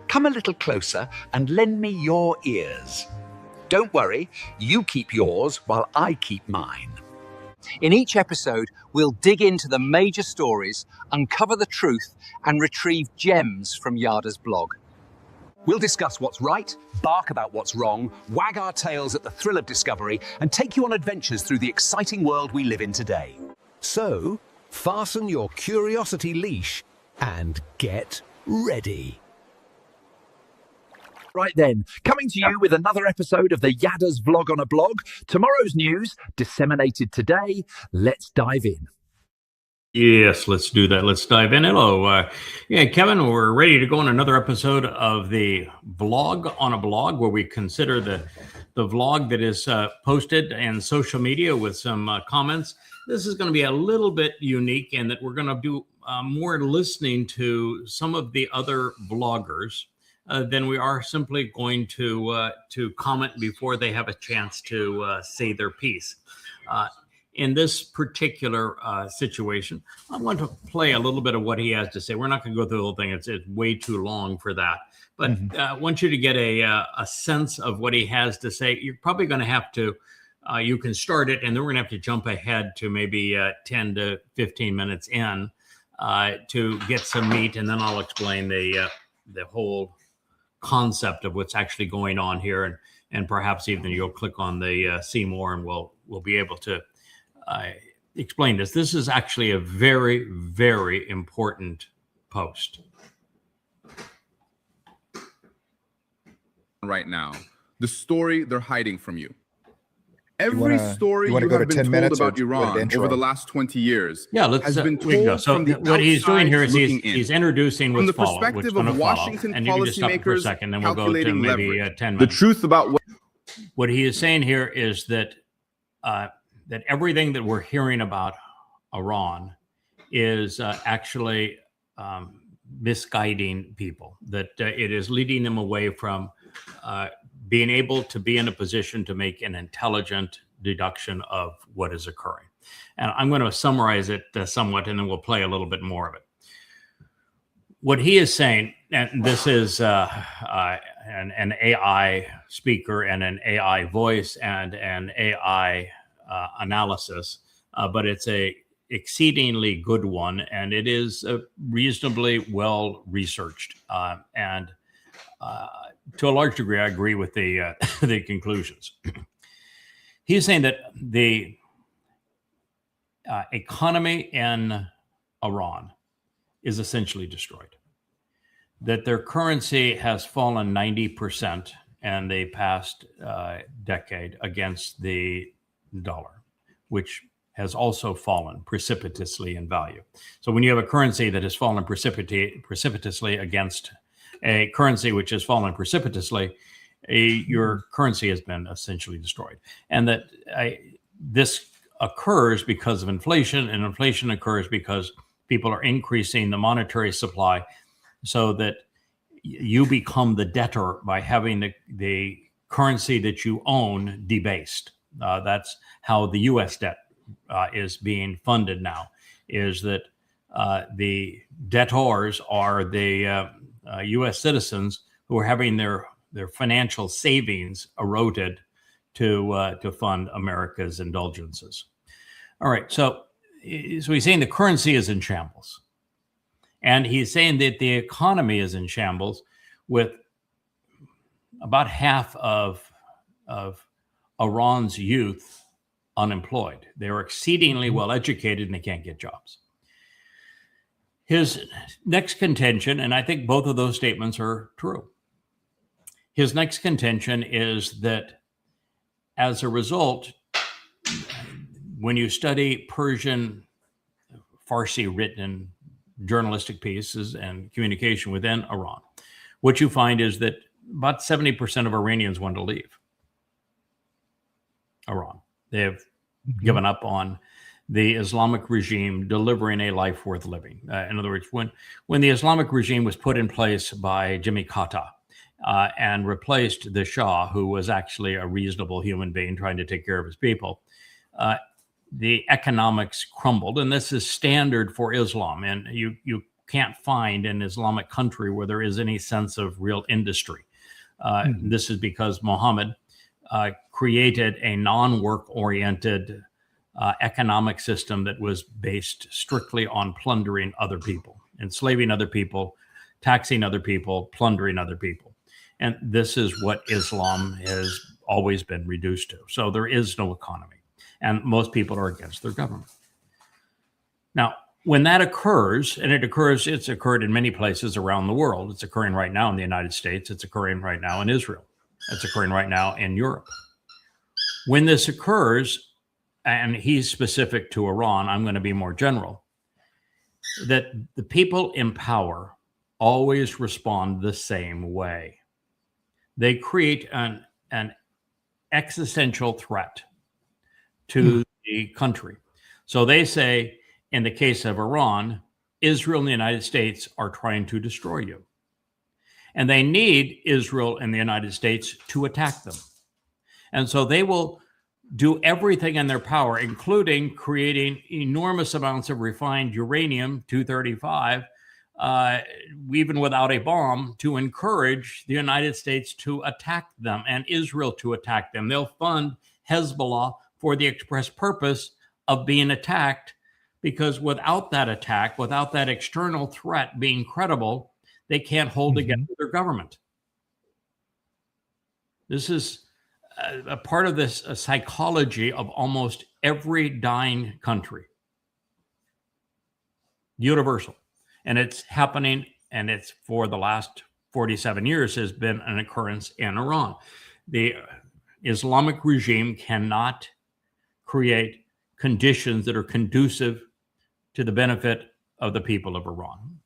Come a little closer and lend me your ears. Don't worry, you keep yours while I keep mine. In each episode, we'll dig into the major stories, uncover the truth, and retrieve gems from Yada's blog. We'll discuss what's right, bark about what's wrong, wag our tails at the thrill of discovery, and take you on adventures through the exciting world we live in today. So, fasten your curiosity leash and get ready. Right then, coming to you with another episode of the Yada's Vlog on a Blog. Tomorrow's news, disseminated today. Let's dive in. Yes, let's do that. Let's dive in. Hello. Kevin, we're ready to go on another episode of the Vlog on a Blog, where we consider the vlog that is posted in social media with some comments. This is going to be a little bit unique in that we're going to do more listening to some of the other vloggers than we are simply going to comment before they have a chance to say their piece. In this particular situation, I want to play a little bit of what he has to say. We're not going to go through the whole thing. It's way too long for that. But I want you to get a sense of what he has to say. You're probably going to have to, you can start it, and then we're going to have to jump ahead to maybe 10 to 15 minutes in to get some meat, and then I'll explain the whole concept of what's actually going on here, and perhaps even you'll click on the see more, and we'll be able to explain this. This is actually a very, very important post. Right now, the story they're hiding from you. Every story you have been told about Iran over the last 20 years has been told so from the what he's doing here is outside he's introducing what's from the perspective of Washington and you can just stop for a second, then we'll go to maybe 10 minutes. The truth about what he is saying here is that that everything that we're hearing about Iran is actually misguiding people, that it is leading them away from being able to be in a position to make an intelligent deduction of what is occurring. And I'm going to summarize it somewhat, and then we'll play a little bit more of it. What he is saying, and this is an AI speaker and an AI voice and an AI analysis, but it's a exceedingly good one, and it is reasonably well researched. And to a large degree, I agree with the the conclusions. He's saying that the economy in Iran is essentially destroyed, that their currency has fallen 90% in the past decade against the dollar, which has also fallen precipitously in value. So when you have a currency that has fallen precipitously against a currency which has fallen precipitously, your currency has been essentially destroyed. And that this occurs because of inflation, and inflation occurs because people are increasing the monetary supply so that you become the debtor by having the currency that you own debased. That's how the U.S. debt is being funded now, is that the debtors are the U.S. citizens who are having their financial savings eroded to fund America's indulgences. All right, so he's saying the currency is in shambles. And he's saying that the economy is in shambles, with about half of Iran's youth unemployed. They're exceedingly well educated and they can't get jobs. His next contention, and I think both of those statements are true. His next contention is that as a result, when you study Persian, Farsi written journalistic pieces and communication within Iran, what you find is that about 70% of Iranians want to leave Iran. They have given up on the Islamic regime delivering a life worth living. In other words, when the Islamic regime was put in place by Jimmy Carter and replaced the Shah, who was actually a reasonable human being trying to take care of his people, the economics crumbled. And this is standard for Islam. And you can't find an Islamic country where there is any sense of real industry. This is because Muhammad created a non-work-oriented economic system that was based strictly on plundering other people, enslaving other people, taxing other people, plundering other people. And this is what Islam has always been reduced to. So there is no economy, and most people are against their government. Now, when that occurs, and it's occurred in many places around the world. It's occurring right now in the United States. It's occurring right now in Israel. It's occurring right now in Europe. When this occurs, and he's specific to Iran, I'm going to be more general, that the people in power always respond the same way. They create an existential threat to the country. So they say, in the case of Iran, Israel and the United States are trying to destroy you. And they need Israel and the United States to attack them. And so they will do everything in their power, including creating enormous amounts of refined uranium-235, even without a bomb, to encourage the United States to attack them and Israel to attack them. They'll fund Hezbollah for the express purpose of being attacked, because without that attack, without that external threat being credible, they can't hold together their government. This is a part of this psychology of almost every dying country. Universal. And it's happening, and it's for the last 47 years has been an occurrence in Iran. The Islamic regime cannot create conditions that are conducive to the benefit of the people of Iran.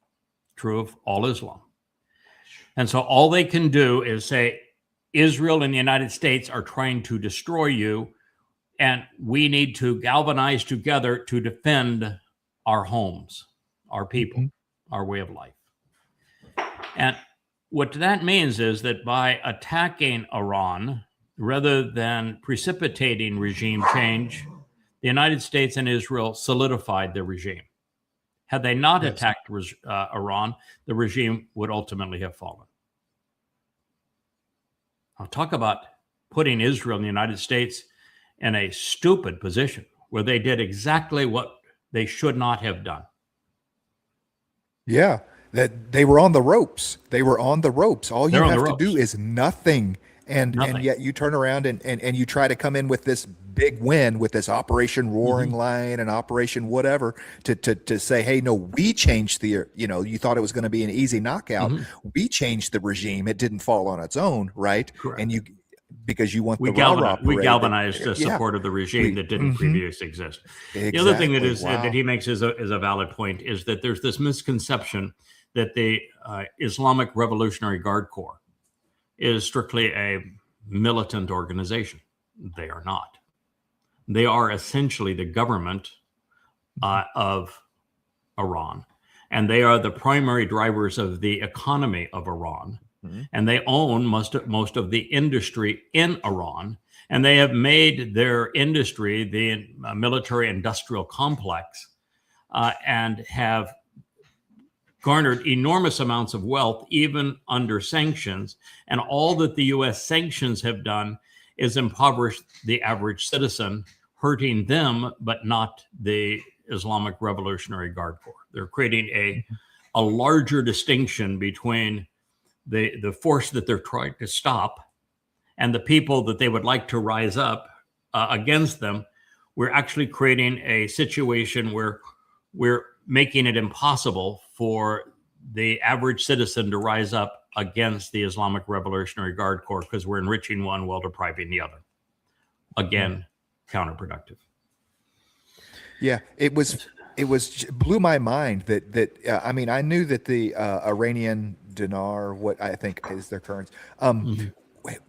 True of all Islam. And so all they can do is say, Israel and the United States are trying to destroy you, and we need to galvanize together to defend our homes, our people, our way of life. And what that means is that by attacking Iran, rather than precipitating regime change, the United States and Israel solidified the regime. Had they not attacked Iran, the regime would ultimately have fallen. I'll talk about putting Israel and the United States in a stupid position where they did exactly what they should not have done. Yeah, that they were on the ropes. They were on the ropes. All you have to do is nothing. And yet you turn around and you try to come in with this big win, with this Operation Roaring Lion and Operation whatever, to say, hey, no, we changed the, you thought it was going to be an easy knockout. We changed the regime. It didn't fall on its own, right? Correct. And because you want we galvanized the support of the regime that didn't previously exist. Exactly. The other thing that he makes is a valid point is that there's this misconception that the Islamic Revolutionary Guard Corps is strictly a militant organization. They are not. They are essentially the government of Iran, and they are the primary drivers of the economy of Iran. And they own most of the industry in Iran, and they have made their industry the military industrial complex, and have garnered enormous amounts of wealth, even under sanctions. And all that the U.S. sanctions have done is impoverish the average citizen, hurting them, but not the Islamic Revolutionary Guard Corps. They're creating a larger distinction between the force that they're trying to stop and the people that they would like to rise up against them. We're actually creating a situation where we're making it impossible for the average citizen to rise up against the Islamic Revolutionary Guard Corps, because we're enriching one while depriving the other. Again, counterproductive. Yeah, it blew my mind that I mean, I knew that the Iranian dinar, what I think is their currency,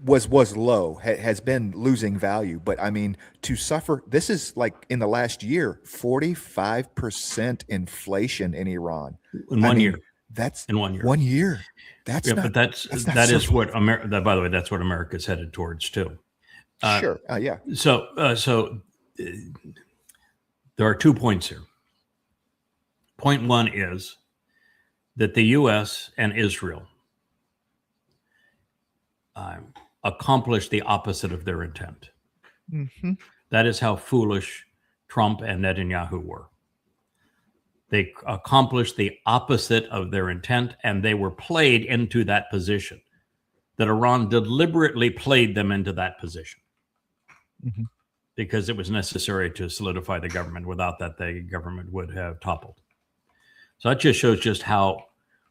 was low, has been losing value. But I mean, to suffer, this is like in the last year, 45% inflation in Iran. In one year. That's in 1 year. 1 year. That's not, but that is what America, by the way, that's what America's headed towards too. Sure. Yeah. So there are 2 points here. Point one is that the U.S. and Israel accomplished the opposite of their intent. Mm-hmm. That is how foolish Trump and Netanyahu were. They accomplished the opposite of their intent, and they were played into that position. That Iran deliberately played them into that position. Mm-hmm. Because it was necessary to solidify the government. Without that, the government would have toppled. So that just shows just how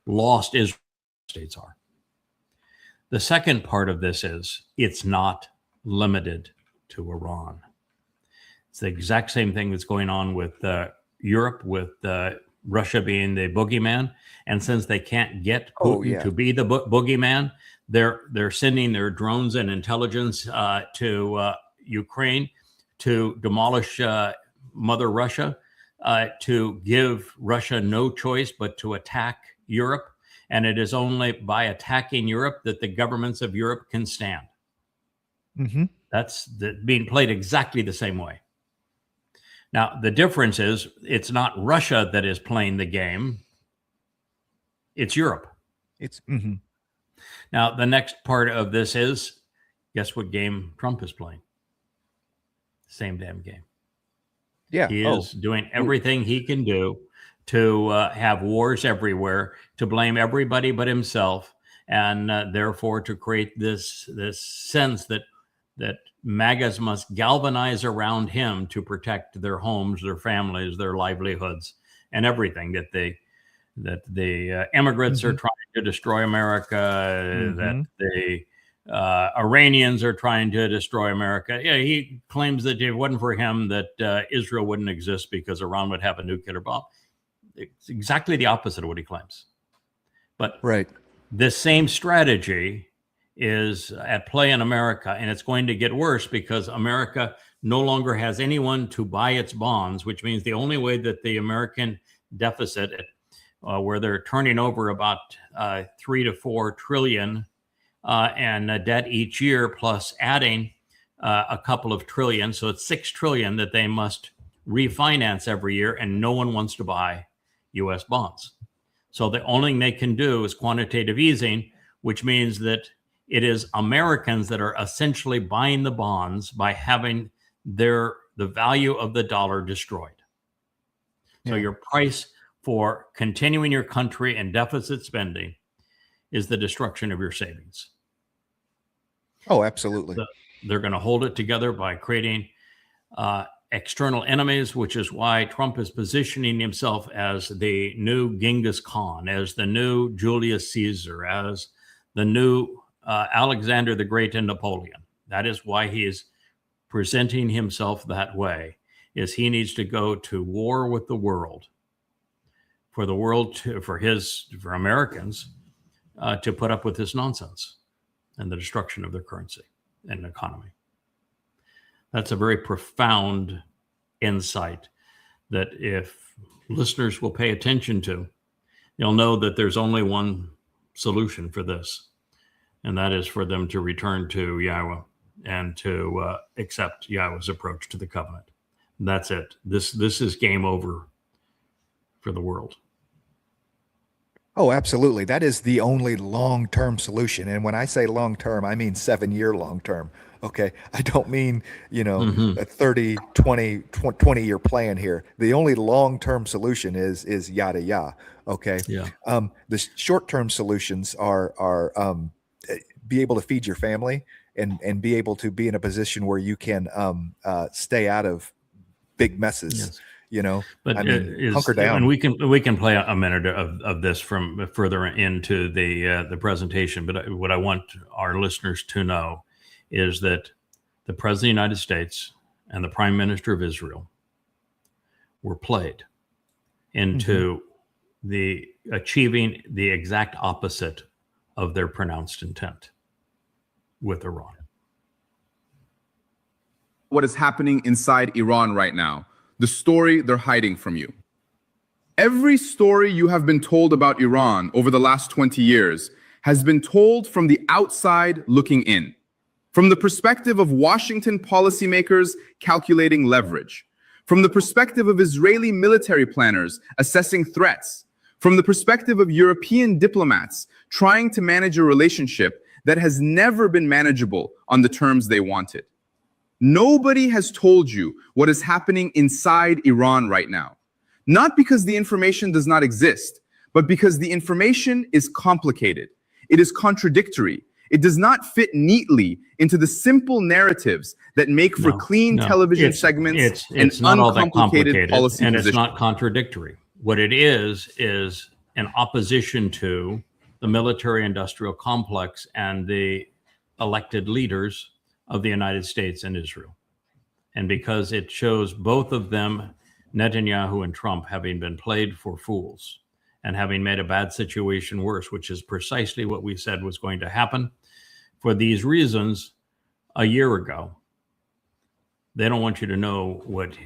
lost Israel states are. The second part of this is it's not limited to Iran. It's the exact same thing that's going on with Europe, with Russia being the boogeyman. And since they can't get Putin to be the boogeyman, they're sending their drones and intelligence to Ukraine to demolish Mother Russia, to give Russia no choice but to attack Europe. And it is only by attacking Europe that the governments of Europe can stand. Mm-hmm. That's being played exactly the same way. Now, the difference is it's not Russia that is playing the game. It's Europe. Mm-hmm. Now, the next part of this is, guess what game Trump is playing? Same damn game. Yeah. He is doing everything he can do to have wars everywhere, to blame everybody but himself, and therefore to create this sense that MAGAs must galvanize around him to protect their homes, their families, their livelihoods, and everything that the immigrants are trying to destroy America, that the Iranians are trying to destroy America. Yeah, he claims that if it wasn't for him, that Israel wouldn't exist because Iran would have a nuclear bomb. It's exactly the opposite of what he claims. But this same strategy is at play in America, and it's going to get worse because America no longer has anyone to buy its bonds, which means the only way that the American deficit, where they're turning over about 3 to 4 trillion and debt each year, plus adding a couple of trillion, so it's 6 trillion that they must refinance every year, and no one wants to buy U.S. bonds. So the only thing they can do is quantitative easing, which means that it is Americans that are essentially buying the bonds by having the value of the dollar destroyed. So your price for continuing your country in deficit spending is the destruction of your savings. Oh, absolutely. They're going to hold it together by creating external enemies, which is why Trump is positioning himself as the new Genghis Khan, as the new Julius Caesar, as the new Alexander the Great and Napoleon. That is why he is presenting himself that way, is he needs to go to war with the world, for the world for Americans to put up with this nonsense and the destruction of their currency and economy. That's a very profound insight that if listeners will pay attention to, you'll know that there's only one solution for this, and that is for them to return to Yahweh and to accept Yahweh's approach to the covenant. That's it. This is game over for the world. Oh, absolutely. That is the only long-term solution. And when I say long-term, I mean 7-year long-term. Okay. I don't mean, a 30, 20 year plan here. The only long-term solution is yada, yada. Okay. Yeah. The short-term solutions are be able to feed your family and be able to be in a position where you can stay out of big messes. Yes. But hunker down. And we can play a minute of this from further into the presentation. But what I want our listeners to know is that the President of the United States and the Prime Minister of Israel were played into the achieving the exact opposite of their pronounced intent with Iran. What is happening inside Iran right now? The story they're hiding from you. Every story you have been told about Iran over the last 20 years has been told from the outside looking in, from the perspective of Washington policymakers calculating leverage, from the perspective of Israeli military planners assessing threats, from the perspective of European diplomats trying to manage a relationship that has never been manageable on the terms they wanted. Nobody has told you what is happening inside Iran right now. Not because the information does not exist, but because the information is complicated. It is contradictory. It does not fit neatly into the simple narratives that make for clean television segments it's and not all that uncomplicated policy and positions. It's not contradictory. What it is an opposition to the military-industrial complex and the elected leaders of the United States and Israel. And because it shows both of them, Netanyahu and Trump, having been played for fools and having made a bad situation worse, which is precisely what we said was going to happen. For these reasons, a year ago, they don't want you to know what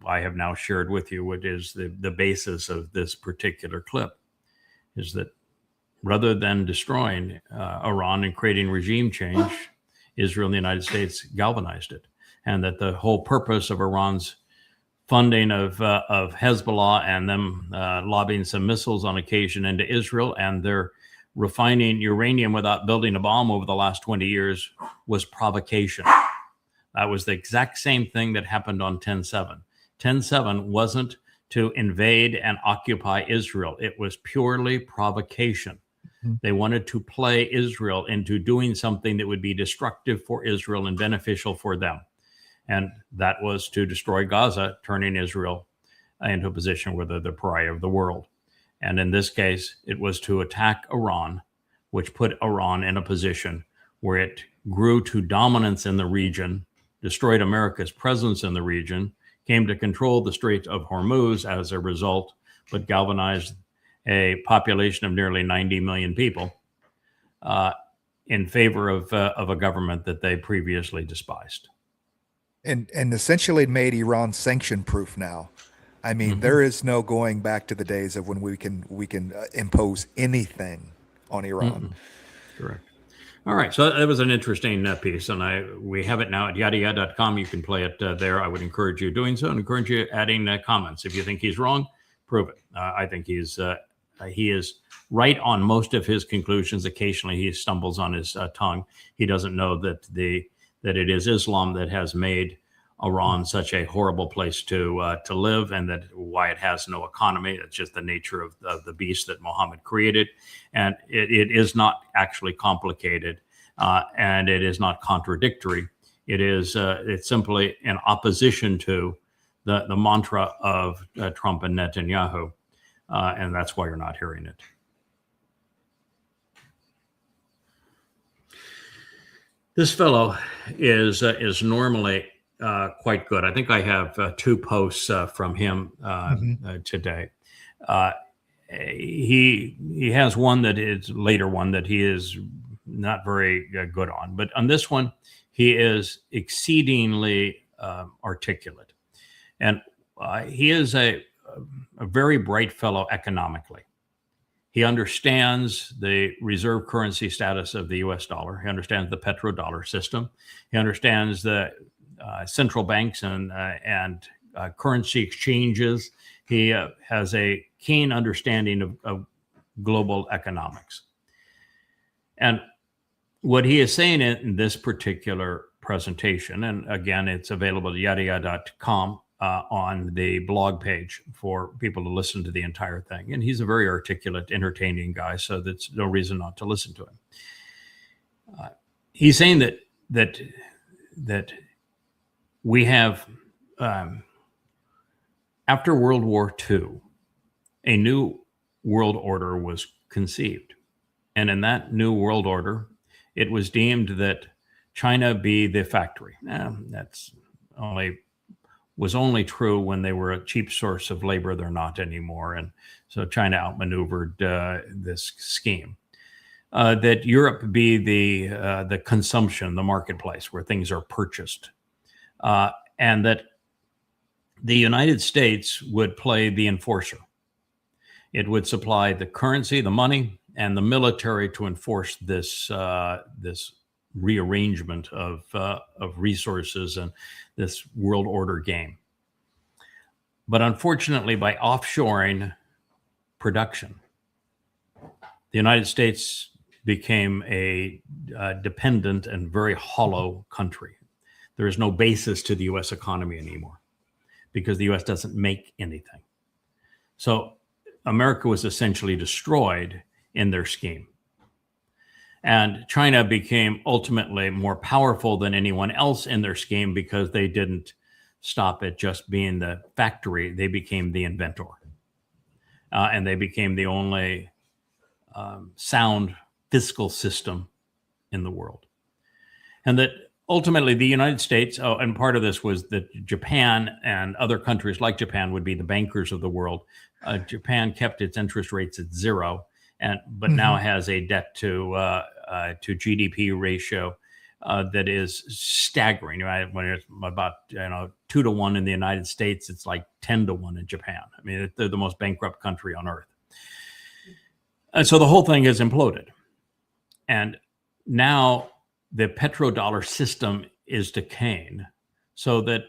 I have now shared with you, what is the basis of this particular clip, is that rather than destroying Iran and creating regime change, Israel and the United States galvanized it. And that the whole purpose of Iran's funding of Hezbollah and them lobbing some missiles on occasion into Israel and their refining uranium without building a bomb over the last 20 years was provocation. That was the exact same thing that happened on 10/7. 10/7 wasn't to invade and occupy Israel. It was purely provocation. They wanted to play Israel into doing something that would be destructive for Israel and beneficial for them. And that was to destroy Gaza, turning Israel into a position where they're the pariah of the world. And in this case, it was to attack Iran, which put Iran in a position where it grew to dominance in the region, destroyed America's presence in the region, came to control the Strait of Hormuz as a result, but galvanized a population of nearly 90 million people in favor of a government that they previously despised. And essentially made Iran sanction proof now. I mean, there is no going back to the days of when we can impose anything on Iran. Correct. All right, so that was an interesting piece, and we have it now at yadayah.com. You can play it there. I would encourage you doing so, and encourage you adding comments. If you think he's wrong, prove it. I think he is right on most of his conclusions. Occasionally, he stumbles on his tongue. He doesn't know that it is Islam that has made Iran such a horrible place to live, and that why it has no economy. It's just the nature of the beast that Muhammad created, and it is not actually complicated, and it is not contradictory. It's simply in opposition to the mantra of Trump and Netanyahu, and that's why you're not hearing it. This fellow is normally quite good. I think I have two posts from him today. He has one that is later one that he is not very good on, but on this one he is exceedingly articulate, and he is a very bright fellow economically. He understands the reserve currency status of the U.S. dollar. He understands the petrodollar system. He understands the central banks and currency exchanges. He has a keen understanding of global economics. And what he is saying in this particular presentation, and again, it's available at yadayah.com on the blog page for people to listen to the entire thing. And he's a very articulate, entertaining guy, so there's no reason not to listen to him. He's saying that we have, after World War II, a new world order was conceived. And in that new world order, it was deemed that China be the factory. That's was only true when they were a cheap source of labor. They're not anymore. And so China outmaneuvered this scheme. That Europe be the consumption, the marketplace where things are purchased. And that the United States would play the enforcer. It would supply the currency, the money, and the military to enforce this rearrangement of resources and this world order game. But unfortunately, by offshoring production. The United States became a dependent and very hollow country. There is no basis to the U.S. economy anymore because the U.S. doesn't make anything. So America was essentially destroyed in their scheme. And China became ultimately more powerful than anyone else in their scheme because they didn't stop at just being the factory. They became the inventor. And they became the only sound fiscal system in the world. And that ultimately the United States, and part of this was that Japan and other countries like Japan would be the bankers of the world. Japan kept its interest rates at zero, but now has a debt to GDP ratio that is staggering. Right? When it's about 2 to 1 in the United States, it's like 10 to 1 in Japan. I mean, they're the most bankrupt country on earth. And so the whole thing has imploded. And now the petrodollar system is decaying, so that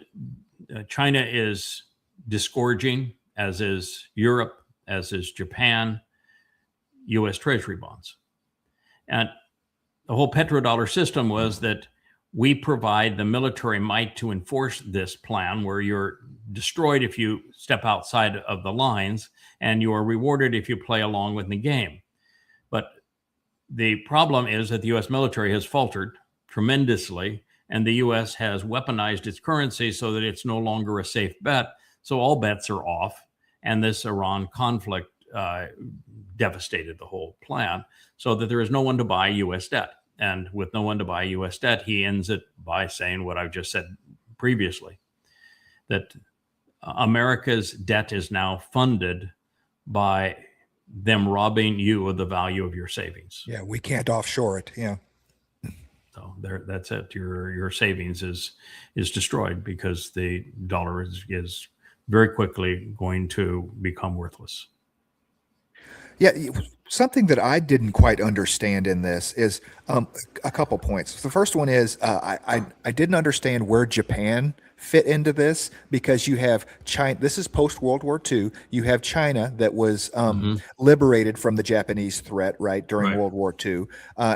China is disgorging, as is Europe, as is Japan, U.S. Treasury bonds. And the whole petrodollar system was that we provide the military might to enforce this plan, where you're destroyed if you step outside of the lines, and you are rewarded if you play along with the game. But the problem is that the U.S. military has faltered tremendously, and the U.S. has weaponized its currency so that it's no longer a safe bet. So all bets are off, and this Iran conflict devastated the whole plan, so that there is no one to buy U.S. debt. And with no one to buy U.S. debt, he ends it by saying what I've just said previously, that America's debt is now funded by them robbing you of the value of your savings. Yeah, we can't offshore it. Yeah. So that's it. Your savings is destroyed because the dollar is very quickly going to become worthless. Yeah, something that I didn't quite understand in this is a couple points. The first one is I didn't understand where Japan fit into this, because you have China. This is post World War II. You have China that was liberated from the Japanese threat, right, during World War II.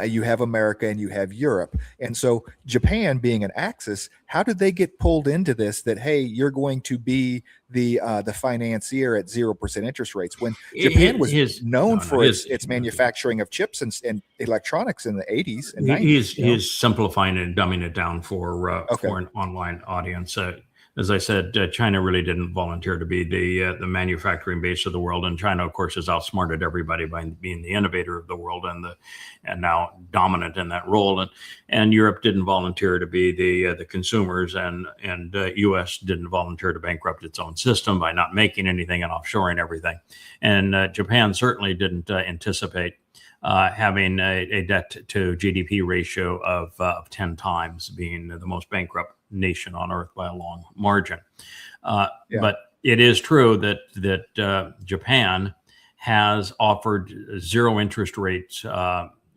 You have America and you have Europe. And so Japan being an axis, how did they get pulled into this, that, hey, you're going to be the financier at 0% interest rates, when Japan was known for its manufacturing of chips and electronics in the 80s and 90s? He's simplifying it and dumbing it down for an online audience. As I said, China really didn't volunteer to be the manufacturing base of the world, and China, of course, has outsmarted everybody by being the innovator of the world and now dominant in that role. And Europe didn't volunteer to be the consumers, and U.S. didn't volunteer to bankrupt its own system by not making anything and offshoring everything. And Japan certainly didn't anticipate having a debt to GDP ratio of 10 times, being the most bankrupt nation on earth by a long margin. But it is true that Japan has offered zero interest rates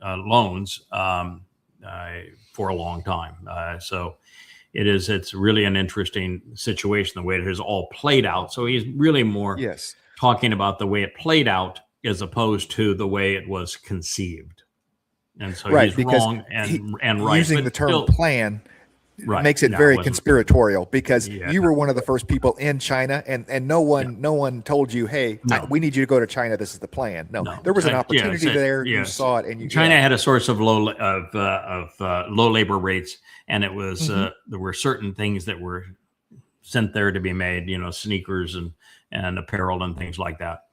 loans for a long time. So it's really an interesting situation, the way it has all played out. So he's really more talking about the way it played out as opposed to the way it was conceived. And so he's wrong and right. Using the term plan makes it very conspiratorial, because you were one of the first people in China, and no one told you, hey, we need you to go to China. This is the plan. No. There was an opportunity there. You saw it, and China had a source of low labor rates, and it was there were certain things that were sent there to be made, sneakers and apparel and things like that.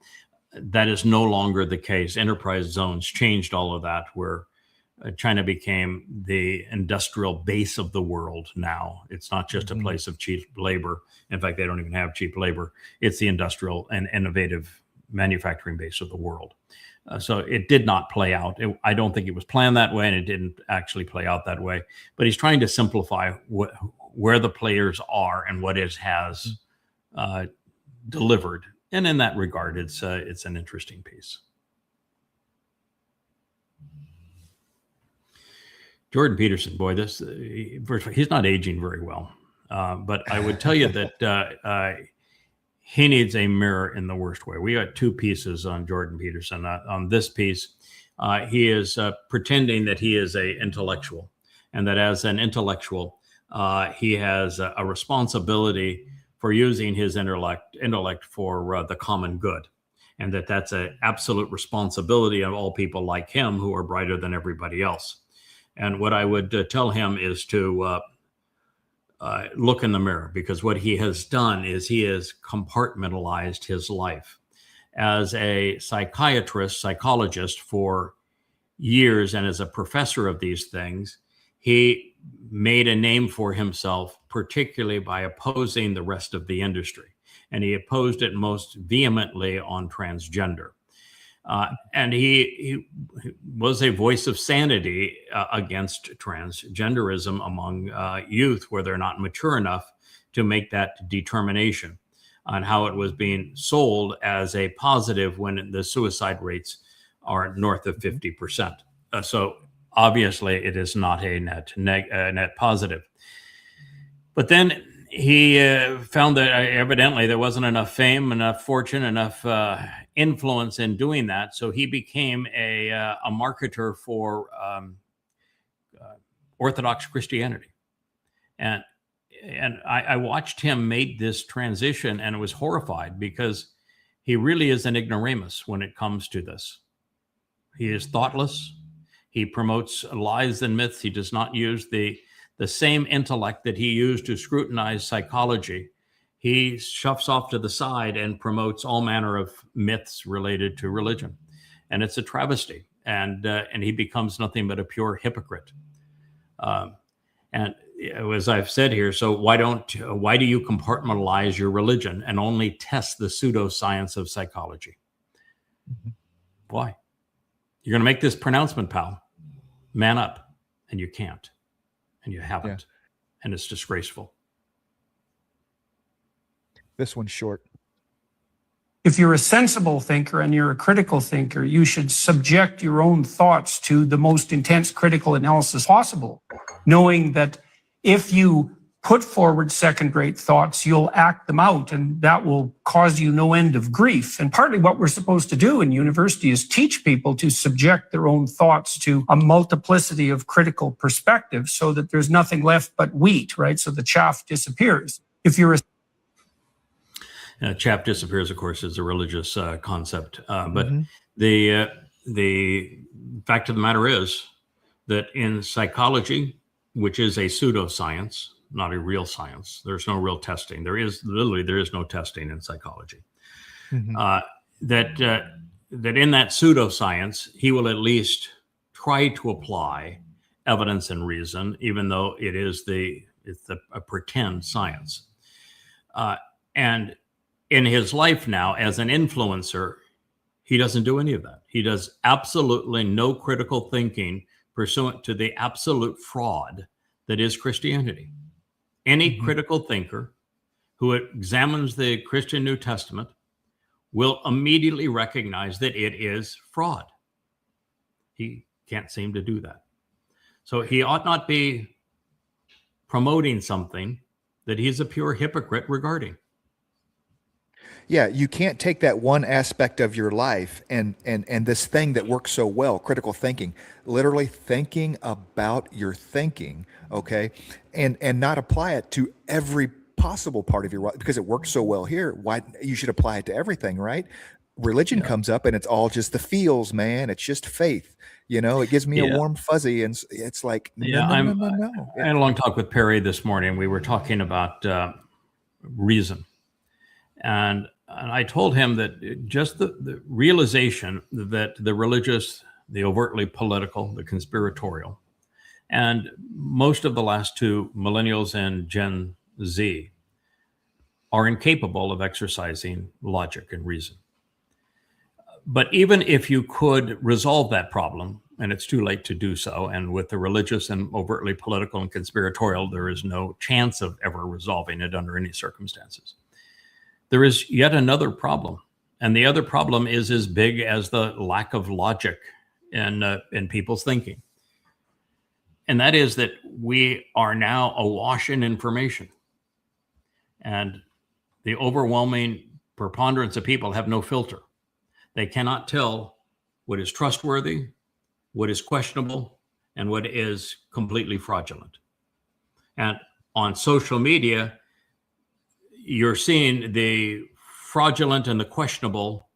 That is no longer the case. Enterprise zones changed all of that, where China became the industrial base of the world now. It's not just a place of cheap labor. In fact, they don't even have cheap labor. It's the industrial and innovative manufacturing base of the world. So it did not play out. I don't think it was planned that way, and it didn't actually play out that way. But he's trying to simplify where the players are and what it has delivered. And in that regard, it's an interesting piece. Jordan Peterson, boy, he's not aging very well. But I would tell you that he needs a mirror in the worst way. We got 2 pieces on Jordan Peterson. On this piece, he is pretending that he is an intellectual, and that as an intellectual, he has a responsibility for using his intellect for the common good, and that's an absolute responsibility of all people like him who are brighter than everybody else. And what I would tell him is to look in the mirror, because what he has done is he has compartmentalized his life. As a psychologist for years, and as a professor of these things, he made a name for himself, particularly by opposing the rest of the industry. And he opposed it most vehemently on transgender. And he was a voice of sanity against transgenderism among youth, where they're not mature enough to make that determination, on how it was being sold as a positive when the suicide rates are north of 50%. So obviously it is not a net positive. But then he found that evidently there wasn't enough fame, enough fortune, enough influence in doing that. So he became a marketer for Orthodox Christianity. And I watched him make this transition, and was horrified, because he really is an ignoramus when it comes to this. He is thoughtless. He promotes lies and myths. He does not use the same intellect that he used to scrutinize psychology. He shuffles off to the side and promotes all manner of myths related to religion. And it's a travesty. And he becomes nothing but a pure hypocrite. And as I've said here, so why do you compartmentalize your religion and only test the pseudoscience of psychology? Mm-hmm. Why? You're going to make this pronouncement, pal. Man up. And you can't. And you haven't. Yeah. And it's disgraceful. This one's short. If you're a sensible thinker and you're a critical thinker, you should subject your own thoughts to the most intense critical analysis possible, knowing that if you put forward second-rate thoughts, you'll act them out, and that will cause you no end of grief. And partly what we're supposed to do in university is teach people to subject their own thoughts to a multiplicity of critical perspectives, so that there's nothing left but wheat, right? So the chaff disappears. If you're chaff disappears, of course, is a religious concept. But the fact of the matter is that in psychology, which is a pseudoscience, not a real science, there's no real testing. There is no testing in psychology. That in that pseudoscience, he will at least try to apply evidence and reason, even though it's a pretend science. And in his life now as an influencer, he doesn't do any of that. He does absolutely no critical thinking pursuant to the absolute fraud that is Christianity. Any critical thinker who examines the Christian New Testament will immediately recognize that it is fraud. He can't seem to do that. So he ought not be promoting something that he's a pure hypocrite regarding. Yeah, you can't take that one aspect of your life and this thing that works so well, critical thinking, literally thinking about your thinking, okay, and not apply it to every possible part of your life because it works so well here. Why you should apply it to everything, right? Religion comes up and it's all just the feels, man. It's just faith. You know, it gives me a warm fuzzy, and it's like, no. I had a long talk with Perry this morning. We were talking about reason. And I told him that just the realization that the religious, the overtly political, the conspiratorial, and most of the last two, millennials and Gen Z, are incapable of exercising logic and reason. But even if you could resolve that problem, and it's too late to do so, and with the religious and overtly political and conspiratorial, there is no chance of ever resolving it under any circumstances. There is yet another problem, and the other problem is as big as the lack of logic in people's thinking. And that is that we are now awash in information. And the overwhelming preponderance of people have no filter. They cannot tell what is trustworthy, what is questionable, and what is completely fraudulent. And on social media, you're seeing the fraudulent and the questionable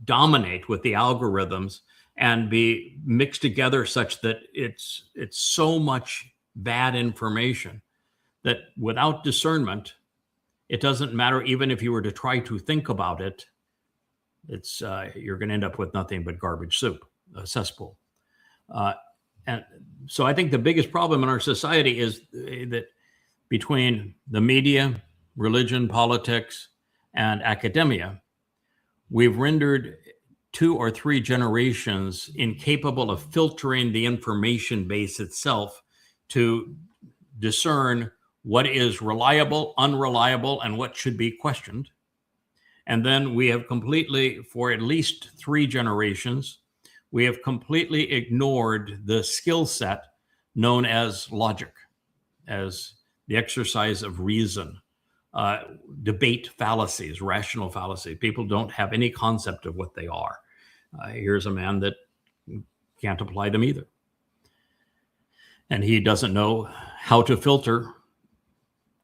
dominate with the algorithms and be mixed together such that it's so much bad information that without discernment, it doesn't matter. Even if you were to try to think about it, it's you're going to end up with nothing but garbage soup, a cesspool. And so I think the biggest problem in our society is that between the media, religion, politics, and academia, we've rendered 2 or 3 generations incapable of filtering the information base itself to discern what is reliable, unreliable, and what should be questioned. And then we have completely, for at least 3 generations, we have completely ignored the skill set known as logic, as the exercise of reason, debate fallacies, rational fallacies. People don't have any concept of what they are. Here's a man that can't apply them either. And he doesn't know how to filter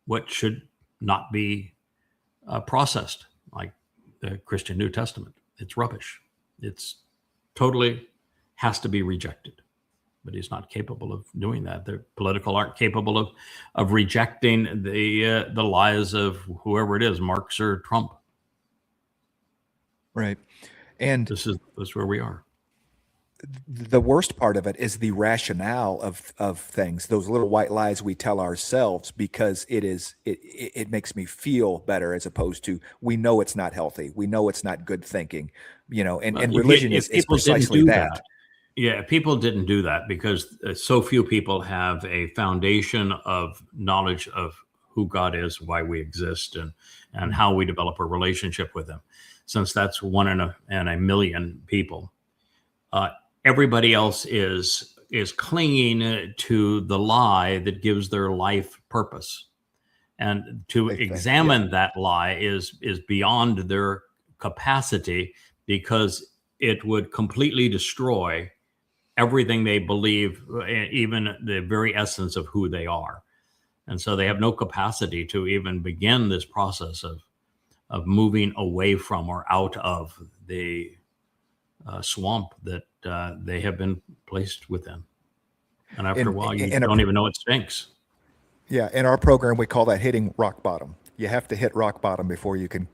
what should not be processed, like the Christian New Testament. It's rubbish. It's totally has to be rejected. But he's not capable of doing that. The political aren't capable of rejecting the lies of whoever it is, Marx or Trump. Right. And this is where we are. The worst part of it is the rationale of things, those little white lies we tell ourselves, because it makes me feel better, as opposed to, we know it's not healthy. We know it's not good thinking, and religion is precisely that. Yeah, people didn't do that because so few people have a foundation of knowledge of who God is, why we exist, and how we develop a relationship with him. Since that's 1 in a million people, everybody else is clinging to the lie that gives their life purpose. And to examine that lie is beyond their capacity, because it would completely destroy everything they believe, even the very essence of who they are. And so they have no capacity to even begin this process of moving away from or out of the swamp that they have been placed within. And after a while, you don't even know it stinks. Yeah. In our program, we call that hitting rock bottom. You have to hit rock bottom before you can,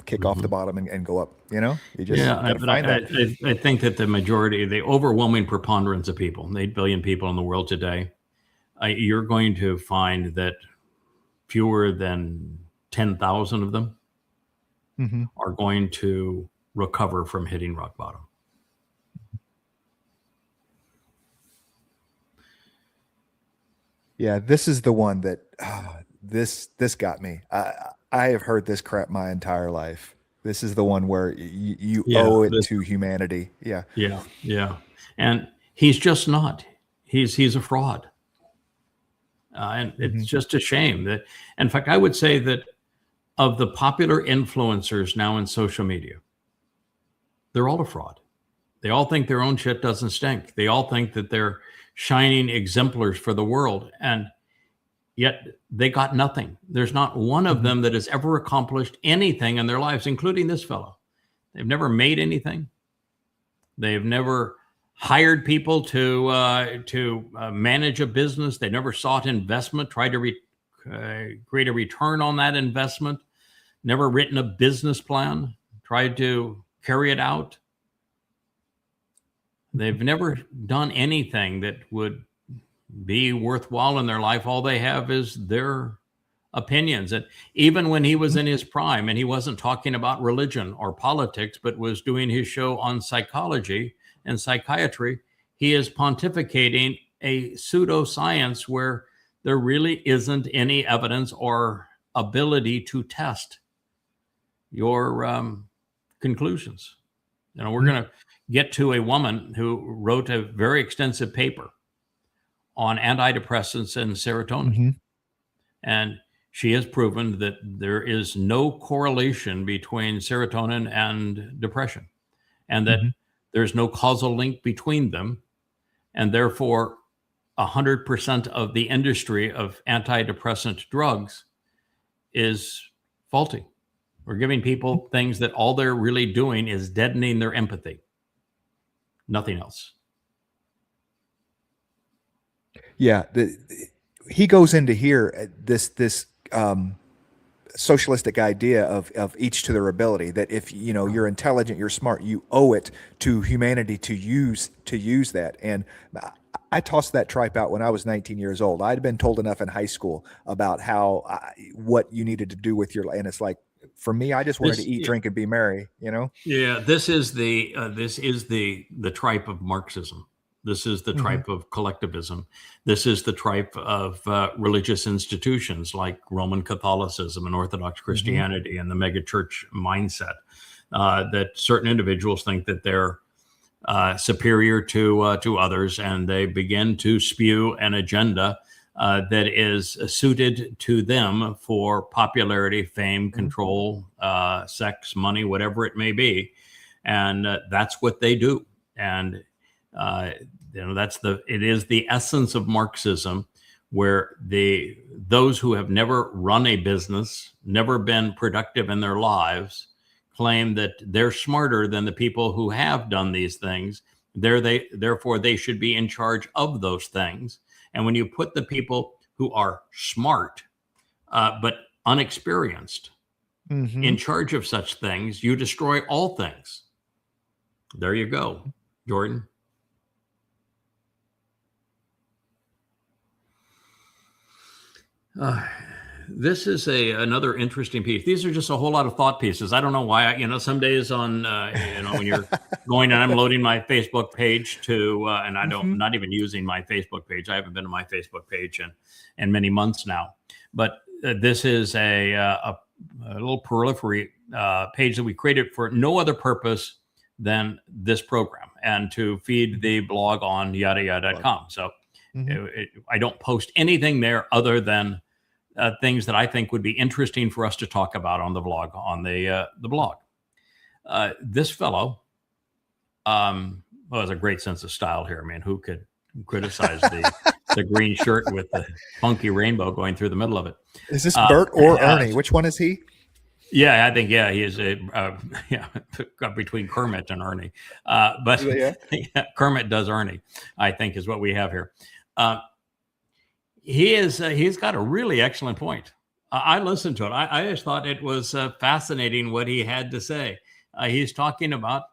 kick off the bottom and go up, you just find that. I think that the overwhelming preponderance of people, 8 billion people in the world today, you're going to find that fewer than 10,000 of them are going to recover from hitting rock bottom. Yeah, this is the one that this got me. I have heard this crap my entire life. This is the one where you owe it to humanity. Yeah. Yeah. And he's just not. He's a fraud. And it's just a shame that, in fact, I would say that of the popular influencers now in social media, they're all a fraud. They all think their own shit doesn't stink. They all think that they're shining exemplars for the world. And yet they got nothing. There's not one of them that has ever accomplished anything in their lives, including this fellow. They've never made anything. They've never hired people to manage a business. They never sought investment, tried to create a return on that investment, never written a business plan, tried to carry it out. They've never done anything that would be worthwhile in their life. All they have is their opinions. And even when he was in his prime and he wasn't talking about religion or politics, but was doing his show on psychology and psychiatry, he is pontificating a pseudoscience where there really isn't any evidence or ability to test your conclusions. We're going to get to a woman who wrote a very extensive paper on antidepressants and serotonin. And she has proven that there is no correlation between serotonin and depression, and that there's no causal link between them. And therefore, 100% of the industry of antidepressant drugs is faulty. We're giving people things that all they're really doing is deadening their empathy. Nothing else. Yeah, he goes into here this socialistic idea of each to their ability, that if you're intelligent, you're smart, you owe it to humanity to use that. And I tossed that tripe out when I was 19 years old. I'd been told enough in high school about what you needed to do with your life, and it's like, for me, I just wanted to eat, drink, and be merry. Yeah, this is the tripe of Marxism. This is the tripe of collectivism. This is the tripe of religious institutions like Roman Catholicism and Orthodox Christianity and the megachurch mindset, that certain individuals think that they're superior to others, and they begin to spew an agenda that is suited to them for popularity, fame, control, sex, money, whatever it may be. And that's what they do. And it is the essence of Marxism, where those who have never run a business, never been productive in their lives, claim that they're smarter than the people who have done these things. Therefore, they should be in charge of those things. And when you put the people who are smart but unexperienced in charge of such things, you destroy all things. There you go, Jordan. This is another interesting piece. These are just a whole lot of thought pieces. I don't know why. Some days on, when you're going and I'm loading my Facebook page and I don't, not even using my Facebook page. I haven't been on my Facebook page in many months now. But this is a little periphery page that we created for no other purpose than this program and to feed the blog on yadayada.com. So I don't post anything there other than things that I think would be interesting for us to talk about on the blog, the blog. This fellow has a great sense of style here. I mean, who could criticize the green shirt with the funky rainbow going through the middle of it? Is this Bert or Ernie? Which one is he? Yeah, I think, he is between Kermit and Ernie. But Kermit does Ernie, I think, is what we have here. He's got a really excellent point. I listened to it. I just thought it was fascinating what he had to say. He's talking about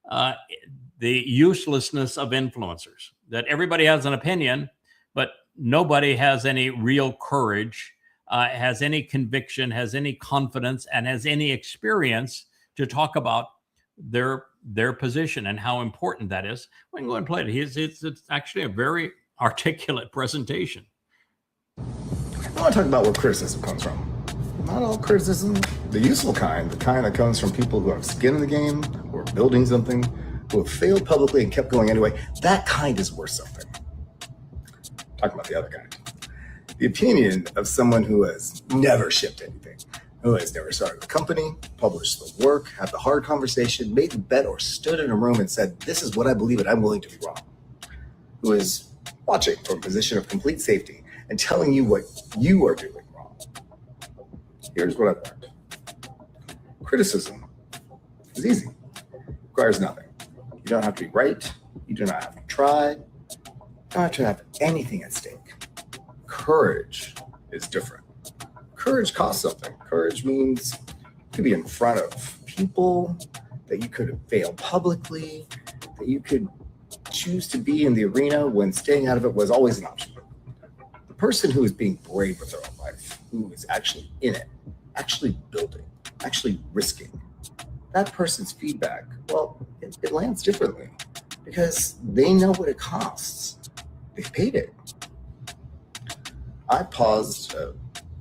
the uselessness of influencers, that everybody has an opinion, but nobody has any real courage, has any conviction, has any confidence, and has any experience to talk about their position and how important that is. We can go and play it. It's actually a very articulate presentation. I want to talk about where criticism comes from. Not all criticism, the useful kind, the kind that comes from people who have skin in the game, who are building something, who have failed publicly and kept going anyway. That kind is worth something. I'm talking about the other kind. The opinion of someone who has never shipped anything, who has never started a company, published the work, had the hard conversation, made the bet, or stood in a room and said, this is what I believe and I'm willing to be wrong. Who is watching from a position of complete safety and telling you what you are doing wrong. Here's what I've learned. Criticism is easy. It requires nothing. You don't have to be right. You do not have to try. You don't have to have anything at stake. Courage is different. Courage costs something. Courage means you could be in front of people, that you could fail publicly, that you could choose to be in the arena when staying out of it was always an option. The person who is being brave with their own life, who is actually in it, actually building, actually risking, that person's feedback, well, it lands differently because they know what it costs. They've paid it. I paused a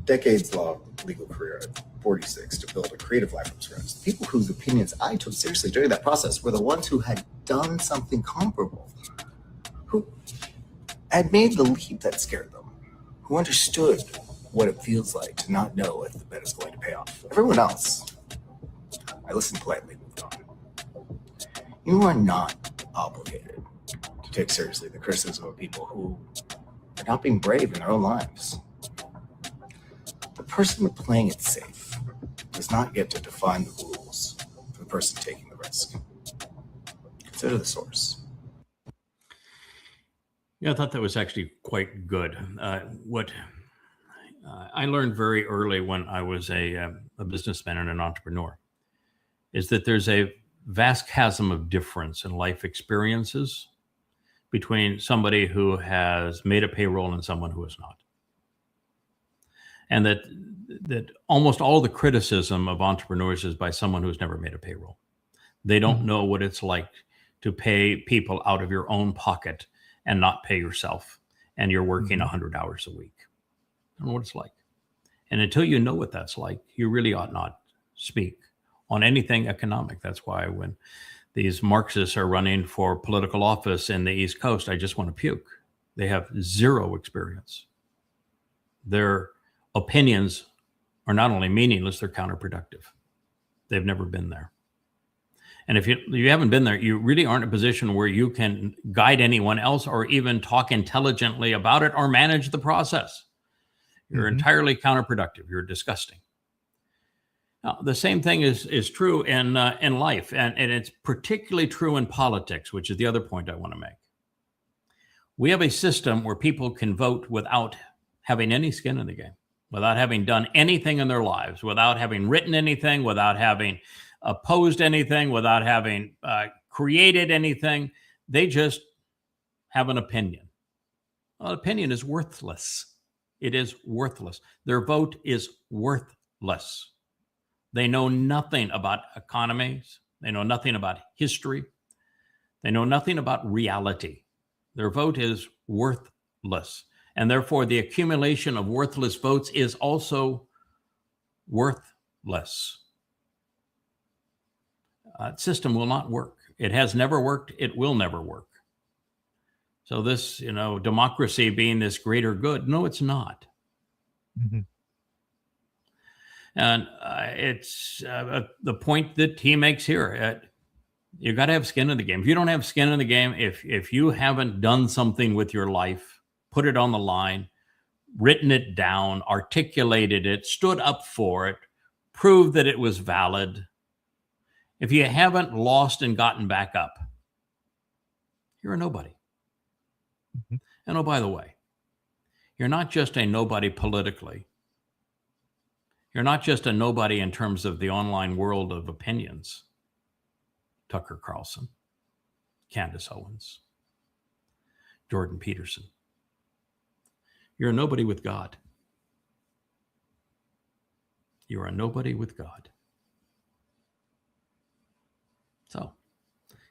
decades-long legal career at 46 to build a creative life from scratch. The people whose opinions I took seriously during that process were the ones who had done something comparable, who had made the leap that scared them, who understood what it feels like to not know if the bet is going to pay off. Everyone else, I listen politely. You are not obligated to take seriously the criticism of people who are not being brave in their own lives. The person playing it safe does not get to define the rules for the person taking the risk. Consider the source. Yeah, I thought that was actually quite good. What I learned very early when I was a businessman and an entrepreneur is that there's a vast chasm of difference in life experiences between somebody who has made a payroll and someone who has not. And that almost all the criticism of entrepreneurs is by someone who's never made a payroll. They don't know what it's like to pay people out of your own pocket and not pay yourself, and you're working 100 hours a week. I don't know what it's like. And until you know what that's like, you really ought not speak on anything economic. That's why when these Marxists are running for political office in the East Coast, I just want to puke. They have zero experience. Their opinions are not only meaningless, they're counterproductive. They've never been there. And if you haven't been there, you really aren't in a position where you can guide anyone else or even talk intelligently about it or manage the process. You're entirely counterproductive. You're disgusting. Now, the same thing is true in life, and it's particularly true in politics, which is the other point I want to make. We have a system where people can vote without having any skin in the game, without having done anything in their lives, without having written anything, without having opposed anything, without having created anything. They just have an opinion. Well, opinion is worthless. It is worthless. Their vote is worthless. They know nothing about economies. They know nothing about history. They know nothing about reality. Their vote is worthless. And therefore, the accumulation of worthless votes is also worthless. System will not work. It has never worked. It will never work. So this, democracy being this greater good, no, it's not. And it's the point that he makes here. You got to have skin in the game. If you don't have skin in the game, if you haven't done something with your life, put it on the line, written it down, articulated it, stood up for it, proved that it was valid. If you haven't lost and gotten back up, you're a nobody. And oh, by the way, you're not just a nobody politically. You're not just a nobody in terms of the online world of opinions. Tucker Carlson, Candace Owens, Jordan Peterson. You're a nobody with God. You're a nobody with God. So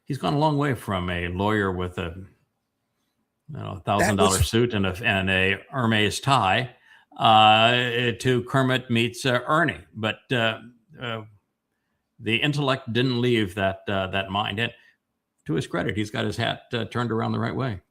he's gone a long way from a lawyer with a $1,000 suit and a Hermes tie to Kermit meets Ernie. But the intellect didn't leave that mind. And to his credit, he's got his hat turned around the right way.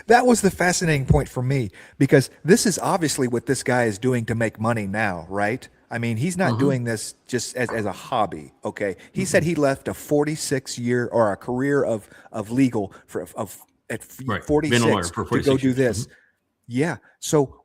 That was the fascinating point for me, because this is obviously what this guy is doing to make money now, right? I mean, he's not doing this just as a hobby. Okay. He said he left a 46-year or a career of legal at 46 to go do this. Yeah. So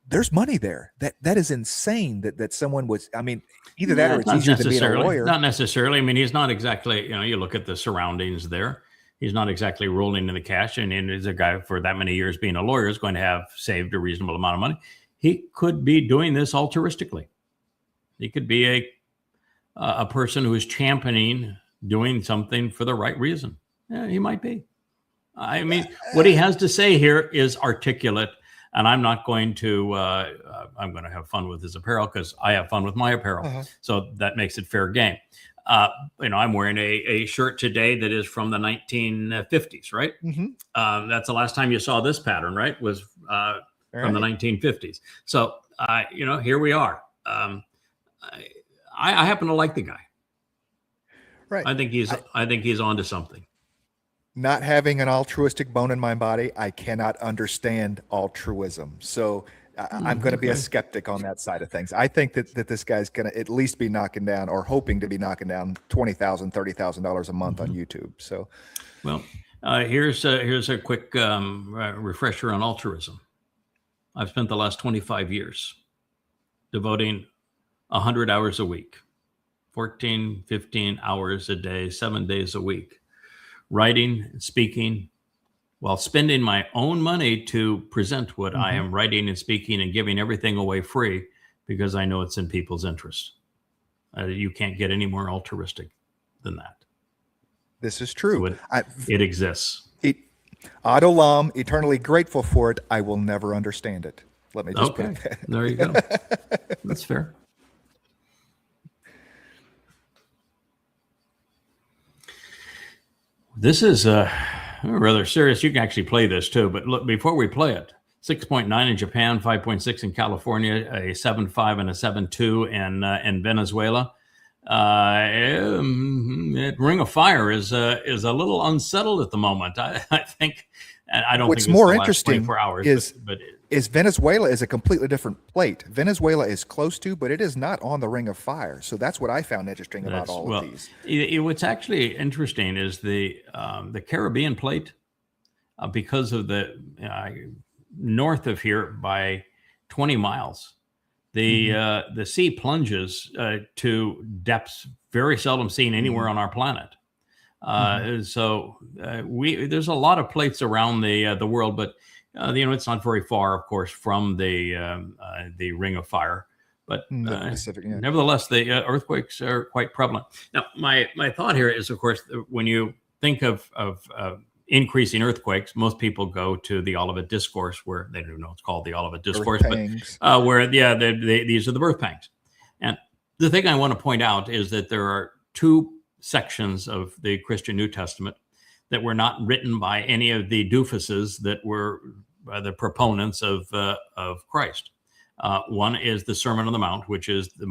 there's money there. That is insane that someone was, I mean, either that or it's easier than being a lawyer. Not necessarily. I mean, he's not exactly, you look at the surroundings there. He's not exactly rolling in the cash. And as a guy for that many years being a lawyer is going to have saved a reasonable amount of money. He could be doing this altruistically. He could be a person who is championing doing something for the right reason. Yeah, he might be. I mean, what he has to say here is articulate, and I'm not going to, I'm going to have fun with his apparel because I have fun with my apparel. So that makes it fair game. I'm wearing a shirt today that is from the 1950s, right? That's the last time you saw this pattern, right? Was from the 1950s. So, here we are. I happen to like the guy. Right. I think he's onto something. not having an altruistic bone in my body, I cannot understand altruism. So I'm going to be a skeptic on that side of things. I think that this guy's going to at least be knocking down, or hoping to be knocking down, $20,000, $30,000 a month on YouTube. So, well, here's a quick refresher on altruism. I've spent the last 25 years devoting 100 hours a week, 14, 15 hours a day, 7 days a week, writing, speaking, while spending my own money to present what I am writing and speaking, and giving everything away free because I know it's in people's interest. You can't get any more altruistic than that. This is true. So it exists. Ad olam, eternally grateful for it. I will never understand it. Let me just put that. There you go. That's fair. This is rather serious. You can actually play this too, but look, before we play it, 6.9 in Japan, 5.6 in California, a 7.5 and a 7.2 in Venezuela. Ring of Fire is a little unsettled at the moment. I think, and I don't What's think it's more the last interesting 24 hours, is Venezuela is a completely different plate. Venezuela is close to, but it is not on the Ring of Fire. So that's what I found interesting about all of these. What's actually interesting is the Caribbean plate, because of the north of here by 20 miles. The sea plunges to depths very seldom seen anywhere on our planet. So there's a lot of plates around the world, but it's not very far, of course, from the Ring of Fire. But Pacific, nevertheless, the earthquakes are quite prevalent. Now, my thought here is, of course, when you think of increasing earthquakes, most people go to the Olivet Discourse, where they don't know it's called the Olivet Discourse, but where these are the birth pangs. And the thing I want to point out is that there are two sections of the Christian New Testament that were not written by any of the doofuses that were the proponents of Christ. One is the Sermon on the Mount, which is the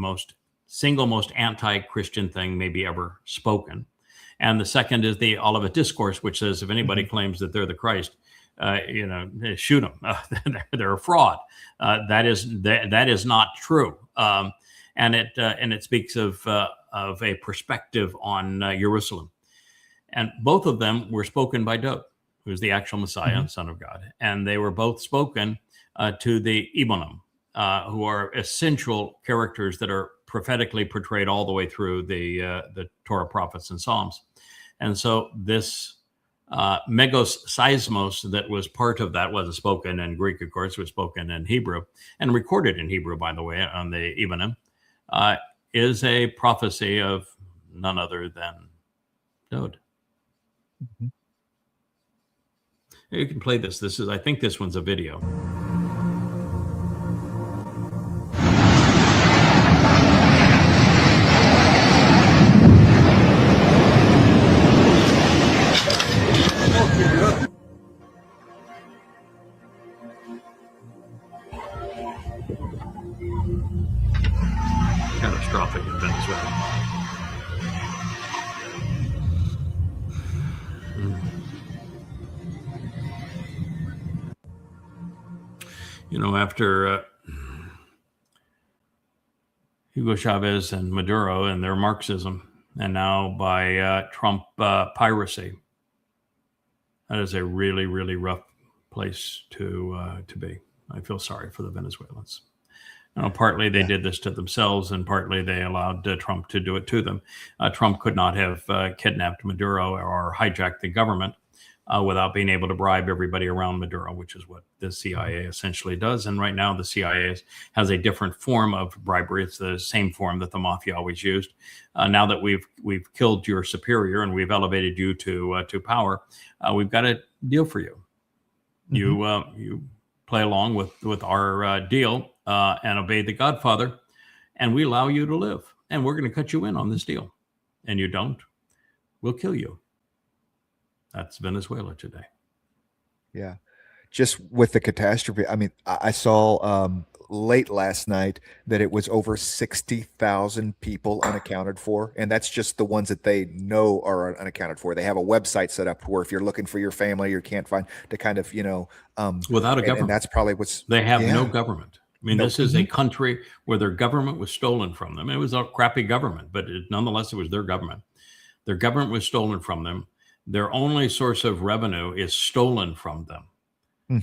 single most anti-Christian thing maybe ever spoken. And the second is the Olivet Discourse, which says if anybody claims that they're the Christ, shoot them. They're a fraud. That is not true. And it speaks of a perspective on Jerusalem. And both of them were spoken by Dowd, who's the actual Messiah and Son of God. And they were both spoken to the Ebonim, who are essential characters that are prophetically portrayed all the way through the Torah, prophets, and Psalms. And so this megos seismos that was part of that, wasn't spoken in Greek, of course, was spoken in Hebrew and recorded in Hebrew, by the way, on the Ebonim, is a prophecy of none other than Dowd. You can play this. I think this one's a video. Catastrophic in Venezuela. After Hugo Chavez and Maduro and their Marxism, and now by Trump piracy, that is a really, really rough place to be. I feel sorry for the Venezuelans. Partly they did this to themselves, and partly they allowed Trump to do it to them. Trump could not have kidnapped Maduro or hijacked the government without being able to bribe everybody around Maduro, which is what the CIA essentially does. And right now the CIA has a different form of bribery. It's the same form that the mafia always used. Now that we've killed your superior and we've elevated you to power, we've got a deal for you. You play along with our deal and obey the Godfather, and we allow you to live. And we're going to cut you in on this deal. And you don't, we'll kill you. That's Venezuela today. Yeah. Just with the catastrophe. I mean, I saw late last night that it was over 60,000 people unaccounted for. And that's just the ones that they know are unaccounted for. They have a website set up where if you're looking for your family or can't find to kind of, without a government. And that's probably what's. They have no government. I mean, this is a country where their government was stolen from them. It was a crappy government, but nonetheless, it was their government. Their government was stolen from them. Their only source of revenue is stolen from them.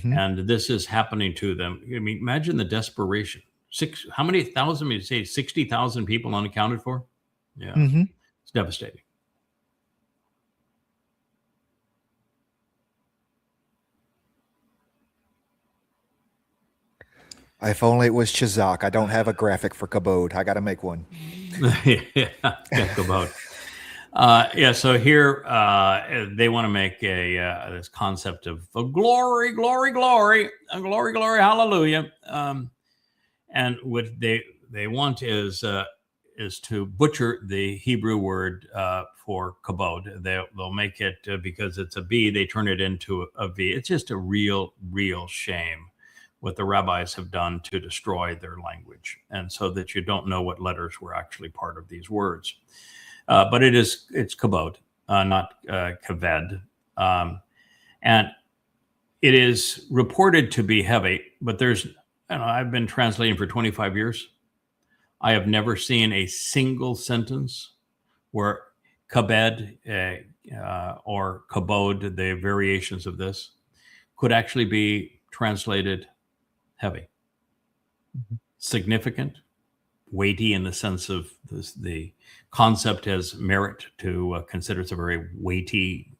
And this is happening to them. I mean, imagine the desperation. How many thousand, you say 60,000 people unaccounted for? Yeah, it's devastating. If only it was Chazak. I don't have a graphic for Kabod. I got to make one. Yeah, Kabod. So here they want to make this concept of glory, glory, glory, glory, glory, hallelujah. And what they want is to butcher the Hebrew word for kabod. They'll make it because it's a B, they turn it into a V. It's just a real shame what the rabbis have done to destroy their language, and so that you don't know what letters were actually part of these words. But it's kabod, not kaved. And it is reported to be heavy, but I've been translating for 25 years. I have never seen a single sentence where kabed or kabod, the variations of this, could actually be translated heavy. Significant, weighty in the sense of the concept has merit to consider. It's a very weighty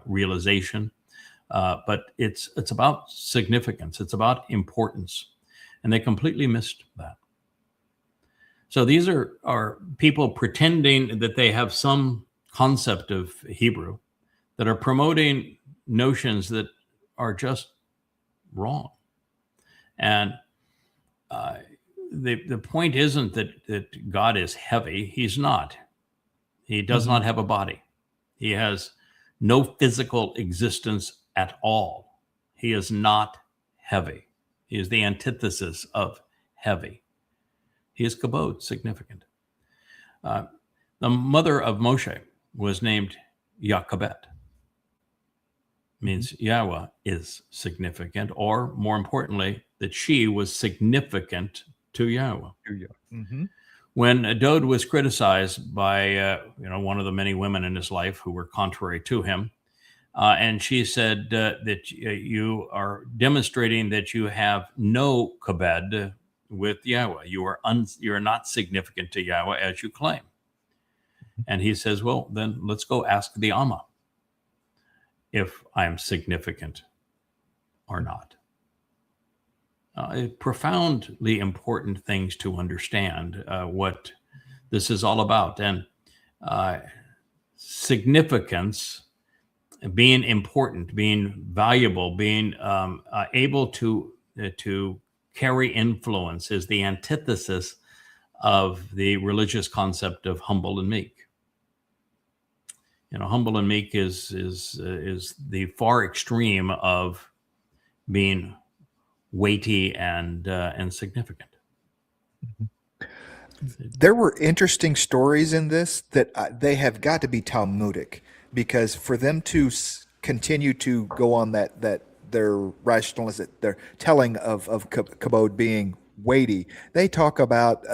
realization, but it's about significance. It's about importance, and they completely missed that. So these are people pretending that they have some concept of Hebrew that are promoting notions that are just wrong. And the point isn't that God is heavy. He's not. He does not have a body. He has no physical existence at all. He is not heavy. He is the antithesis of heavy. He is kabod, significant. The mother of Moshe was named Yochebed. Means Yahweh is significant, or more importantly, that she was significant to Yahweh. When Dowd was criticized by one of the many women in his life who were contrary to him, and she said that you are demonstrating that you have no kabed with Yahweh. You are not significant to Yahweh as you claim. And he says, well, then let's go ask the Amma if I'm significant or not. Profoundly important things to understand what this is all about. And significance, being important, being valuable, being able to carry influence is the antithesis of the religious concept of humble and meek. Humble and meek is the far extreme of being weighty and significant. There were interesting stories in this that they have got to be Talmudic, because for them to continue to go on that their rationalization, their telling of kabod being weighty, they talk about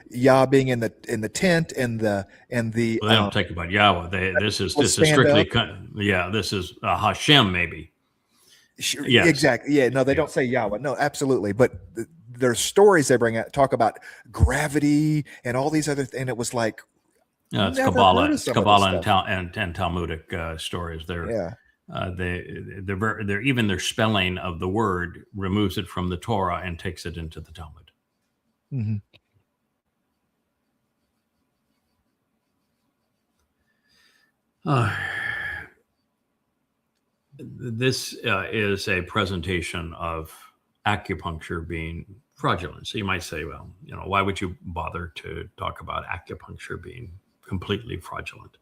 Yah being in the tent and the. Well, they don't talk about Yahweh. This is strictly this is Hashem maybe. Yes. Exactly. Yeah. No, they don't say Yahweh. No, absolutely. But there's stories they bring out, talk about gravity and all these other, and it was like, it's Kabbalah and Talmudic stories. They're even their spelling of the word removes it from the Torah and takes it into the Talmud. This is a presentation of acupuncture being fraudulent. So you might say, well, why would you bother to talk about acupuncture being completely fraudulent?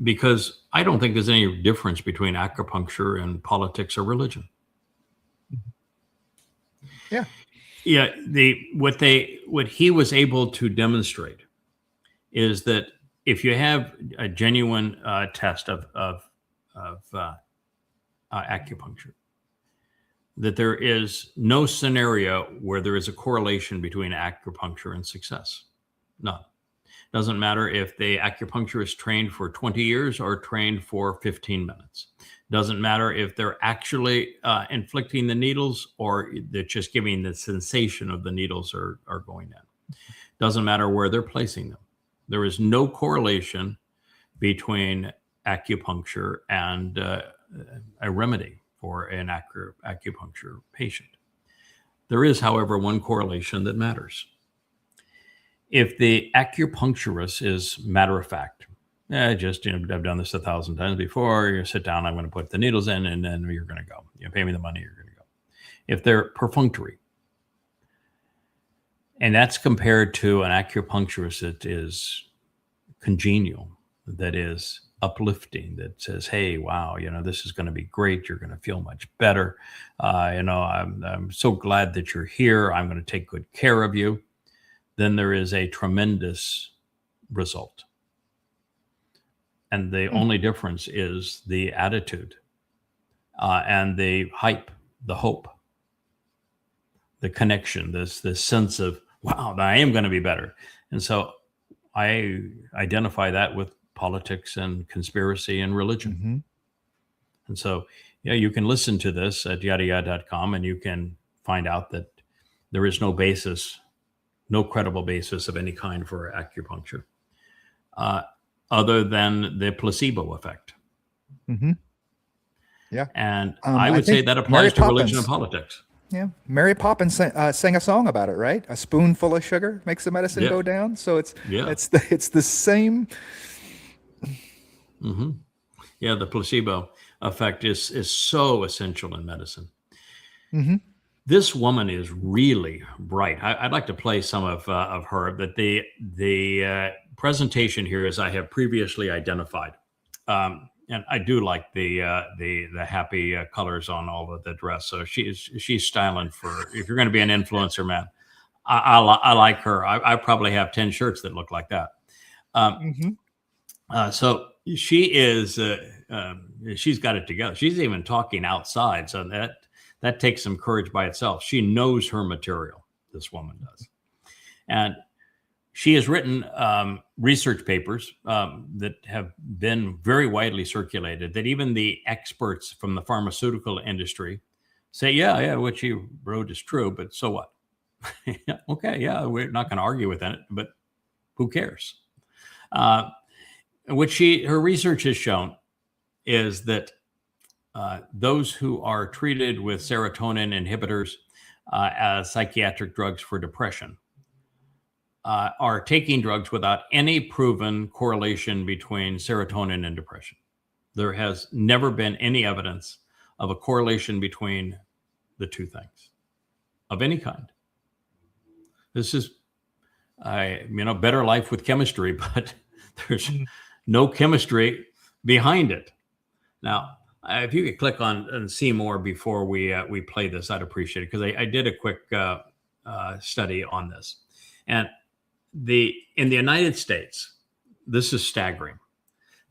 Because I don't think there's any difference between acupuncture and politics or religion. Yeah. Yeah, what he was able to demonstrate is that if you have a genuine test of acupuncture, that there is no scenario where there is a correlation between acupuncture and success. None. Doesn't matter if the acupuncturist trained for 20 years or trained for 15 minutes. Doesn't matter if they're actually inflicting the needles or they're just giving the sensation of the needles are going in. Doesn't matter where they're placing them. There is no correlation between acupuncture and a remedy for an acupuncture patient. There is, however, one correlation that matters. If the acupuncturist is matter of fact, just, I've done this 1,000 times before, you sit down, I'm going to put the needles in, and then you're going to go. You pay me the money, you're going to go. If they're perfunctory, and that's compared to an acupuncturist that is congenial, that is uplifting, that says, hey, wow, this is going to be great. You're going to feel much better. I'm so glad that you're here. I'm going to take good care of you. Then there is a tremendous result. And the only difference is the attitude and the hype, the hope, the connection, this sense of, wow, I am going to be better. And so I identify that with politics and conspiracy and religion. Mm-hmm. And so, you can listen to this at yadayad.com and you can find out that there is no basis, no credible basis of any kind for acupuncture other than the placebo effect. Mm-hmm. Yeah. And I would say that applies to religion and politics. Yeah. Mary Poppins sang a song about it, right? A spoonful of sugar makes the medicine go down. So it's the same. Mm-hmm. Yeah, the placebo effect is so essential in medicine. Mm-hmm. This woman is really bright. I'd like to play some of her, but the presentation here, as I have previously identified, and I do like the happy colors on all of the dress. So she's styling for, if you're going to be an influencer, man, I like her. I probably have 10 shirts that look like that. So she is, she's got it together. She's even talking outside. So that takes some courage by itself. She knows her material, this woman does. And she has written research papers that have been very widely circulated, that even the experts from the pharmaceutical industry say, yeah, what she wrote is true, but so what? Okay, yeah, we're not going to argue with it, but who cares? What her research has shown is that those who are treated with serotonin inhibitors as psychiatric drugs for depression are taking drugs without any proven correlation between serotonin and depression. There has never been any evidence of a correlation between the two things of any kind. This is, better life with chemistry, but there's no chemistry behind it. Now, if you could click on and see more before we play this, I'd appreciate it, because I did a quick study on this. And in the United States, this is staggering.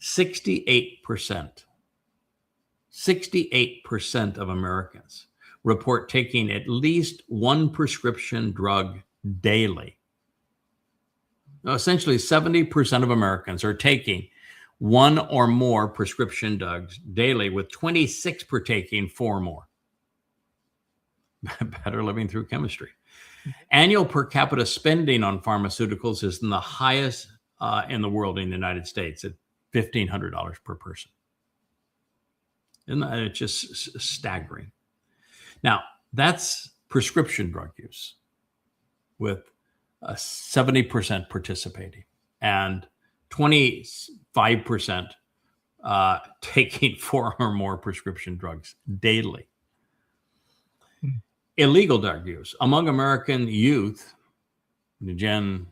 68% of Americans report taking at least one prescription drug daily. Now, essentially, 70% of Americans are taking one or more prescription drugs daily, with 26 per taking 4 more. Better living through chemistry. Annual per capita spending on pharmaceuticals is the highest in the world in the United States at $1,500 per person. Isn't that, it's just staggering? Now, that's prescription drug use with 70% participating and 25% taking 4 or more prescription drugs daily. Illegal drug use among American youth, the Gen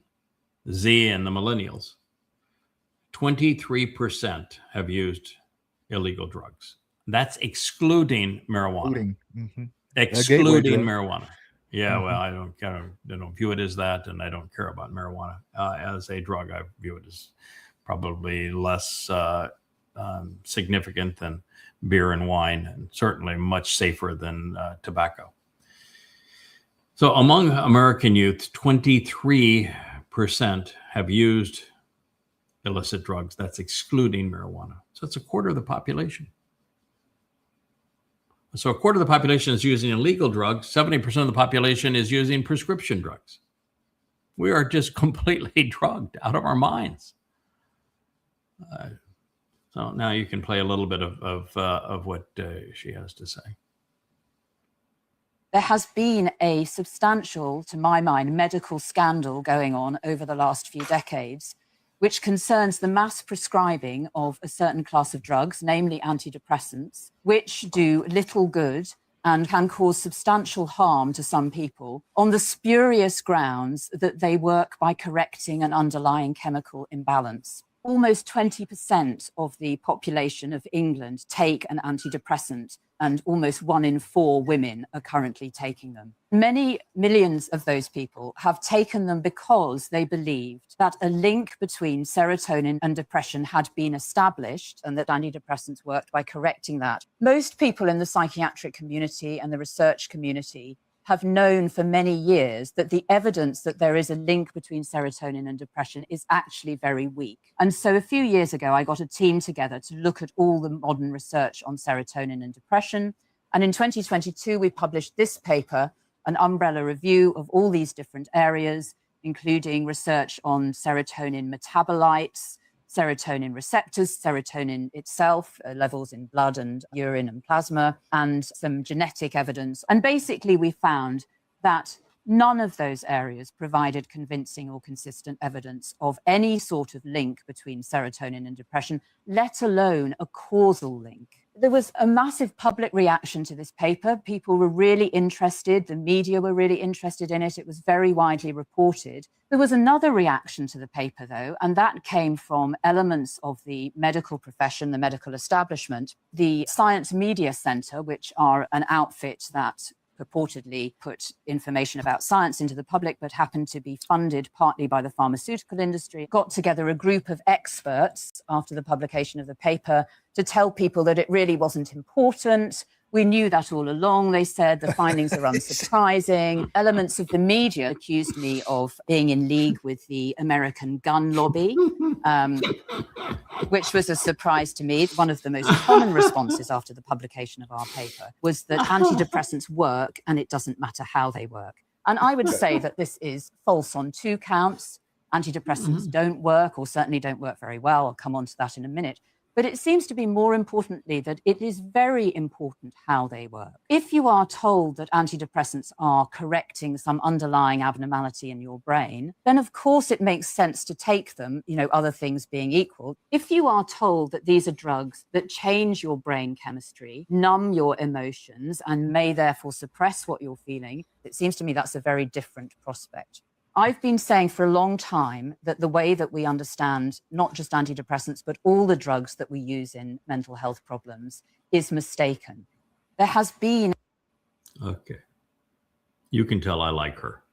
Z and the millennials, 23% have used illegal drugs. That's excluding marijuana. Excluding marijuana. Yeah, well, I don't view it as that, and I don't care about marijuana as a drug. I view it as probably less significant than beer and wine, and certainly much safer than tobacco. So among American youth, 23% have used illicit drugs. That's excluding marijuana. So it's a quarter of the population. So a quarter of the population is using illegal drugs. 70% of the population is using prescription drugs. We are just completely drugged out of our minds. So now you can play a little bit of what she has to say. There has been a substantial, to my mind, medical scandal going on over the last few decades, which concerns the mass prescribing of a certain class of drugs, namely antidepressants, which do little good and can cause substantial harm to some people on the spurious grounds that they work by correcting an underlying chemical imbalance. Almost 20% of the population of England take an antidepressant, and almost 1 in 4 women are currently taking them. Many millions of those people have taken them because they believed that a link between serotonin and depression had been established and that antidepressants worked by correcting that. Most people in the psychiatric community and the research community have known for many years that the evidence that there is a link between serotonin and depression is actually very weak. And so a few years ago, I got a team together to look at all the modern research on serotonin and depression. And in 2022, we published this paper, an umbrella review of all these different areas, including research on serotonin metabolites, serotonin receptors, serotonin itself, levels in blood and urine and plasma, and some genetic evidence. And basically, we found that none of those areas provided convincing or consistent evidence of any sort of link between serotonin and depression, let alone a causal link. There was a massive public reaction to this paper. People were really interested. The media were really interested in it. It was very widely reported. There was another reaction to the paper, though, and that came from elements of the medical profession, the medical establishment, the Science Media Centre, which are an outfit that purportedly put information about science into the public, but happened to be funded partly by the pharmaceutical industry, got together a group of experts after the publication of the paper to tell people that it really wasn't important. We knew that all along, they said. The findings are unsurprising. Elements of the media accused me of being in league with the American gun lobby, which was a surprise to me. One of the most common responses after the publication of our paper was that antidepressants work and it doesn't matter how they work. And I would say that this is false on 2 counts. Antidepressants don't work, or certainly don't work very well. I'll come on to that in a minute. But it seems to be more importantly that it is very important how they work. If you are told that antidepressants are correcting some underlying abnormality in your brain, then of course it makes sense to take them, other things being equal. If you are told that these are drugs that change your brain chemistry, numb your emotions, and may therefore suppress what you're feeling, it seems to me that's a very different prospect. I've been saying for a long time that the way that we understand not just antidepressants, but all the drugs that we use in mental health problems is mistaken. There has been... Okay. You can tell I like her.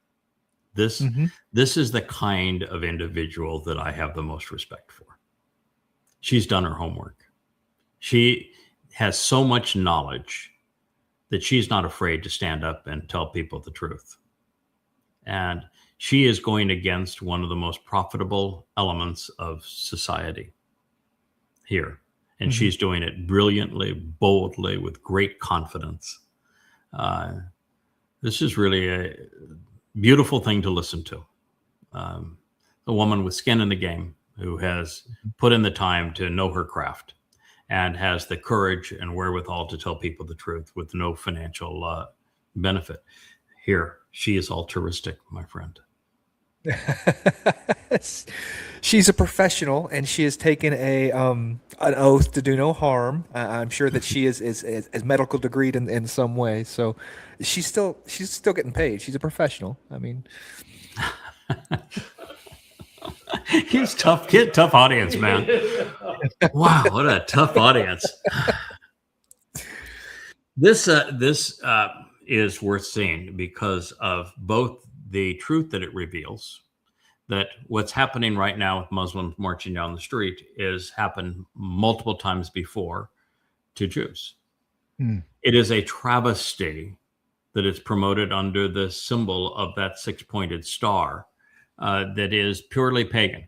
This is the kind of individual that I have the most respect for. She's done her homework. She has so much knowledge that she's not afraid to stand up and tell people the truth. And she is going against one of the most profitable elements of society here. And she's doing it brilliantly, boldly, with great confidence. This is really a beautiful thing to listen to. A woman with skin in the game who has put in the time to know her craft and has the courage and wherewithal to tell people the truth with no financial benefit. Here, she is altruistic, my friend. She's a professional, and she has taken an oath to do no harm. I'm sure that she is medical degreed in some way, so she's still getting paid. She's a professional. I mean, he's tough. Tough audience, man. Wow, what a tough audience. This is worth seeing because of both the truth that it reveals, that what's happening right now with Muslims marching down the street is happened multiple times before to Jews. It is a travesty that it's promoted under the symbol of that six-pointed star that is purely pagan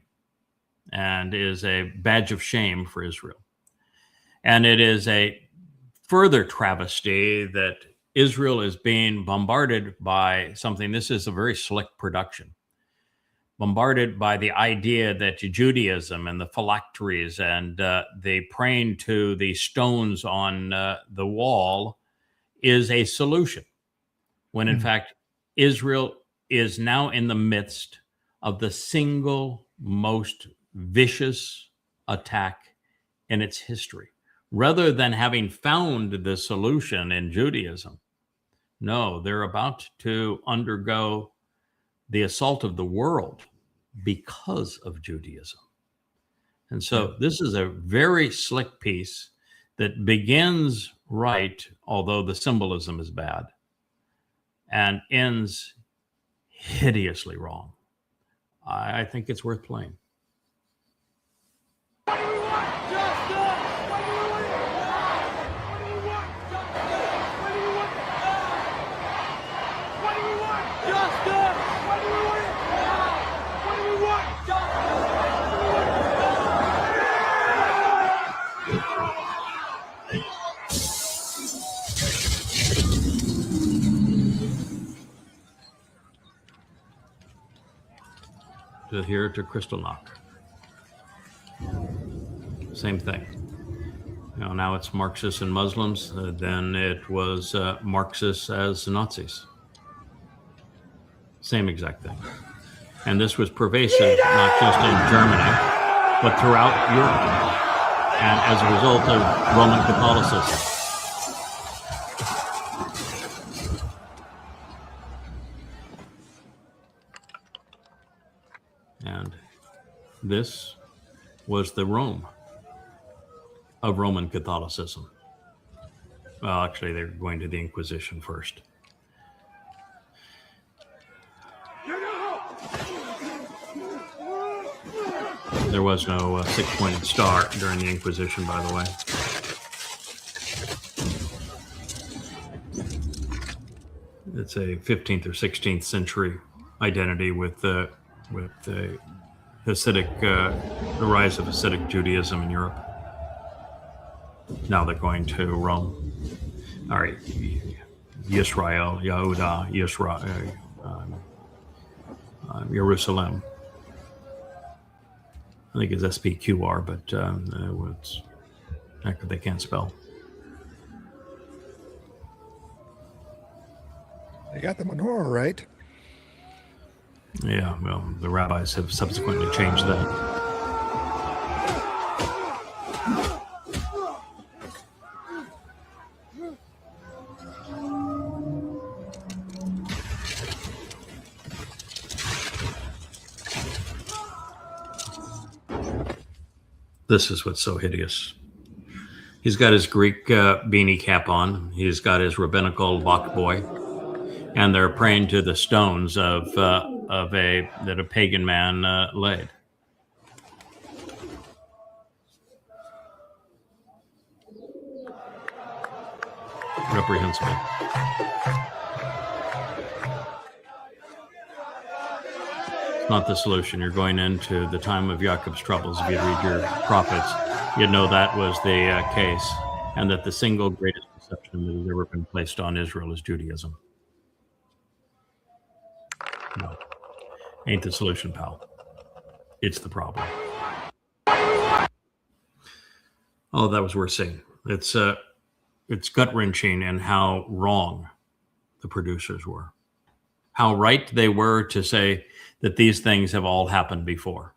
and is a badge of shame for Israel. And it is a further travesty that Israel is being bombarded by something. This is a very slick production. Bombarded by the idea that Judaism and the phylacteries and the praying to the stones on the wall is a solution, when in fact Israel is now in the midst of the single most vicious attack in its history. Rather than having found the solution in Judaism, no, they're about to undergo the assault of the world because of Judaism. And so this is a very slick piece that begins right, although the symbolism is bad, and ends hideously wrong. I think it's worth playing. Here to Kristallnacht. Same thing. You know, now it's Marxists and Muslims. Then it was Marxists as Nazis. Same exact thing. And this was pervasive, not just in Germany, but throughout Europe. And as a result of Roman Catholicism. And this was the Rome of Roman Catholicism. Well, actually, they're going to the Inquisition first. There was no six-pointed star during the Inquisition, by the way. It's a 15th or 16th century identity with the Hasidic, the rise of Hasidic Judaism in Europe. Now they're going to Rome. All right, Yisrael, Yehuda, Jerusalem. I think it's SPQR, but it's heck, they can't spell. They got the menorah right. Yeah, well, the rabbis have subsequently changed that. This is what's so hideous. He's got his Greek beanie cap on. He's got his rabbinical Bach boy. And they're praying to the stones that a pagan man laid. Reprehensible. It's not the solution. You're going into the time of Jacob's troubles. If you read your prophets, you'd know that was the case, and that the single greatest deception that has ever been placed on Israel is Judaism. No, ain't the solution, pal. It's the problem. Oh, that was worth seeing. It's gut-wrenching in how wrong the producers were. How right they were to say that these things have all happened before.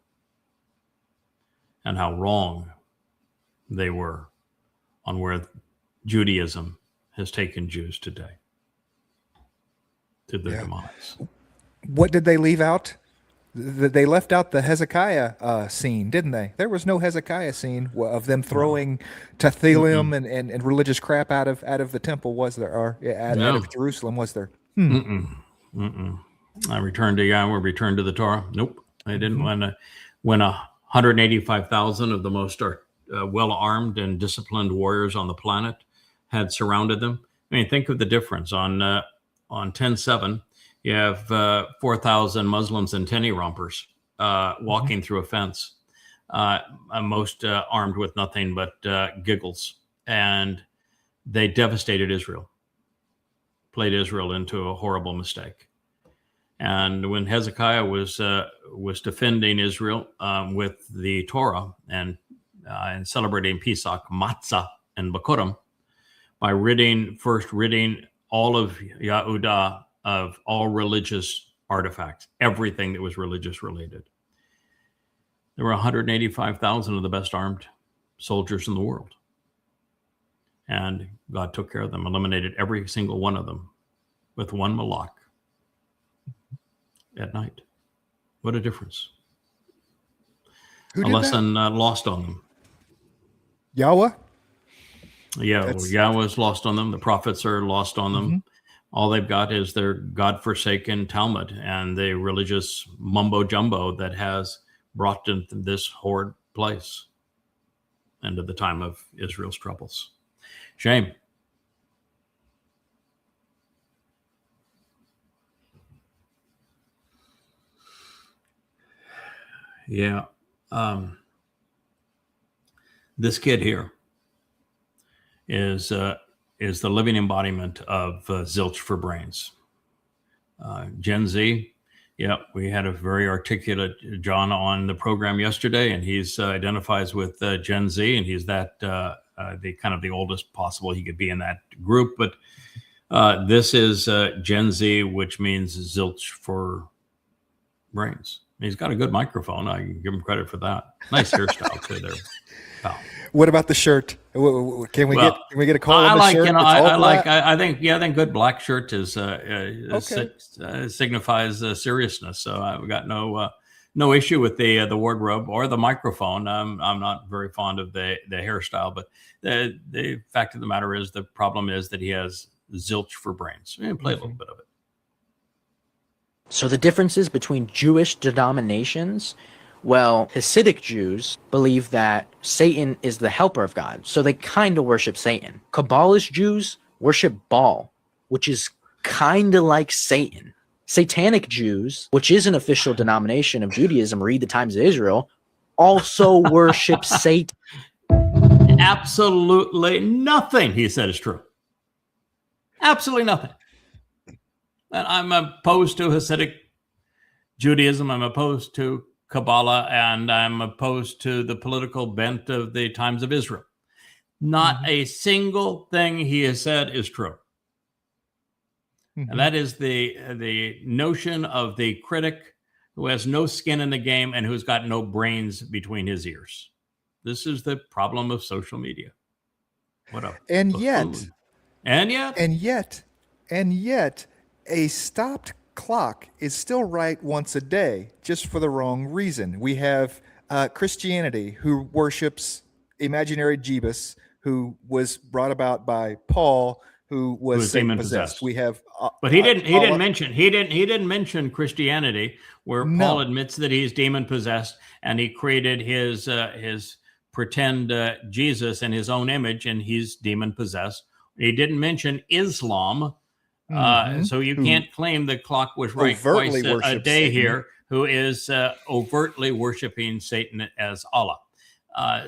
And how wrong they were on where Judaism has taken Jews today. To their demise. What did they leave out? They left out the Hezekiah scene, didn't they? There was no Hezekiah scene of them throwing tefillin and religious crap out of the temple, was there? Or out of Jerusalem, was there? I returned to Yahweh, returned to the Torah. Nope, they didn't. When 185,000 of the most well-armed and disciplined warriors on the planet had surrounded them. I mean, think of the difference. On 10/7, you have 4,000 Muslims and tenny rompers walking through a fence, most armed with nothing but giggles. And they devastated Israel, played Israel into a horrible mistake. And when Hezekiah was defending Israel with the Torah and celebrating Pesach, Matzah, and Bakurim, by ridding all of Yehuda of all religious artifacts, everything that was religious related. There were 185,000 of the best armed soldiers in the world. And God took care of them, eliminated every single one of them with one malach at night. What a difference. A lesson lost on them. Yahweh? Yeah, Yahweh's lost on them. The prophets are lost on them. All they've got is their God-forsaken Talmud and the religious mumbo-jumbo that has brought them to this horrid place and at the time of Israel's troubles. Shame. Yeah. This kid here is the living embodiment of zilch for brains. Gen Z, yeah, we had a very articulate John on the program yesterday, and he's identifies with Gen Z, and he's that the kind of the oldest possible he could be in that group. But this is Gen Z, which means zilch for brains. He's got a good microphone. I can give him credit for that. Nice hairstyle too there, pal. What about the shirt? Can we get a call on the shirt? I think good black shirt is signifies seriousness. So I've got no issue with the wardrobe or the microphone. I'm not very fond of the hairstyle, but the fact of the matter is the problem is that he has zilch for brains. Play a little bit of it. So the differences between Jewish denominations, well, Hasidic Jews believe that Satan is the helper of God, so they kind of worship Satan. Kabbalist Jews worship Baal, which is kind of like Satan. Satanic Jews, which is an official denomination of Judaism, read the Times of Israel, also worship Satan. Absolutely nothing he said is true. Absolutely nothing. And I'm opposed to Hasidic Judaism. I'm opposed to Kabbalah, and I'm opposed to the political bent of the Times of Israel. Not a single thing he has said is true. And that is the notion of the critic who has no skin in the game and who's got no brains between his ears. This is the problem of social media. What up? And yet, a stopped clock is still right once a day, just for the wrong reason. We have Christianity, who worships imaginary Jebus, who was brought about by Paul, who was Satan possessed. We have, but he didn't mention Christianity, where Paul admits that he's demon possessed, and he created his pretend Jesus in his own image, and he's demon possessed. He didn't mention Islam. So you can't claim the clock was right twice a day Satan here, who is overtly worshiping Satan as Allah. That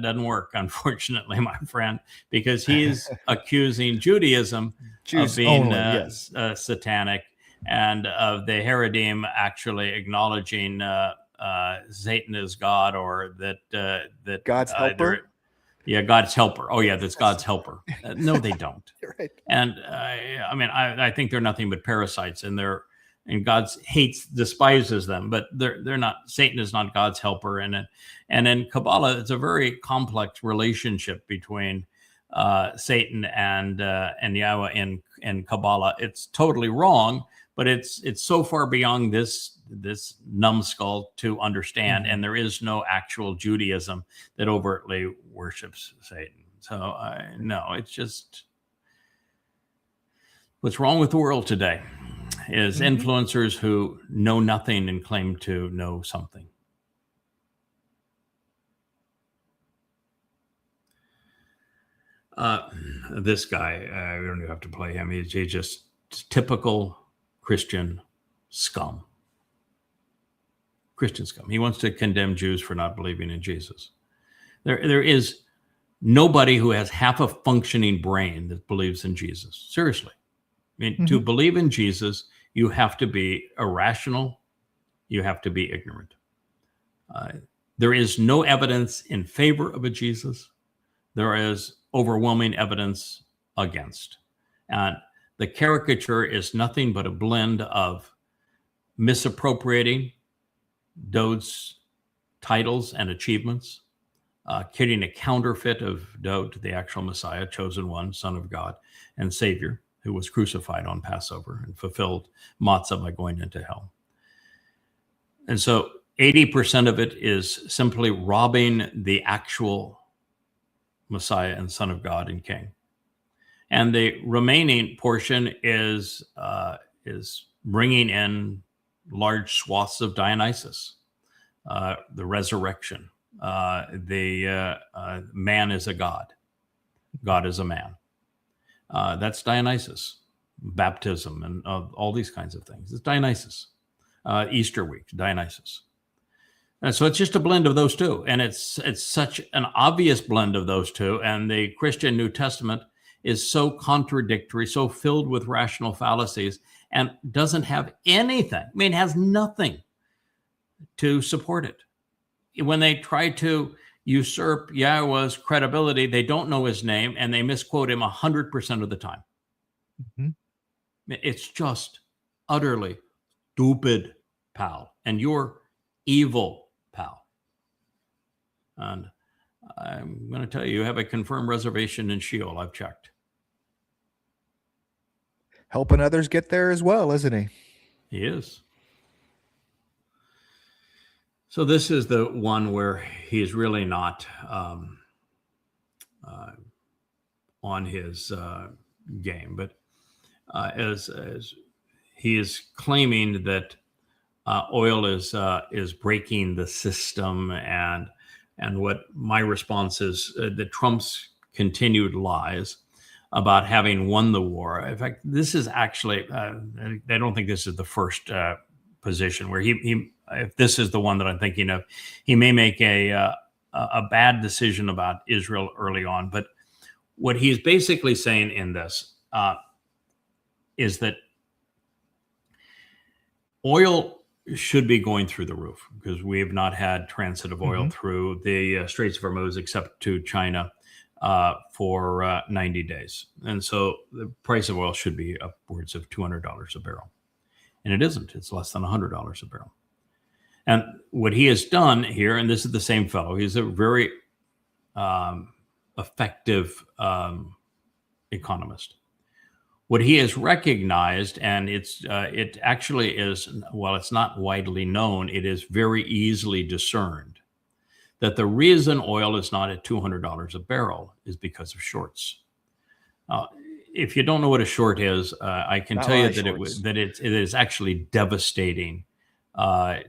doesn't work, unfortunately, my friend, because he's accusing Judaism of being satanic, and of the Haredim actually acknowledging Satan as God, or that God's helper. Yeah, God's helper. Oh, yeah, that's God's helper. No, they don't. Right. And I think they're nothing but parasites, and God despises them. But they're not. Satan is not God's helper, and in Kabbalah, it's a very complex relationship between Satan and Yahweh in Kabbalah. It's totally wrong, but it's so far beyond this numbskull to understand, and there is no actual Judaism that overtly worships Satan. So no, it's just what's wrong with the world today is influencers who know nothing and claim to know something. This guy, we don't even have to play him. He's just typical Christian scum. Christian scum. He wants to condemn Jews for not believing in Jesus. There is nobody who has half a functioning brain that believes in Jesus. Seriously. I mean, to believe in Jesus, you have to be irrational. You have to be ignorant. There is no evidence in favor of a Jesus. There is overwhelming evidence against. And the caricature is nothing but a blend of misappropriating Dode's titles and achievements, creating a counterfeit of Dode, the actual Messiah, chosen one, Son of God and Savior, who was crucified on Passover and fulfilled matzah by going into hell. And so 80% of it is simply robbing the actual Messiah and Son of God and King. And the remaining portion is bringing in large swaths of Dionysus, the resurrection, man is a god, God is a man. That's Dionysus, baptism, and all these kinds of things. It's Dionysus. Easter week, Dionysus. And so it's just a blend of those two. And it's such an obvious blend of those two. And the Christian New Testament is so contradictory, so filled with rational fallacies, and doesn't have anything. I mean, it has nothing to support it. When they try to usurp Yahweh's credibility, they don't know his name, and they misquote him 100% of the time. It's just utterly stupid, pal. And you're evil, pal. And I'm going to tell you, you have a confirmed reservation in Sheol. I've checked. Helping others get there as well, isn't he? He is. So this is the one where he's really not on his game, but as he is claiming that oil is breaking the system, and what my response is that Trump's continued lies about having won the war. In fact, this is actually I don't think this is the first position where he if this is the one that I'm thinking of, he may make a bad decision about Israel early on. But what he's basically saying in this is that oil should be going through the roof, because we have not had transit of oil through the Straits of Hormuz except to China for 90 days. And so the price of oil should be upwards of $200 a barrel. And it isn't. It's less than $100 a barrel. And what he has done here, and this is the same fellow, he's a very effective economist. What he has recognized, and it actually is, while it's not widely known, it is very easily discerned, that the reason oil is not at $200 a barrel is because of shorts. If you don't know what a short is, I can tell you that it is actually devastating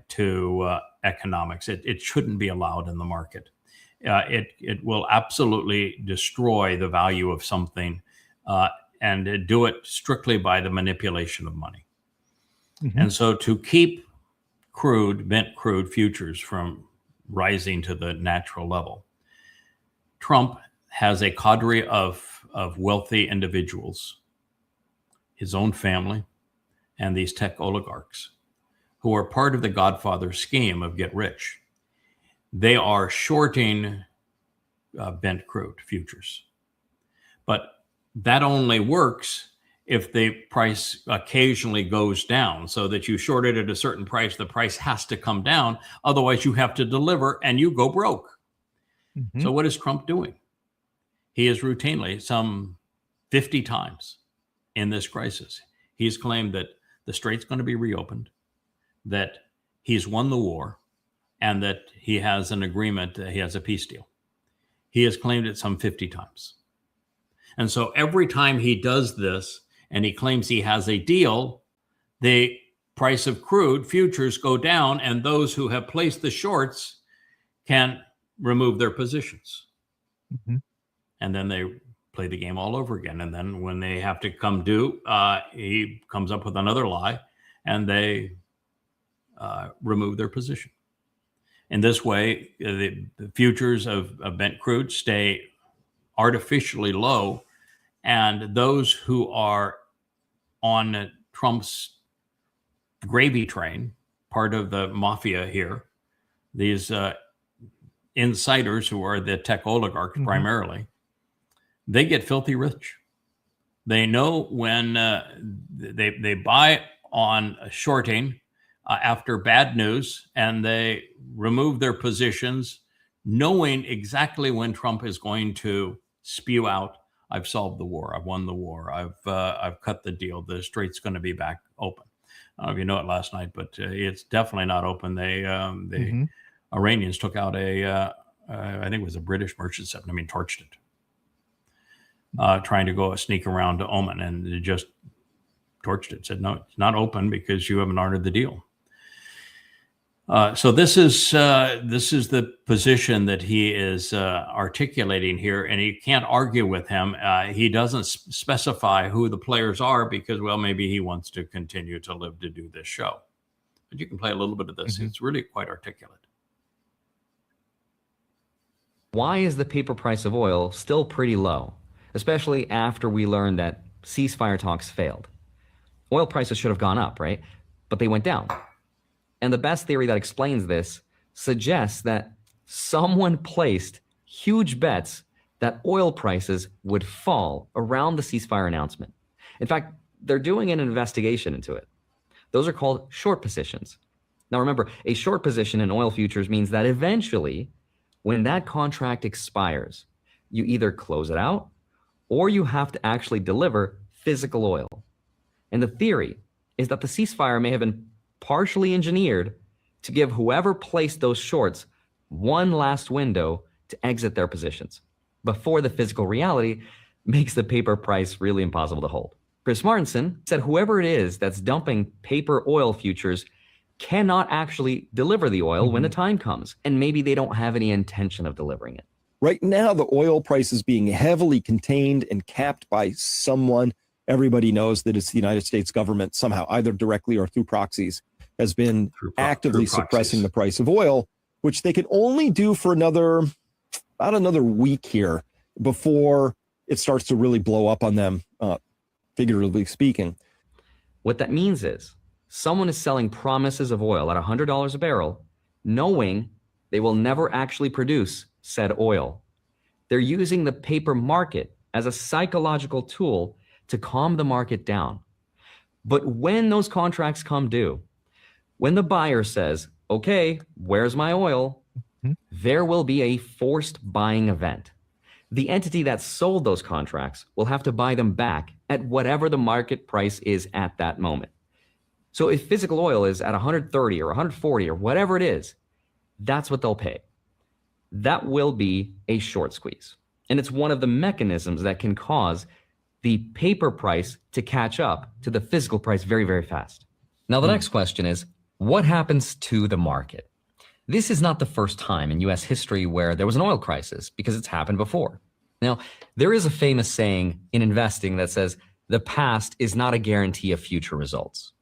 to economics. It shouldn't be allowed in the market. It will absolutely destroy the value of something, and do it strictly by the manipulation of money. And so to keep bent crude futures from rising to the natural level, Trump has a cadre of wealthy individuals, his own family, and these tech oligarchs who are part of the Godfather scheme of get rich. They are shorting bent crude futures. But that only works if the price occasionally goes down, so that you short it at a certain price, the price has to come down. Otherwise, you have to deliver and you go broke. So what is Trump doing? He is routinely, some 50 times in this crisis, he's claimed that the strait's going to be reopened, that he's won the war, and that he has an agreement, he has a peace deal. He has claimed it some 50 times. And so every time he does this and he claims he has a deal, the price of crude futures go down, and those who have placed the shorts can remove their positions. Mm-hmm. And then they play the game all over again. And then when they have to come due, he comes up with another lie, and they remove their position. In this way, the futures of Brent crude stay artificially low, and those who are on Trump's gravy train, part of the mafia here, these insiders who are the tech oligarchs primarily, they get filthy rich. They know when they buy on shorting after bad news, and they remove their positions knowing exactly when Trump is going to spew out, I've solved the war, I've won the war, I've cut the deal, the strait's going to be back open. I don't know if you know it last night, but it's definitely not open. The Iranians took out I think it was a British merchant ship, torched it, trying to sneak around to Oman, and they just torched it, said, no, it's not open because you haven't honored the deal. So this is the position that he is articulating here, and you can't argue with him. He doesn't specify who the players are because, well, maybe he wants to continue to live to do this show. But you can play a little bit of this. It's really quite articulate. Why is the paper price of oil still pretty low, especially after we learned that ceasefire talks failed? Oil prices should have gone up, right? But they went down. And the best theory that explains this suggests that someone placed huge bets that oil prices would fall around the ceasefire announcement. In fact, they're doing an investigation into it. Those are called short positions. Now remember, a short position in oil futures means that eventually, when that contract expires, you either close it out or you have to actually deliver physical oil. And the theory is that the ceasefire may have been partially engineered to give whoever placed those shorts one last window to exit their positions before the physical reality makes the paper price really impossible to hold. Chris Martenson said whoever it is that's dumping paper oil futures cannot actually deliver the oil when the time comes, and maybe they don't have any intention of delivering it. Right now, the oil price is being heavily contained and capped by someone. Everybody knows that it's the United States government somehow, either directly or through proxies, has been actively suppressing the price of oil, which they could only do for about another week here before it starts to really blow up on them, figuratively speaking. What that means is someone is selling promises of oil at $100 a barrel, knowing they will never actually produce said oil. They're using the paper market as a psychological tool to calm the market down. But when those contracts come due, when the buyer says, okay, where's my oil? There will be a forced buying event. The entity that sold those contracts will have to buy them back at whatever the market price is at that moment. So if physical oil is at 130 or 140 or whatever it is, that's what they'll pay. That will be a short squeeze. And it's one of the mechanisms that can cause the paper price to catch up to the physical price very, very fast. Now, the next question is, what happens to the market? This is not the first time in US history where there was an oil crisis, because it's happened before. Now, there is a famous saying in investing that says, the past is not a guarantee of future results.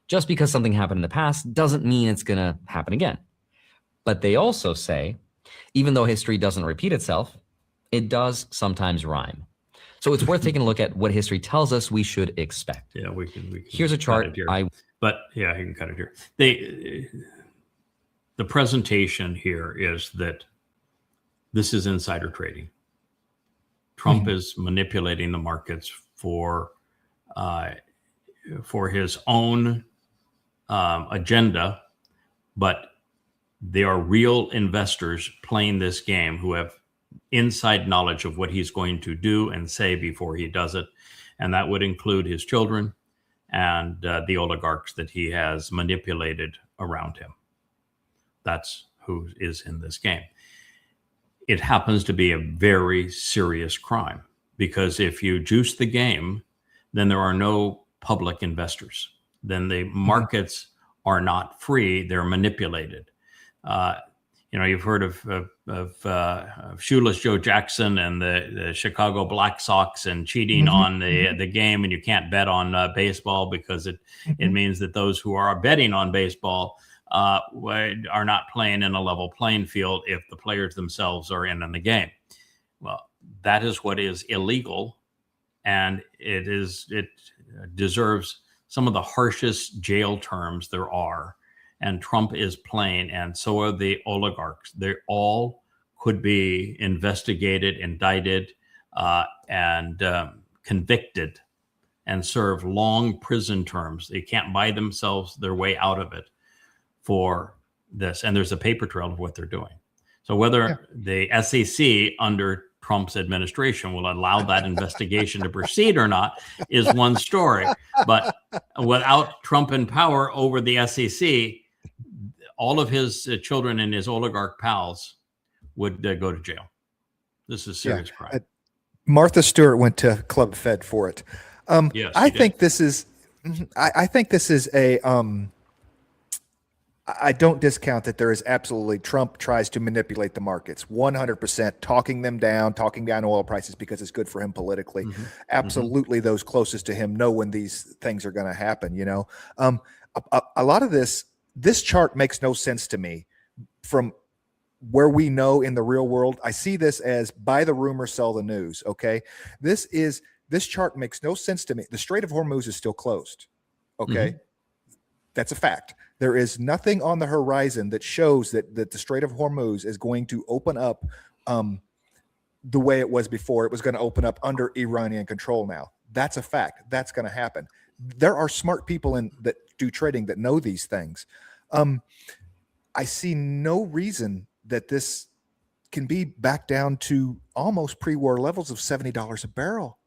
Just because something happened in the past doesn't mean it's going to happen again. But they also say, even though history doesn't repeat itself, it does sometimes rhyme. So it's worth taking a look at what history tells us we should expect. Yeah, we can Here's a chart. But yeah, you can cut it here. The presentation here is that this is insider trading. Trump is manipulating the markets for his own agenda, but they are real investors playing this game who have inside knowledge of what he's going to do and say before he does it. And that would include his children. and the oligarchs that he has manipulated around him. That's who is in this game. It happens to be a very serious crime, because if you juice the game, then there are no public investors. Then the markets are not free; they're manipulated. You've heard of shoeless Joe Jackson and the Chicago Black Sox and cheating on the game, and you can't bet on baseball because it means that those who are betting on baseball are not playing in a level playing field if the players themselves are in the game. Well, that is what is illegal, and it deserves some of the harshest jail terms there are. And Trump is playing, and so are the oligarchs. They all could be investigated, indicted, and convicted, and serve long prison terms. They can't buy themselves their way out of it for this. And there's a paper trail of what they're doing. So whether the SEC under Trump's administration will allow that investigation to proceed or not is one story. But without Trump in power over the SEC, all of his children and his oligarch pals would go to jail. This is serious crime. Martha Stewart went to Club Fed for it. Yes, I think this is a. I don't discount that there is absolutely Trump tries to manipulate the markets 100%, talking down oil prices because it's good for him politically. Absolutely, those closest to him know when these things are going to happen. A lot of this chart makes no sense to me from where we know in the real world. I see this as buy the rumor, sell the news. Okay. This chart makes no sense to me. The Strait of Hormuz is still closed. Okay. That's a fact. There is nothing on the horizon that shows that the Strait of Hormuz is going to open up the way it was before. It was going to open up under Iranian control now. That's a fact. That's going to happen. There are smart people that do trading that know these things. I see no reason that this can be back down to almost pre-war levels of $70 a barrel.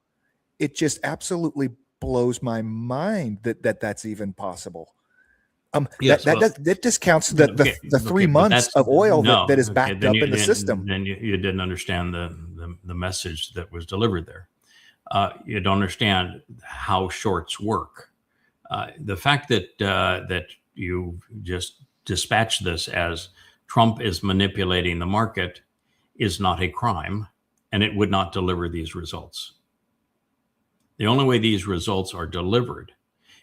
It just absolutely blows my mind that that's even possible. That discounts the 3 months of oil that is backed up in the system. Then you didn't understand the message that was delivered there. You don't understand how shorts work. The fact that you just dispatch this as Trump is manipulating the market is not a crime, and it would not deliver these results. The only way these results are delivered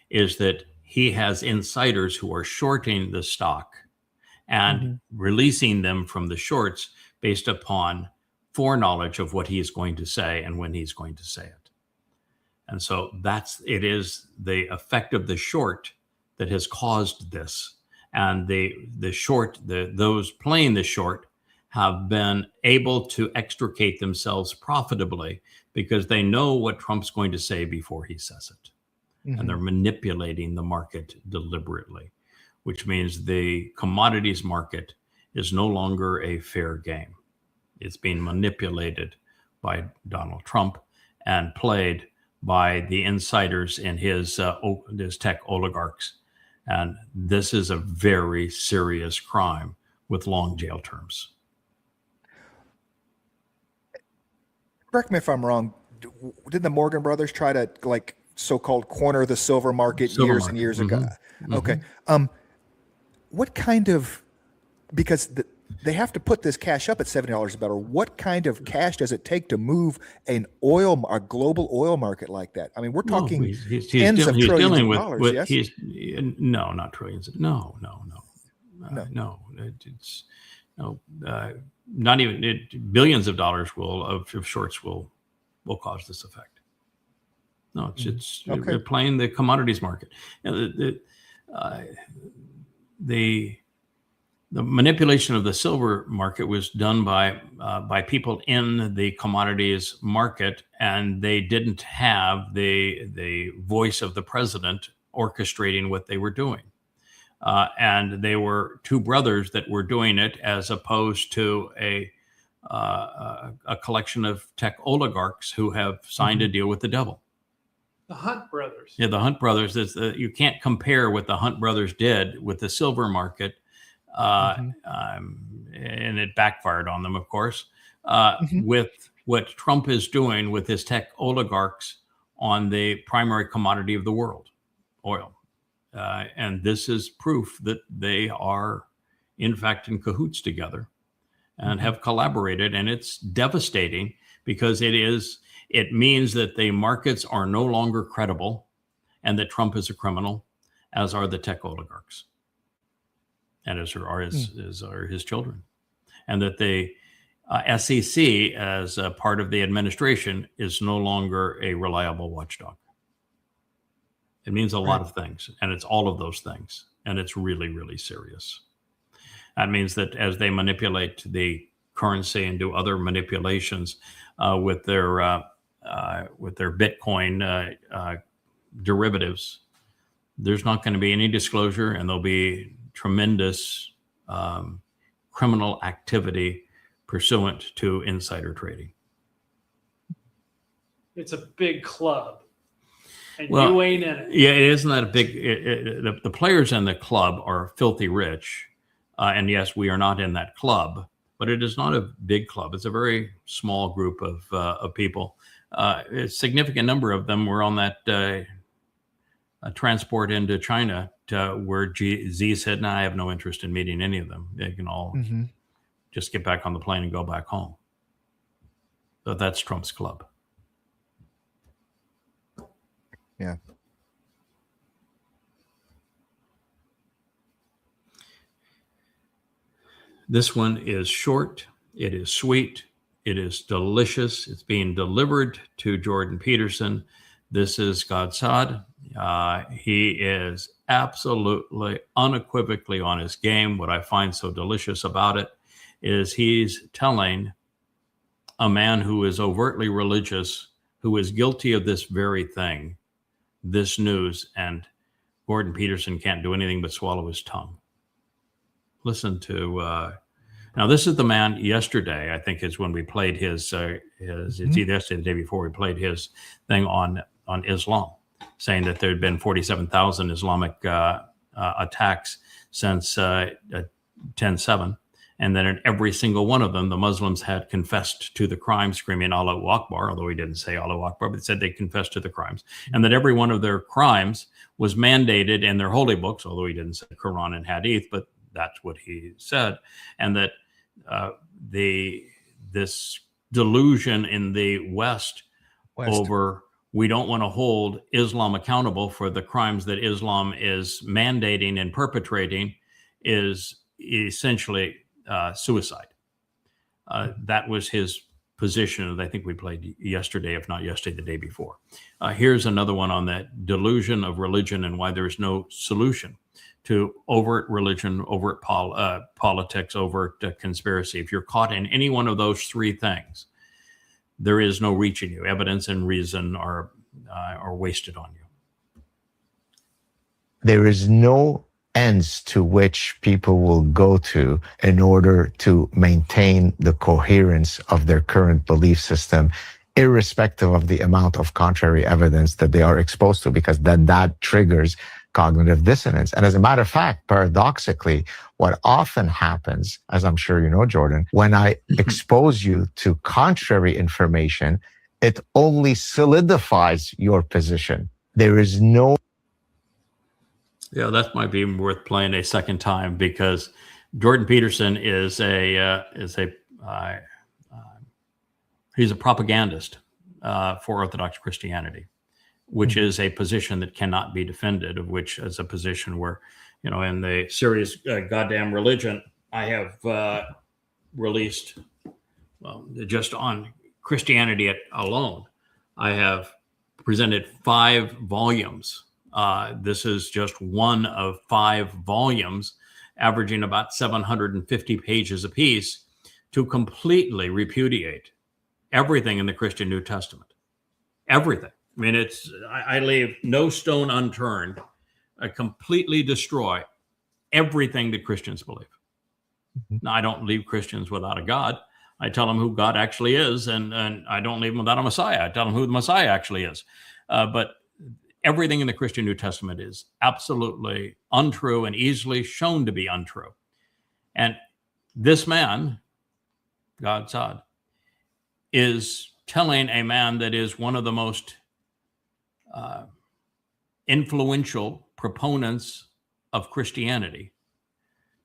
is that he has insiders who are shorting the stock and releasing them from the shorts based upon foreknowledge of what he's going to say and when he's going to say it. And so it is the effect of the short that has caused this. And those playing the short have been able to extricate themselves profitably because they know what Trump's going to say before he says it. And they're manipulating the market deliberately, which means the commodities market is no longer a fair game. It's being manipulated by Donald Trump and played by the insiders in his tech oligarchs. And this is a very serious crime with long jail terms. Correct me if I'm wrong. Did the Morgan brothers try to so-called corner the silver market and years ago? Okay. What kind of, because they have to put this cash up at $70 a barrel. What kind of cash does it take to move a global oil market like that? I mean, we're talking tens of trillions of dollars. Yes? No, not trillions. No. It's not even billions of dollars of shorts will cause this effect. No, it's they're playing the commodities market. The manipulation of the silver market was done by people in the commodities market, and they didn't have the voice of the president orchestrating what they were doing. And they were two brothers that were doing it, as opposed to a collection of tech oligarchs who have signed a deal with the devil. The Hunt brothers. Yeah, the Hunt brothers. You can't compare what the Hunt brothers did with the silver market, and it backfired on them, of course, with what Trump is doing with his tech oligarchs on the primary commodity of the world, oil. And this is proof that they are, in fact, in cahoots together and have collaborated. And it's devastating because it means that the markets are no longer credible and that Trump is a criminal, as are the tech oligarchs and as are his children. And that the SEC, as a part of the administration, is no longer a reliable watchdog. It means a lot of things, and it's all of those things, and it's really, really serious. That means that as they manipulate the currency and do other manipulations with their Bitcoin derivatives, there's not going to be any disclosure, and there'll be tremendous criminal activity pursuant to insider trading. It's a big club. And you ain't in it. Yeah, it isn't that a big. The players in the club are filthy rich, and yes, we are not in that club. But it is not a big club. It's a very small group of people. A significant number of them were on that transport into China, where Xi said, "No, I have no interest in meeting any of them. They can all just get back on the plane and go back home." So that's Trump's club. Yeah. This one is short. It is sweet. It is delicious. It's being delivered to Jordan Peterson. This is Gad Saad. He is absolutely, unequivocally on his game. What I find so delicious about it is he's telling a man who is overtly religious, who is guilty of this very thing, this news, and Gordon Peterson can't do anything but swallow his tongue. Listen to, now this is the man yesterday, I think is when we played his it's either yesterday or the day before, we played his thing on Islam, saying that there had been 47,000 Islamic attacks since 10/7. And then in every single one of them, the Muslims had confessed to the crime, screaming Allahu Akbar, although he didn't say Allahu Akbar, but said they confessed to the crimes. And that every one of their crimes was mandated in their holy books, although he didn't say Quran and Hadith, but that's what he said. And that this delusion in the West over we don't want to hold Islam accountable for the crimes that Islam is mandating and perpetrating is essentially suicide. That was his position that I think we played yesterday, if not yesterday, the day before. Here's another one on that delusion of religion and why there is no solution to overt religion, overt politics, overt conspiracy. If you're caught in any one of those three things, there is no reaching you. Evidence and reason are wasted on you. There is no ends to which people will go to in order to maintain the coherence of their current belief system, irrespective of the amount of contrary evidence that they are exposed to, because then that triggers cognitive dissonance. And as a matter of fact, paradoxically, what often happens, as I'm sure you know, Jordan, when I expose you to contrary information, it only solidifies your position. There is no. Yeah, that might be worth playing a second time, because Jordan Peterson is he's a propagandist for Orthodox Christianity, which is a position that cannot be defended, of which is a position where, you know, in the serious goddamn religion, I have released, well, just on Christianity alone, I have presented 5 volumes. This is just one of 5 volumes, averaging about 750 pages apiece, to completely repudiate everything in the Christian New Testament. Everything. I mean, I leave no stone unturned. I completely destroy everything that Christians believe. Now, I don't leave Christians without a God. I tell them who God actually is, and I don't leave them without a Messiah. I tell them who the Messiah actually is. But everything in the Christian New Testament is absolutely untrue and easily shown to be untrue. And this man, Godsod, is telling a man that is one of the most influential proponents of Christianity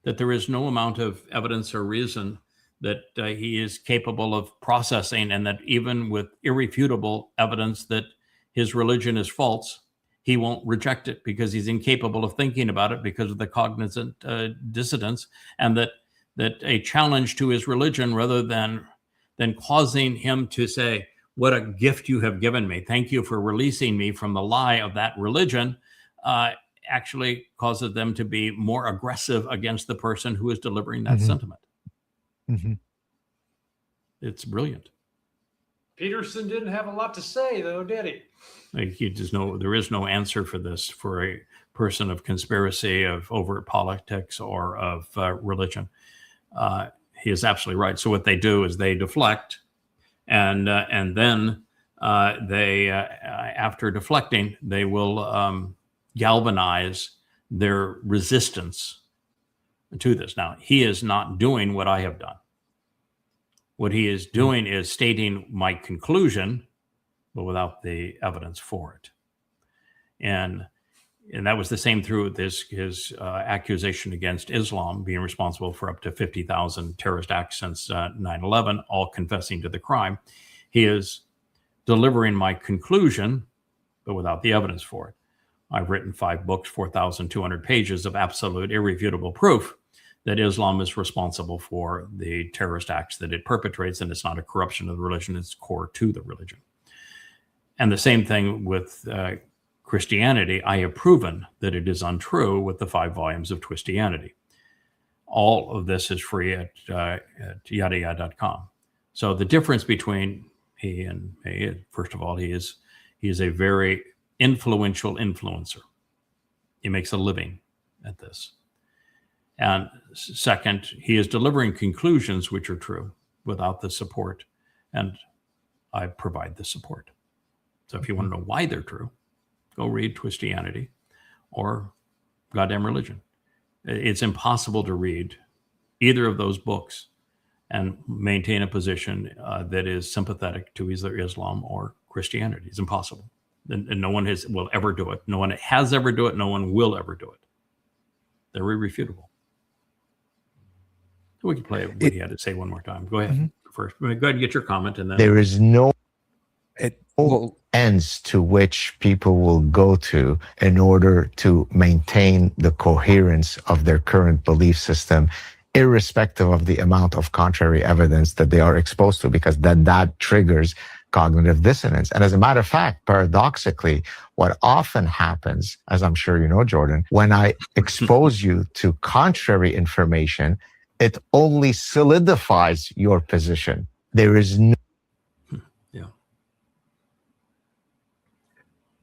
that there is no amount of evidence or reason that he is capable of processing, and that even with irrefutable evidence that his religion is false, he won't reject it because he's incapable of thinking about it because of the cognizant dissidence, and that a challenge to his religion, rather than causing him to say, what a gift you have given me, thank you for releasing me from the lie of that religion, actually causes them to be more aggressive against the person who is delivering that sentiment. It's brilliant. Peterson didn't have a lot to say, though, did he? There is no answer for this for a person of conspiracy, of overt politics, or of religion. He is absolutely right. So what they do is they deflect, and then they, after deflecting, they will galvanize their resistance to this. Now, he is not doing what I have done. What he is doing is stating my conclusion, but without the evidence for it. And that was the same through his accusation against Islam being responsible for up to 50,000 terrorist acts since 9/11, all confessing to the crime. He is delivering my conclusion, but without the evidence for it. I've written 5 books, 4,200 pages of absolute irrefutable proof that Islam is responsible for the terrorist acts that it perpetrates, and it's not a corruption of the religion, it's core to the religion. And the same thing with Christianity. I have proven that it is untrue with the 5 volumes of Twistianity. All of this is free at yadayah.com. So the difference between he and me, first of all, he is a very influential influencer. He makes a living at this. And second, he is delivering conclusions which are true without the support, and I provide the support. So if you want to know why they're true, go read Twistianity or Goddamn Religion. It's impossible to read either of those books and maintain a position that is sympathetic to either Islam or Christianity. It's impossible. And no one will ever do it. No one has ever do it. No one will ever do it. They're irrefutable. We can play what he had to say one more time. Go ahead first. Go ahead and get your comment, and then there is no ends to which people will go to in order to maintain the coherence of their current belief system, irrespective of the amount of contrary evidence that they are exposed to, because then that triggers cognitive dissonance. And as a matter of fact, paradoxically, what often happens, as I'm sure you know, Jordan, when I expose you to contrary information, it only solidifies your position. There is no.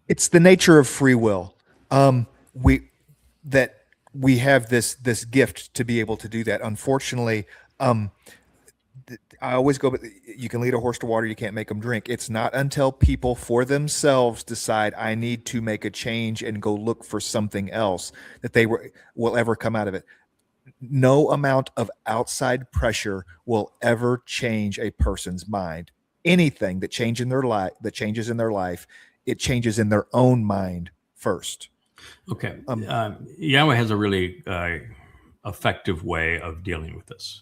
It's the nature of free will. We have this gift to be able to do that. Unfortunately, I always go, but you can lead a horse to water, you can't make them drink. It's not until people for themselves decide I need to make a change and go look for something else that they will ever come out of it. No amount of outside pressure will ever change a person's mind. Anything that changes in their life, it changes in their own mind first. Okay. Yahweh has a really effective way of dealing with this.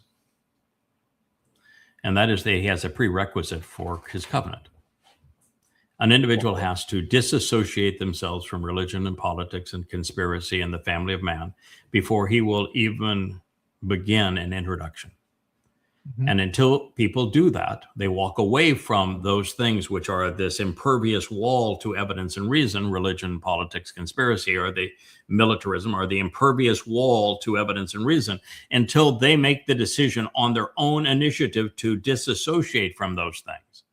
And that is that he has a prerequisite for his covenant. An individual has to disassociate themselves from religion and politics and conspiracy and the family of man before he will even begin an introduction. And until people do that, they walk away from those things which are this impervious wall to evidence and reason, religion, politics, conspiracy, or the militarism, or the impervious wall to evidence and reason, until they make the decision on their own initiative to disassociate from those things.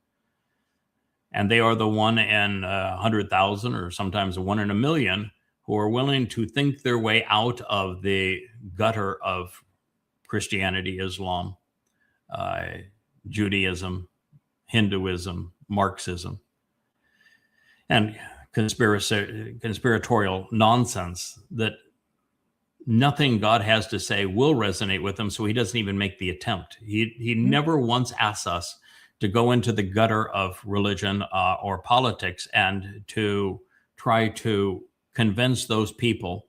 And they are the 1 in 100,000, or sometimes 1 in a million, who are willing to think their way out of the gutter of Christianity, Islam, Judaism, Hinduism, Marxism, and conspiratorial nonsense that nothing God has to say will resonate with him, so he doesn't even make the attempt. He never once asks us to go into the gutter of religion or politics and to try to convince those people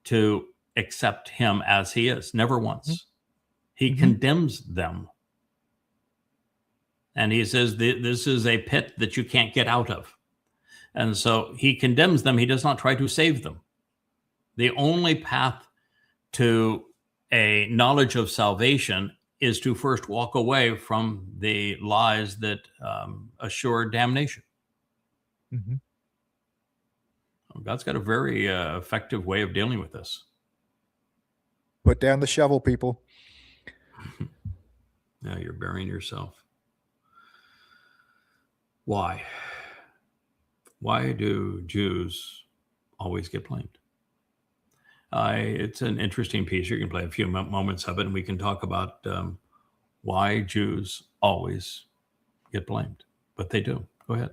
to accept him as he is. Never once. He condemns them. And he says, this is a pit that you can't get out of. And so he condemns them. He does not try to save them. The only path to a knowledge of salvation is to first walk away from the lies that assure damnation. God's got a very effective way of dealing with this. Put down the shovel, people. Now you're burying yourself. Why? Why do Jews always get blamed? It's an interesting piece. You can play a few moments of it, and we can talk about why Jews always get blamed. But they do. Go ahead.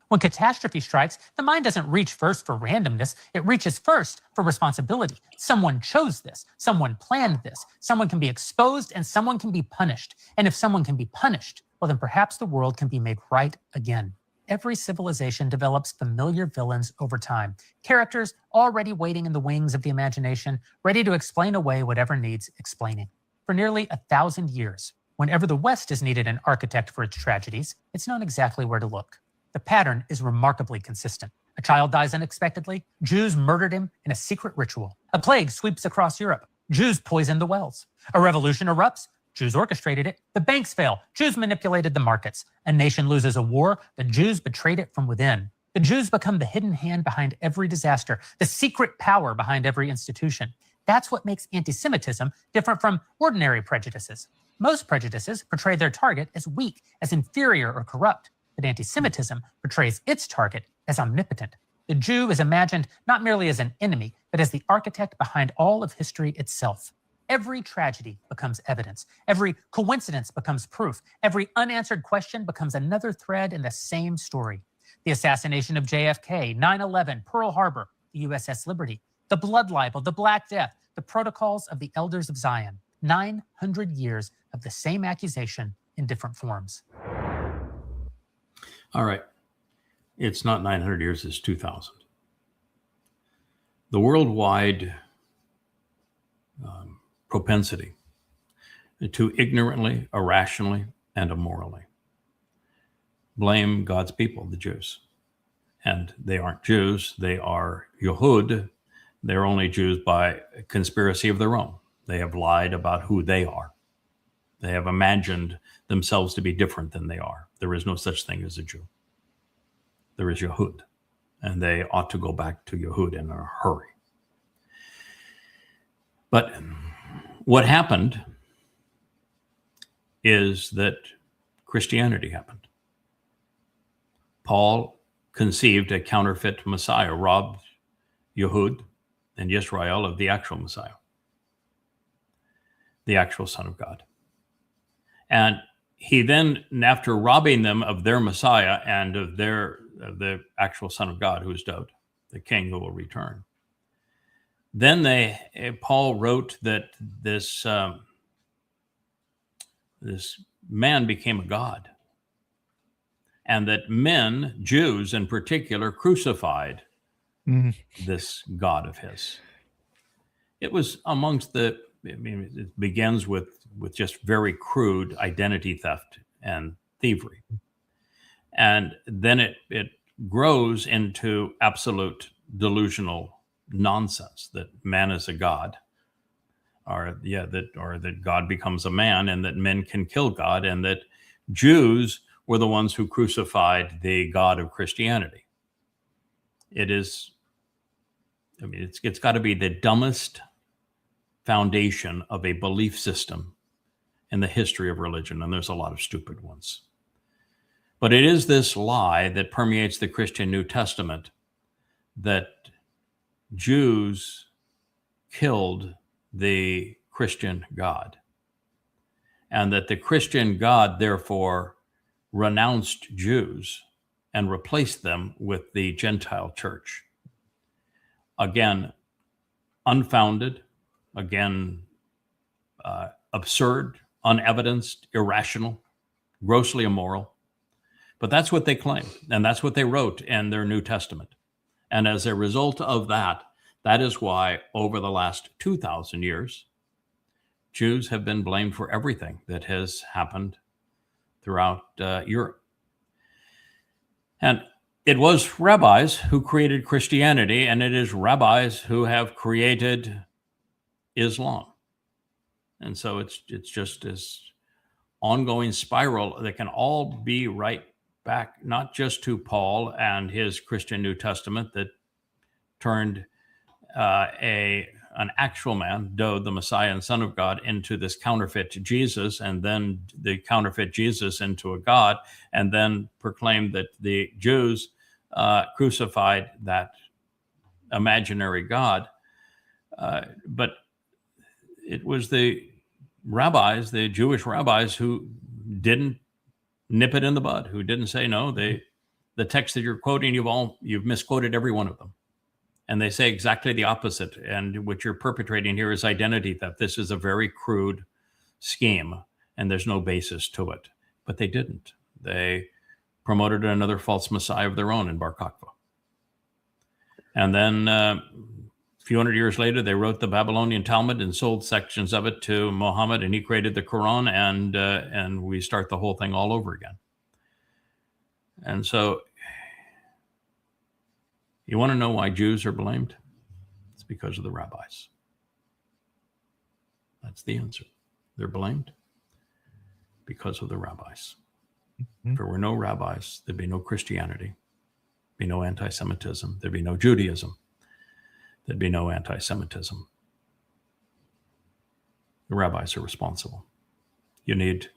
When catastrophe strikes, the mind doesn't reach first for randomness. It reaches first for responsibility. Someone chose this. Someone planned this. Someone can be exposed and someone can be punished. And if someone can be punished, well, then perhaps the world can be made right again. Every civilization develops familiar villains over time, characters already waiting in the wings of the imagination, ready to explain away whatever needs explaining. For nearly 1,000 years, whenever the West has needed an architect for its tragedies, it's known exactly where to look. The pattern is remarkably consistent. A child dies unexpectedly. Jews murdered him in a secret ritual. A plague sweeps across Europe. Jews poison the wells. A revolution erupts. Jews orchestrated it. The banks fail. Jews manipulated the markets. A nation loses a war. The Jews betrayed it from within. The Jews become the hidden hand behind every disaster, the secret power behind every institution. That's what makes anti-Semitism different from ordinary prejudices. Most prejudices portray their target as weak, as inferior or corrupt. But anti-Semitism portrays its target as omnipotent. The Jew is imagined not merely as an enemy, but as the architect behind all of history itself. Every tragedy becomes evidence. Every coincidence becomes proof. Every unanswered question becomes another thread in the same story. The assassination of JFK, 9/11, Pearl Harbor, the USS Liberty, the blood libel, the Black Death, the protocols of the Elders of Zion. 900 years of the same accusation in different forms. All right. It's not 900 years, it's 2,000. The worldwide propensity to ignorantly, irrationally, and immorally blame God's people, the Jews. And they aren't Jews, they are Yehud. They're only Jews by conspiracy of their own. They have lied about who they are. They have imagined themselves to be different than they are. There is no such thing as a Jew. There is Yehud, and they ought to go back to Yehud in a hurry. But what happened is that Christianity happened. Paul conceived a counterfeit Messiah, robbed Yehud and Yisrael of the actual Messiah, the actual Son of God. And he then, after robbing them of their Messiah and of the actual Son of God, who is David, the King who will return, then Paul wrote that this man became a god, and that men, Jews in particular, crucified this God of his. It was amongst it begins with just very crude identity theft and thievery. And then it grows into absolute delusional nonsense that man is a god, or that God becomes a man, and that men can kill God, and that Jews were the ones who crucified the God of Christianity. It's got to be the dumbest foundation of a belief system in the history of religion, and there's a lot of stupid ones. But it is this lie that permeates the Christian New Testament, that Jews killed the Christian God, and that the Christian God therefore renounced Jews and replaced them with the Gentile church. Again, unfounded, again, absurd, unevidenced, irrational, grossly immoral. But that's what they claim, and that's what they wrote in their New Testament. And as a result of that, that is why over the last 2,000 years, Jews have been blamed for everything that has happened throughout Europe. And it was rabbis who created Christianity, and it is rabbis who have created Islam. And so it's just this ongoing spiral that can all be right back, not just to Paul and his Christian New Testament that turned an actual man, Dowd, the Messiah and Son of God, into this counterfeit Jesus, and then the counterfeit Jesus into a God, and then proclaimed that the Jews crucified that imaginary God. But it was the rabbis, the Jewish rabbis, who didn't nip it in the bud, who didn't say, no, the text that you're quoting, you've misquoted every one of them. And they say exactly the opposite. And what you're perpetrating here is identity theft. This is a very crude scheme, and there's no basis to it. But they didn't. They promoted another false Messiah of their own in Bar Kokhba. And then a few hundred years later, they wrote the Babylonian Talmud and sold sections of it to Muhammad, and he created the Quran, and we start the whole thing all over again. And so you want to know why Jews are blamed? It's because of the rabbis. That's the answer. They're blamed because of the rabbis. If there were no rabbis, there'd be no Christianity, there'd be no anti-Semitism, there'd be no Judaism, there'd be no anti-Semitism. The rabbis are responsible. You need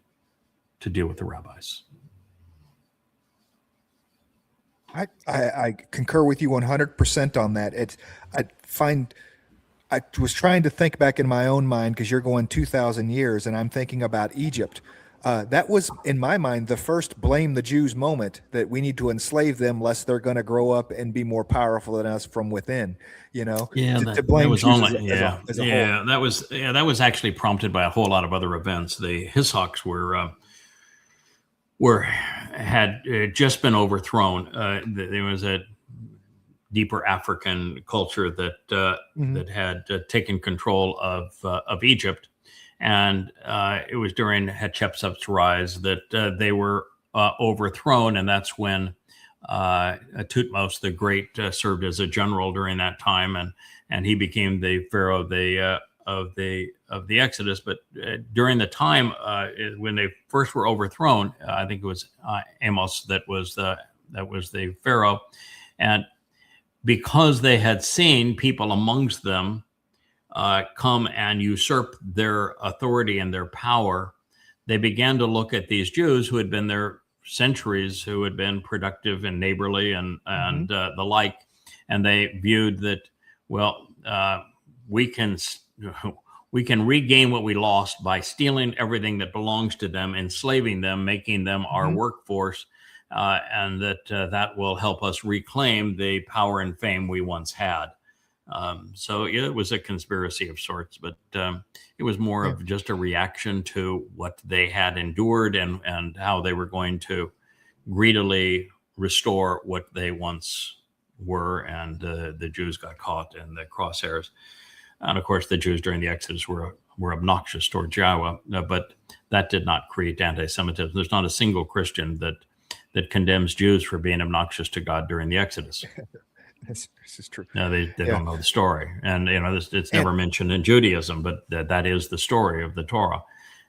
to deal with the rabbis. I concur with you 100% on that. I was trying to think back in my own mind, because you're going 2,000 years, and I'm thinking about Egypt. That was, in my mind, the first blame the Jews moment, that we need to enslave them lest they're going to grow up and be more powerful than us from within. You know, to blame Jews as a whole. That was actually prompted by a whole lot of other events. The Hishoks had just been overthrown. There was a deeper African culture that had taken control of Egypt, and it was during Hatshepsut's rise that they were overthrown, and that's when Thutmose the Great served as a general during that time, and he became the pharaoh of the Exodus. But during the time when they first were overthrown, I think it was Amos that was the pharaoh, and because they had seen people amongst them come and usurp their authority and their power, they began to look at these Jews who had been there centuries, who had been productive and neighborly and the like, and they viewed that, well, we can regain what we lost by stealing everything that belongs to them, enslaving them, making them our workforce, and that will help us reclaim the power and fame we once had. So yeah, it was a conspiracy of sorts, but it was more of just a reaction to what they had endured and how they were going to greedily restore what they once were. And the Jews got caught in the crosshairs. And of course, the Jews during the Exodus were obnoxious towards Yahweh, but that did not create anti-Semitism. There's not a single Christian that condemns Jews for being obnoxious to God during the Exodus. This is true. No, they don't know the story, and it's never mentioned in Judaism, but that is the story of the Torah,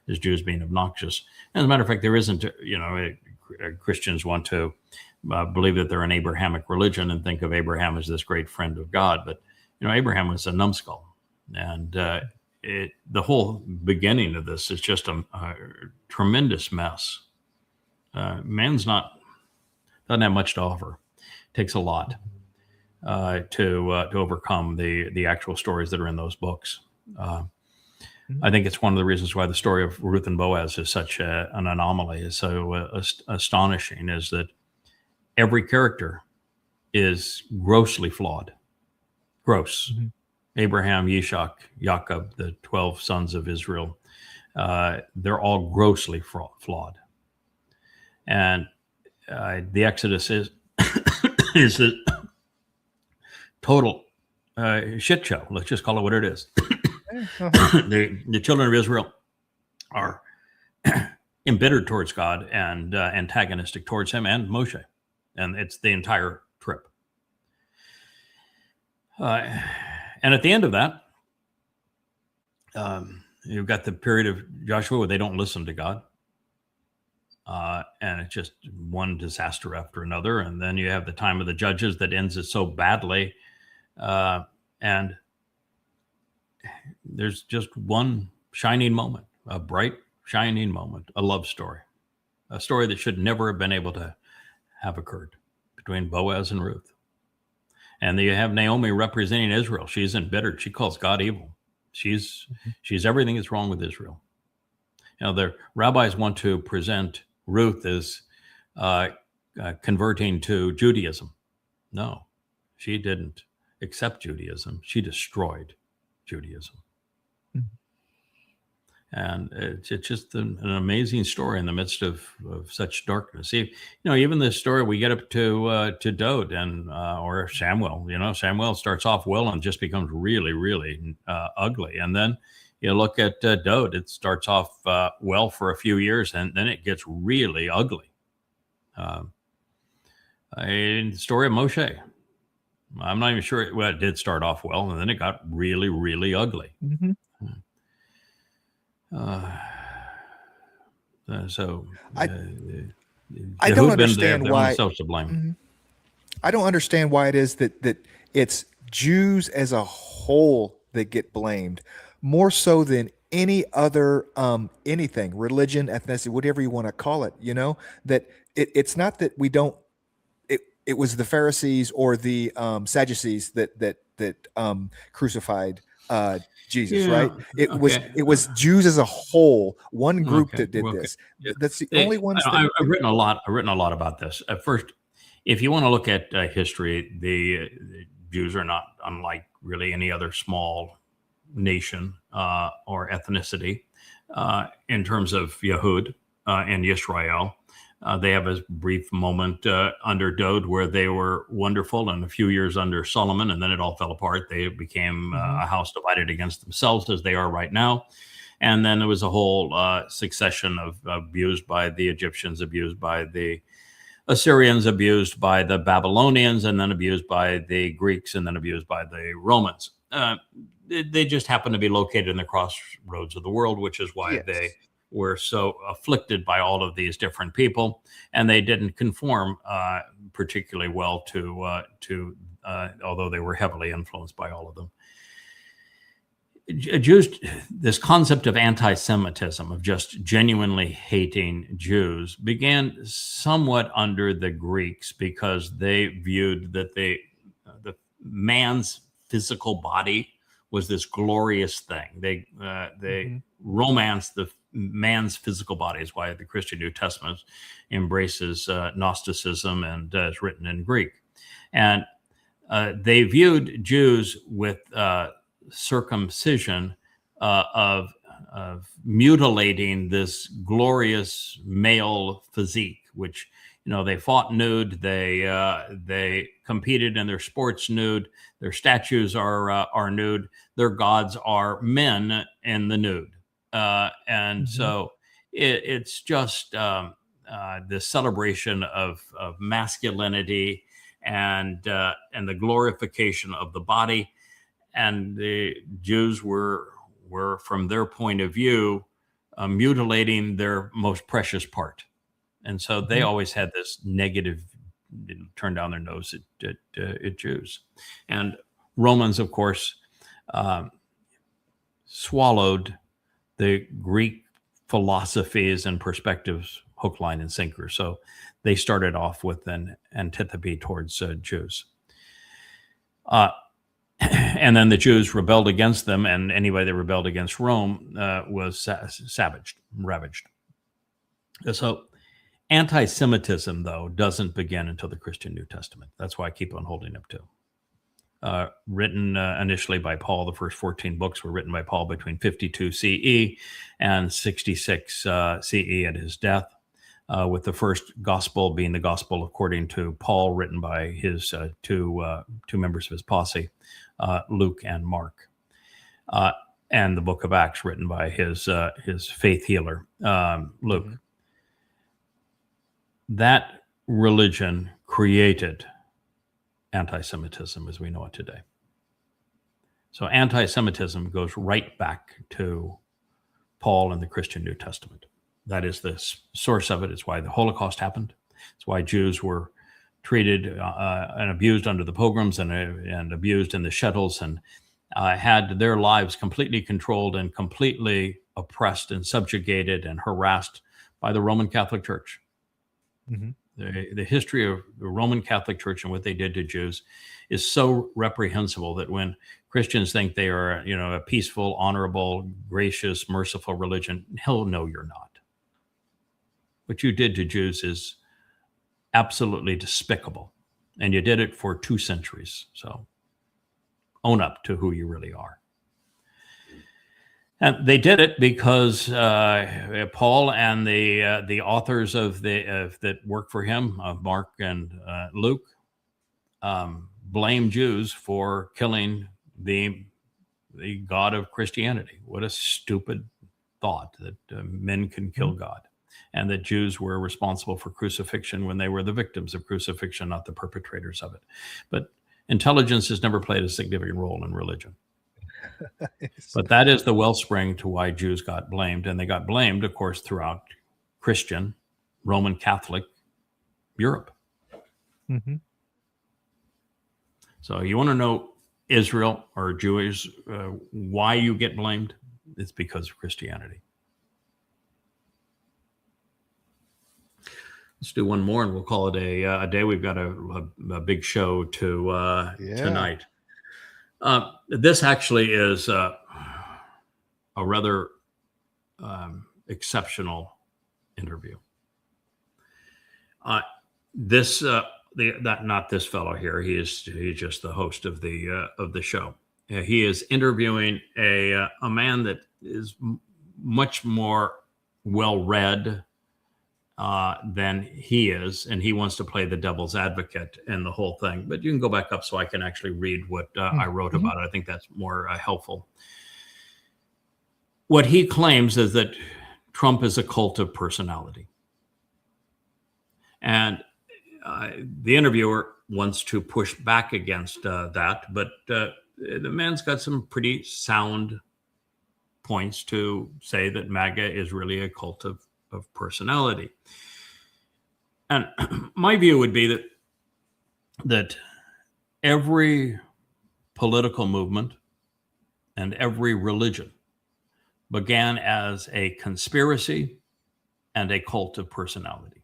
is Jews being obnoxious. And as a matter of fact, there isn't. Christians want to believe that they're an Abrahamic religion and think of Abraham as this great friend of God, but Abraham was a numbskull. And the whole beginning of this is just a tremendous mess. Man's doesn't have much to offer. It takes a lot to overcome the actual stories that are in those books. I think it's one of the reasons why the story of Ruth and Boaz is such an anomaly, is so astonishing, is that every character is grossly flawed. Gross. Mm-hmm. Abraham, Yishak, Jacob, the 12 sons of Israel, they're all grossly flawed. And the Exodus is is a total shit show. Let's just call it what it is. The children of Israel are embittered towards God and antagonistic towards him and Moshe. And it's the entire trip. And at the end of that, you've got the period of Joshua where they don't listen to God. And it's just one disaster after another. And then you have the time of the judges that ends it so badly. And there's just one shining moment, a bright, shining moment, a love story, a story that should never have been able to have occurred between Boaz and Ruth. And then you have Naomi representing Israel. She's embittered. She calls God evil. She's everything that's wrong with Israel. You know, the rabbis want to present Ruth as converting to Judaism. No, she didn't accept Judaism. She destroyed Judaism. And it's just an amazing story in the midst of such darkness. See, even the story we get up to Dode and or Samuel. Samuel starts off well and just becomes really, really ugly. And then you look at Dode; it starts off well for a few years, and then it gets really ugly. The story of Moshe. I'm not even sure. Well, it did start off well, and then it got really, really ugly. Mm-hmm. I don't understand why. Mm-hmm. I don't understand why it is that it's Jews as a whole that get blamed more so than any other anything, religion, ethnicity, whatever you want to call it. That it's not that we don't. It was the Pharisees or the Sadducees that crucified Jesus, right? It was Jews as a whole, one group that did this. That's the only ones. I've written a lot about this. At first, if you want to look at history, the Jews are not unlike really any other small nation or ethnicity in terms of Yehud and Yisrael. They have a brief moment under Dode where they were wonderful, and a few years under Solomon, and then it all fell apart. They became a house divided against themselves, as they are right now. And then there was a whole succession of abused by the Egyptians, abused by the Assyrians, abused by the Babylonians, and then abused by the Greeks, and then abused by the Romans. They just happen to be located in the crossroads of the world, which is why they were so afflicted by all of these different people, and they didn't conform particularly well to although they were heavily influenced by all of them. Jews, this concept of anti-Semitism, of just genuinely hating Jews, began somewhat under the Greeks because they viewed that the man's physical body was this glorious thing. They romanced the man's physical body, is why the Christian New Testament embraces Gnosticism and is written in Greek. And they viewed Jews with circumcision of mutilating this glorious male physique, which they fought nude, they competed in their sports nude, their statues are nude, their gods are men in the nude. So it's just the celebration of masculinity and the glorification of the body. And the Jews were from their point of view, mutilating their most precious part. And so they always had this negative, turn down their nose at Jews. And Romans, of course, swallowed the Greek philosophies and perspectives hook, line, and sinker. So they started off with an antipathy towards Jews. And then the Jews rebelled against them, and anybody that rebelled against Rome was ravaged. So Anti-Semitism, though, doesn't begin until the Christian New Testament. That's why I keep on holding up to. Written initially by Paul, the first 14 books were written by Paul between 52 CE and 66 CE at his death, with the first gospel being the gospel according to Paul, written by his two members of his posse, Luke and Mark, and the book of Acts written by his faith healer, Luke. That religion created anti-Semitism as we know it today. So anti-Semitism goes right back to Paul and the Christian New Testament. That is the source of it. It's why the Holocaust happened. It's why Jews were treated and abused under the pogroms and abused in the shtetls and had their lives completely controlled and completely oppressed and subjugated and harassed by the Roman Catholic Church. Mm-hmm. The history of the Roman Catholic Church and what they did to Jews is so reprehensible that when Christians think they are, a peaceful, honorable, gracious, merciful religion, hell no, you're not. What you did to Jews is absolutely despicable, and you did it for 2 centuries. So own up to who you really are. And they did it because Paul and the authors of that work for him, Mark and Luke, blame Jews for killing the God of Christianity. What a stupid thought that men can kill God, and that Jews were responsible for crucifixion when they were the victims of crucifixion, not the perpetrators of it. But intelligence has never played a significant role in religion. But that is the wellspring to why Jews got blamed. And they got blamed, of course, throughout Christian, Roman Catholic Europe. Mm-hmm. So you want to know Israel or Jewish, why you get blamed? It's because of Christianity. Let's do one more and we'll call it a day. We've got a big show tonight. This actually is a rather exceptional interview. Not this fellow here. He's just the host of the show. He is interviewing a man that is much more well-read than he is, and he wants to play the devil's advocate in the whole thing. But you can go back up so I can actually read what I wrote about it. I think that's more helpful. What he claims is that Trump is a cult of personality. And the interviewer wants to push back against that, but the man's got some pretty sound points to say that MAGA is really a cult of personality. And my view would be that every political movement and every religion began as a conspiracy and a cult of personality.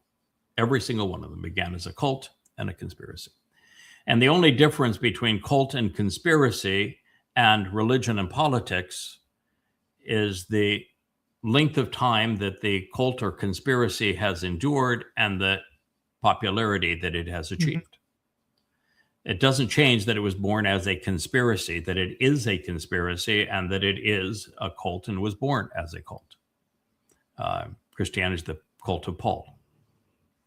Every single one of them began as a cult and a conspiracy. And the only difference between cult and conspiracy and religion and politics is the length of time that the cult or conspiracy has endured and the popularity that it has achieved. It doesn't change that it was born as a conspiracy, that it is a conspiracy, and that it is a cult and was born as a cult. Christianity is the cult of Paul.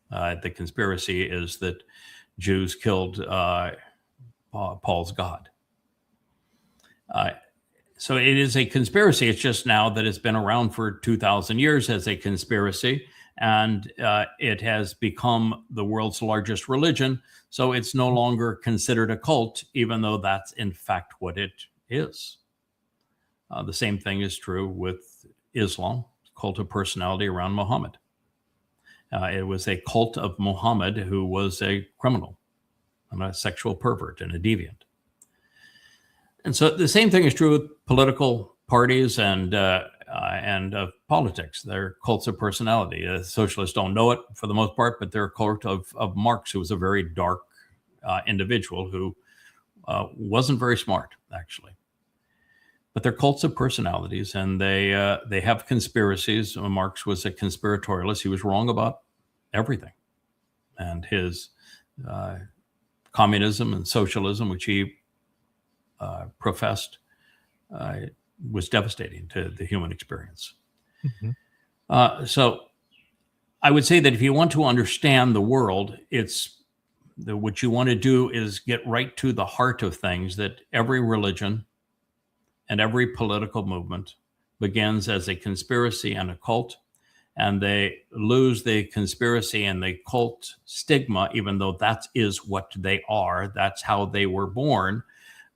The conspiracy is that Jews killed Paul's God. So it is a conspiracy. It's just now that it's been around for 2,000 years as a conspiracy, and it has become the world's largest religion. So it's no longer considered a cult, even though that's in fact what it is. The same thing is true with Islam, cult of personality around Muhammad. It was a cult of Muhammad, who was a criminal and a sexual pervert and a deviant. And so the same thing is true with political parties and politics. They're cults of personality. Socialists don't know it for the most part, but they're a cult of Marx, who was a very dark individual who wasn't very smart, actually. But they're cults of personalities, and they have conspiracies. Marx was a conspiratorialist. He was wrong about everything. And his communism and socialism, which he professed, was devastating to the human experience. So I would say that if you want to understand the world, what you want to do is get right to the heart of things, that every religion and every political movement begins as a conspiracy and a cult, and they lose the conspiracy and the cult stigma, even though that is what they are. That's how they were born,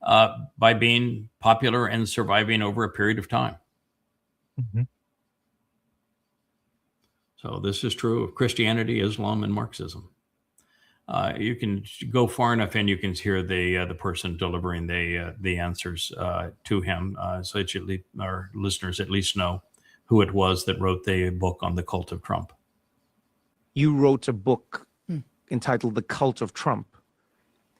by being popular and surviving over a period of time. So this is true of Christianity, Islam, and Marxism. You can go far enough and you can hear the person delivering the answers to him, so that our listeners at least know who it was that wrote the book on the cult of Trump. You wrote a book entitled The Cult of Trump.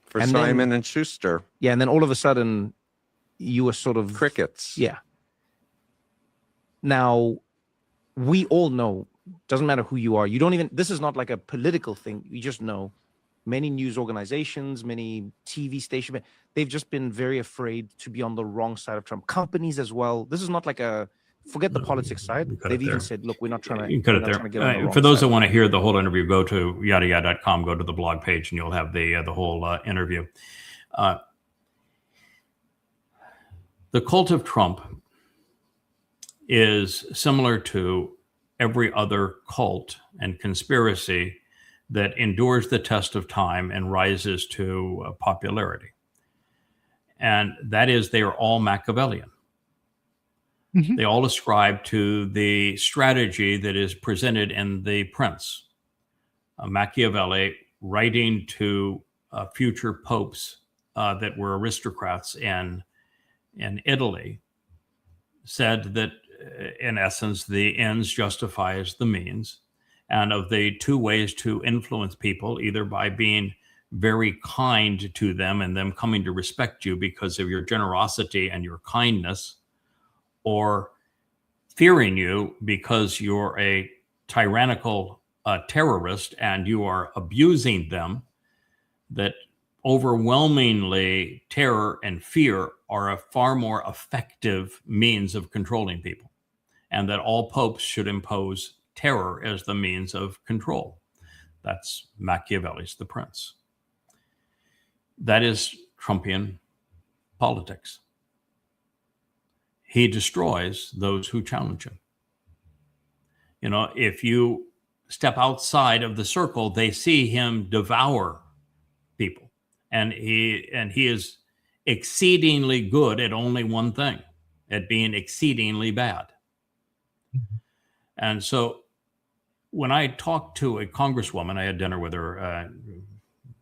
For Simon and Schuster. Yeah, and then all of a sudden you were sort of... Crickets. Yeah. Now, we all know, doesn't matter who you are, you don't even... This is not like a political thing. You just know many news organizations, many TV stations, they've just been very afraid to be on the wrong side of Trump. Companies as well. This is not like a... Forget the politics side. They've even said, look, we're not trying to... You can cut it there. For those that want to hear the whole interview, go to yadayad.com, go to the blog page, and you'll have the whole interview. The cult of Trump is similar to every other cult and conspiracy that endures the test of time and rises to popularity. And that is, they are all Machiavellian. They all ascribe to the strategy that is presented in The Prince. Machiavelli, writing to future popes that were aristocrats in Italy, said that, in essence, the ends justifies the means. And of the two ways to influence people, either by being very kind to them and them coming to respect you because of your generosity and your kindness, or fearing you because you're a tyrannical terrorist and you are abusing them, that overwhelmingly terror and fear are a far more effective means of controlling people, and that all popes should impose terror as the means of control. That's Machiavelli's The Prince. That is Trumpian politics. He destroys those who challenge him. You know, if you step outside of the circle, they see him devour people. And he is exceedingly good at only one thing, at being exceedingly bad. And so when I talked to a congresswoman, I had dinner with her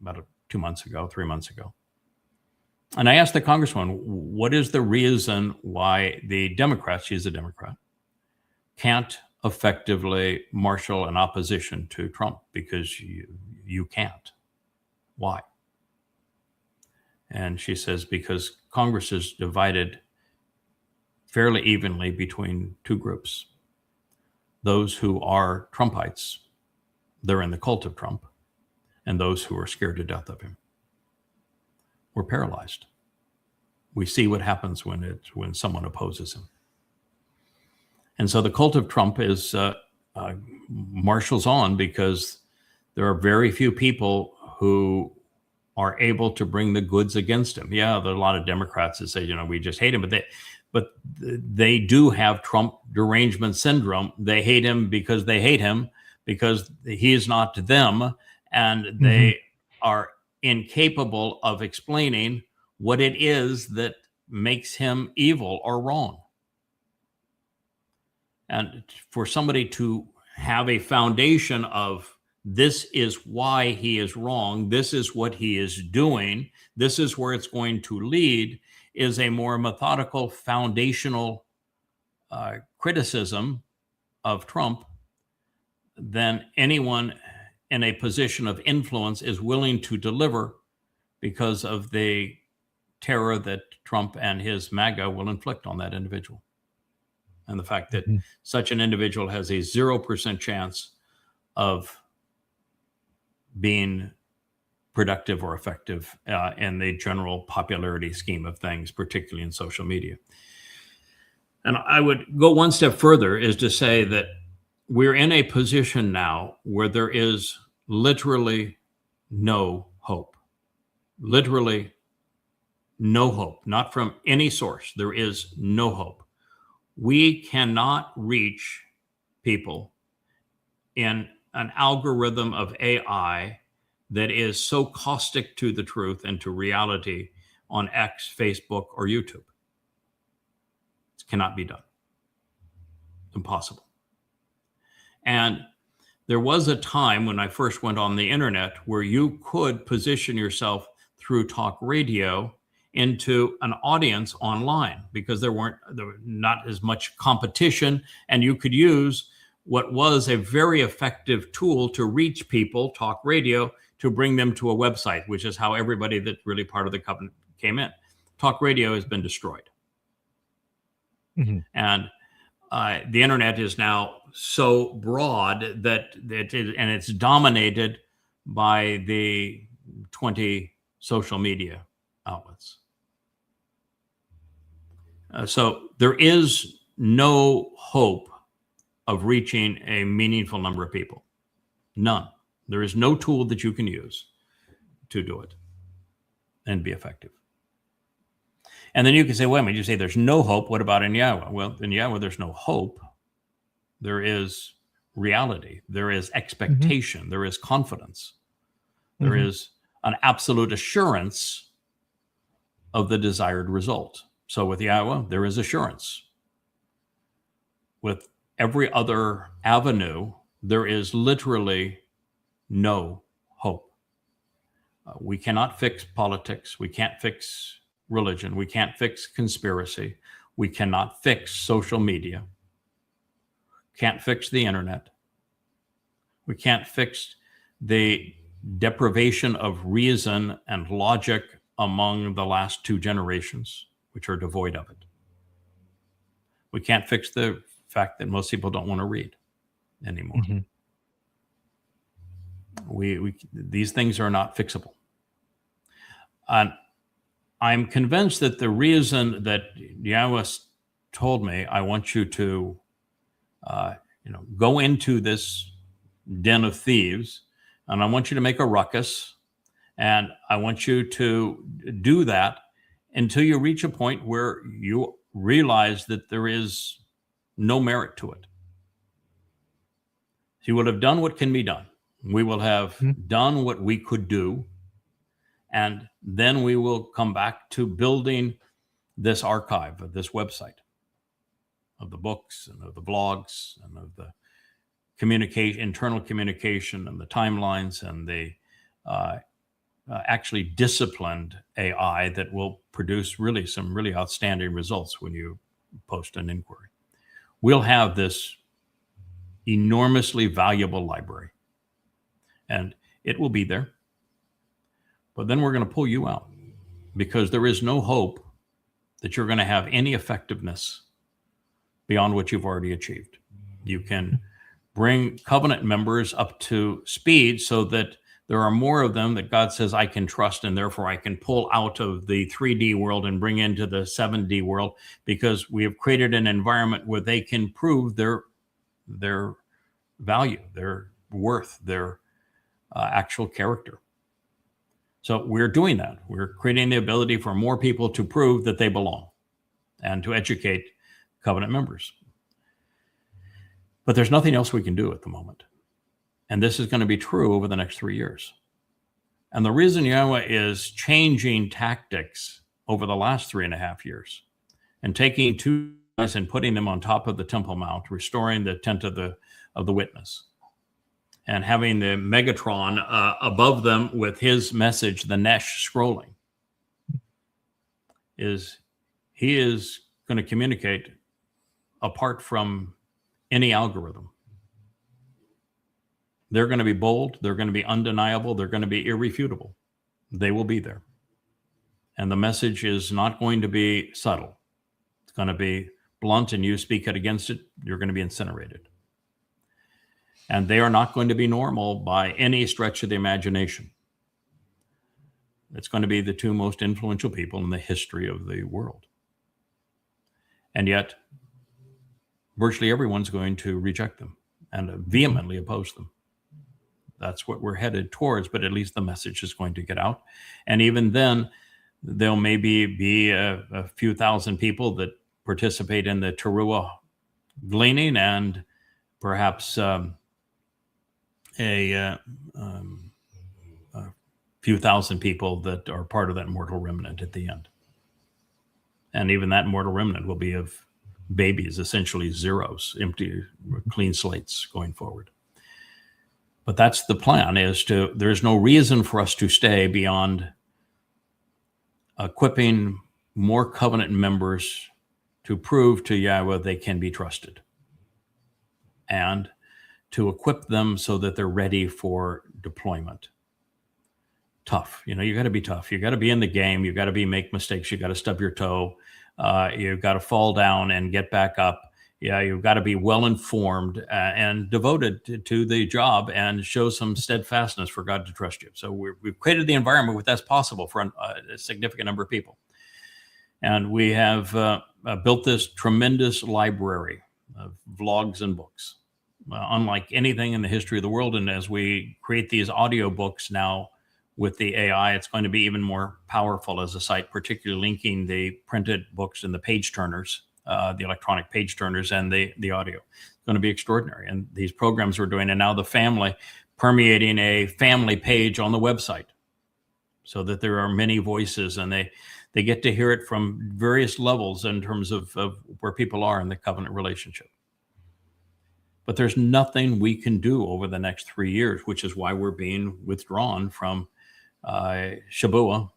about 3 months ago. And I asked the congresswoman, what is the reason why the Democrats, she's a Democrat, can't effectively marshal an opposition to Trump? Because you can't. Why? And she says, because Congress is divided fairly evenly between two groups. Those who are Trumpites, they're in the cult of Trump, and those who are scared to death of him. We're paralyzed. We see what happens when someone opposes him. And so the cult of Trump is marshals on because there are very few people who are able to bring the goods against him. Yeah, there are a lot of Democrats that say, you know, we just hate him, but they do have Trump derangement syndrome. They hate him because he is not them, and they are incapable of explaining what it is that makes him evil or wrong. And for somebody to have a foundation of this is why he is wrong, this is what he is doing, this is where it's going to lead, is a more methodical, foundational criticism of Trump than anyone in a position of influence is willing to deliver, because of the terror that Trump and his MAGA will inflict on that individual. And the fact that such an individual has a 0% chance of being productive or effective in the general popularity scheme of things, particularly in social media. And I would go one step further, is to say that we're in a position now where there is literally no hope. Literally no hope, not from any source. There is no hope. We cannot reach people in an algorithm of AI that is so caustic to the truth and to reality on X, Facebook, or YouTube. It cannot be done. Impossible. And there was a time when I first went on the internet where you could position yourself through talk radio into an audience online, because there were not as much competition, and you could use what was a very effective tool to reach people, talk radio, to bring them to a website, which is how everybody that's really part of the covenant came in. Talk radio has been destroyed. Mm-hmm. And the internet is now so broad that it's dominated by the 20 social media outlets. So there is no hope of reaching a meaningful number of people. None. There is no tool that you can use to do it and be effective. And then you can say, wait a minute, you say there's no hope. What about in Yahweh? Well, in Yahweh, there's no hope. There is reality. There is expectation. Mm-hmm. There is confidence. There mm-hmm. is an absolute assurance of the desired result. So with Yahweh, there is assurance. With every other avenue, there is literally no hope. We cannot fix politics. We can't fix religion. We can't fix conspiracy. We cannot fix social media. Can't fix the internet. We can't fix the deprivation of reason and logic among the last two generations, which are devoid of it. We can't fix the fact that most people don't want to read anymore. Mm-hmm. These things are not fixable. And I'm convinced that the reason that Yahweh told me, I want you to go into this den of thieves, and I want you to make a ruckus, and I want you to do that until you reach a point where you realize that there is no merit to it. You will have done what can be done. We will have done what we could do, and then we will come back to building this archive of this website, of the books and of the blogs and of the communication, internal communication and the timelines and the actually disciplined AI that will produce really some really outstanding results when you post an inquiry. We'll have this enormously valuable library, and it will be there. But then we're going to pull you out, because there is no hope that you're going to have any effectiveness beyond what you've already achieved. You can bring covenant members up to speed so that there are more of them that God says I can trust, and therefore I can pull out of the 3D world and bring into the 7D world, because we have created an environment where they can prove their value, their worth, their actual character. So we're doing that. We're creating the ability for more people to prove that they belong and to educate covenant members. But there's nothing else we can do at the moment. And this is going to be true over the next 3 years. And the reason Yahweh is changing tactics over the last 3.5 years and taking two guys and putting them on top of the Temple Mount, restoring the tent of the witness, and having the Megatron above them with his message, the Nesh, scrolling, is he is going to communicate apart from any algorithm. They're going to be bold. They're going to be undeniable. They're going to be irrefutable. They will be there. And the message is not going to be subtle. It's going to be blunt, and you speak it against it, you're going to be incinerated. And they are not going to be normal by any stretch of the imagination. It's going to be the two most influential people in the history of the world. And yet, virtually everyone's going to reject them and vehemently oppose them. That's what we're headed towards, but at least the message is going to get out. And even then, there'll maybe be a few thousand people that participate in the Teruah gleaning, and perhaps a few thousand people that are part of that mortal remnant at the end. And even that mortal remnant will be of babies, essentially zeros, empty, clean slates going forward. But that's the plan, there's no reason for us to stay beyond equipping more covenant members to prove to Yahweh they can be trusted, and to equip them so that they're ready for deployment. Tough, you got to be tough. You got to be in the game. You got to make mistakes. You got to stub your toe. You've got to fall down and get back up. Yeah, you've got to be well informed and devoted to the job, and show some steadfastness for God to trust you. So we've created the environment where that's possible for a significant number of people. And we have built this tremendous library of vlogs and books, unlike anything in the history of the world. And as we create these audio books now with the AI, it's going to be even more powerful as a site, particularly linking the printed books and the page turners, the electronic page turners, and the audio. It's going to be extraordinary. And these programs we're doing, and now the family, permeating a family page on the website, so that there are many voices, and they get to hear it from various levels in terms of where people are in the covenant relationship. But there's nothing we can do over the next 3 years, which is why we're being withdrawn from Shabuah,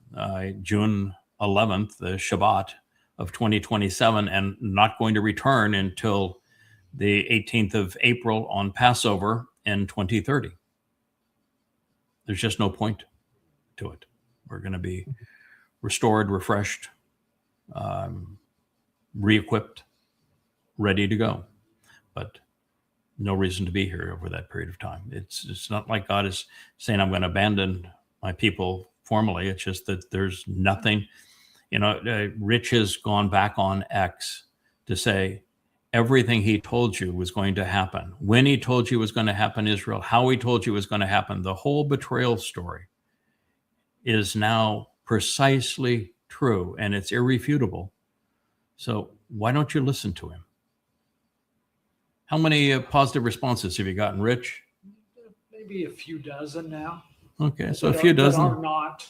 June 11th, the Shabbat of 2027, and not going to return until the 18th of April on Passover in 2030. There's just no point to it. We're going to be restored, refreshed, re-equipped, ready to go. But no reason to be here over that period of time. It's not like God is saying, I'm going to abandon my people formally. It's just that there's nothing, Rich has gone back on X to say everything he told you was going to happen, when he told you was going to happen, Israel, how he told you was going to happen. The whole betrayal story is now precisely true, and it's irrefutable. So why don't you listen to him? How many positive responses have you gotten, Rich? Maybe a few dozen now. Okay, so a few dozen are not.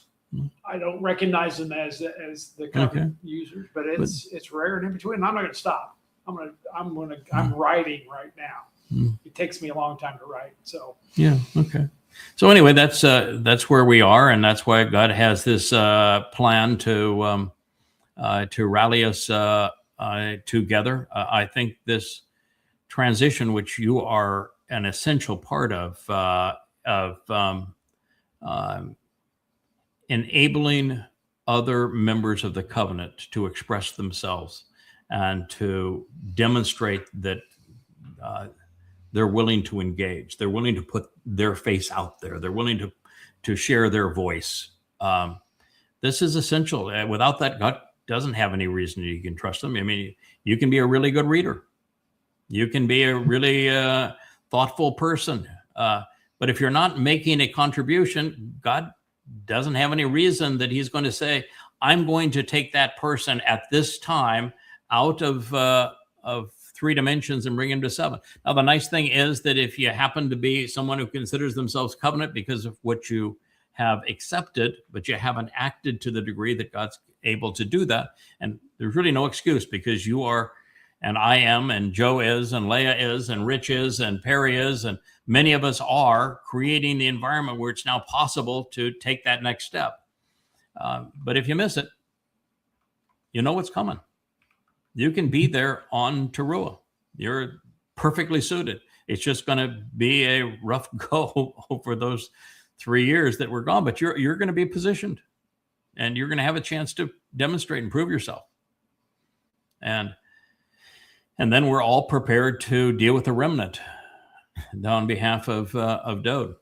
I don't recognize them as the covenant users, but it's rare and in between. And I'm not going to stop. I'm writing right now. It takes me a long time to write. So yeah, okay. So anyway, that's where we are, and that's why God has this plan to rally us together. I think this transition, which you are an essential part of enabling other members of the covenant to express themselves and to demonstrate that they're willing to engage. They're willing to put their face out there. They're willing to share their voice. This is essential. Without that, God doesn't have any reason you can trust them. I mean, you can be a really good reader. You can be a really thoughtful person. But if you're not making a contribution, God doesn't have any reason that he's going to say, I'm going to take that person at this time out of 3 dimensions and bring him to 7. Now, the nice thing is that if you happen to be someone who considers themselves covenant because of what you have accepted, but you haven't acted to the degree that God's able to do that, and there's really no excuse, because you are, and I am, and Joe is, and Leah is, and Rich is, and Perry is, and many of us are creating the environment where it's now possible to take that next step. But if you miss it, you know what's coming. You can be there on Teruah. You're perfectly suited. It's just going to be a rough go over those 3 years that we're gone, but you're going to be positioned, and you're going to have a chance to demonstrate and prove yourself. And then we're all prepared to deal with the remnant. on behalf of Dode.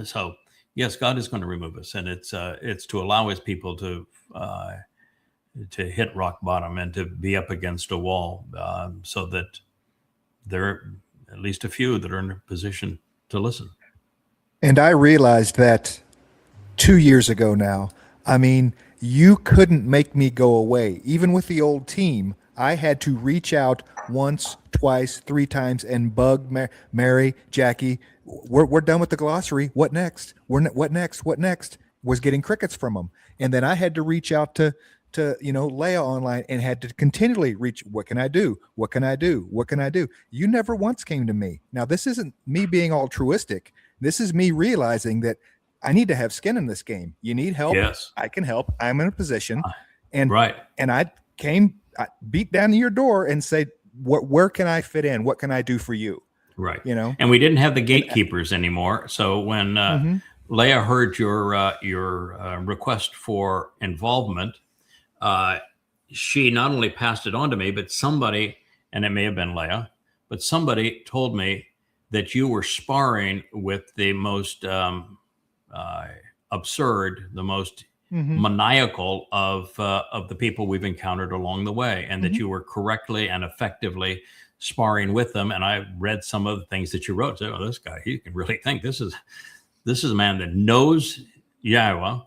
So yes, God is going to remove us, and it's to allow His people to hit rock bottom and to be up against a wall, so that there are at least a few that are in a position to listen. And I realized that 2 years ago now. I mean, you couldn't make me go away. Even with the old team, I had to reach out once, twice, 3 times and bug Mary, Jackie. We're done with the glossary. What next? What next? What next? Was getting crickets from them. And then I had to reach out to Leah online and had to continually reach. What can I do? What can I do? What can I do? You never once came to me. Now, this isn't me being altruistic. This is me realizing that I need to have skin in this game. You need help. Yes. I can help. I'm in a position. And right. And I beat down to your door and say, where can I fit in? What can I do for you? Right. And we didn't have the gatekeepers anymore. So when Leah heard your request for involvement, she not only passed it on to me, but somebody, and it may have been Leah, but somebody told me that you were sparring with the most absurd, the most maniacal of the people we've encountered along the way, and that you were correctly and effectively sparring with them. And I read some of the things that you wrote. So, this guy, he can really think. This is a man that knows Yahweh,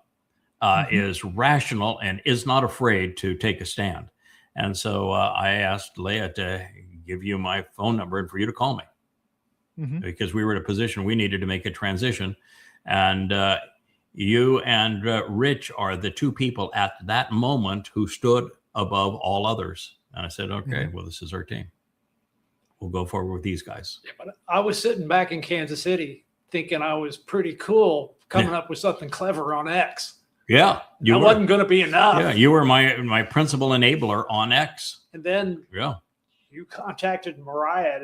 is rational, and is not afraid to take a stand. And so I asked Leah to give you my phone number and for you to call me. Because we were in a position we needed to make a transition. And you and Rich are the 2 people at that moment who stood above all others. And I said, okay, well, this is our team. We'll go forward with these guys. Yeah, but I was sitting back in Kansas City thinking I was pretty cool coming up with something clever on X. Yeah. That wasn't going to be enough. Yeah, you were my principal enabler on X. And then you contacted Mariah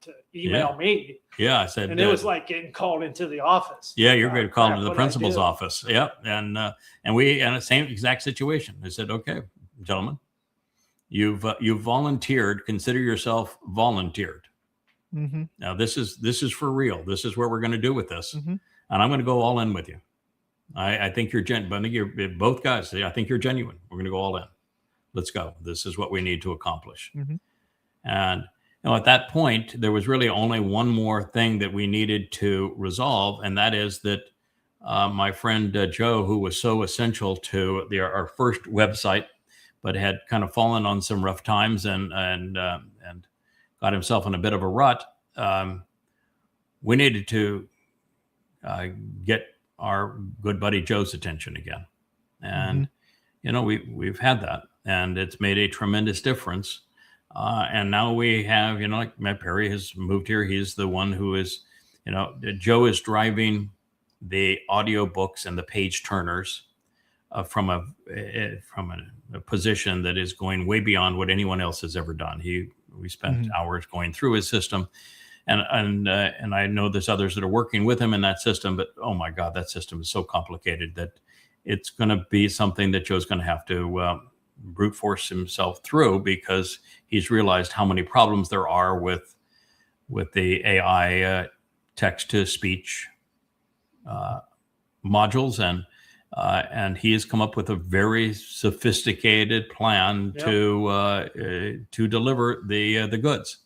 to email me. Yeah, I said. And it was like getting called into the office. Yeah, you're going to call into the principal's office. Yep. And we in the same exact situation. I said, okay, gentlemen, you've volunteered. Consider yourself volunteered. Now this is for real. This is what we're going to do with this, and I'm going to go all in with you. I think you're I think you're both guys. I think you're genuine. We're going to go all in. Let's go. This is what we need to accomplish. And at that point, there was really only one more thing that we needed to resolve, and that is that my friend Joe, who was so essential to our first website, but had kind of fallen on some rough times and got himself in a bit of a rut. We needed to get our good buddy Joe's attention again, and we've had that, and it's made a tremendous difference. And now we have, like Matt Perry has moved here. He's the one who is, Joe is driving the audiobooks and the page turners from a position that is going way beyond what anyone else has ever done. We spent hours going through his system, and I know there's others that are working with him in that system, but oh my God, that system is so complicated that it's going to be something that Joe's going to have to brute force himself through, because he's realized how many problems there are with the AI text to speech modules, and he has come up with a very sophisticated plan to deliver the goods.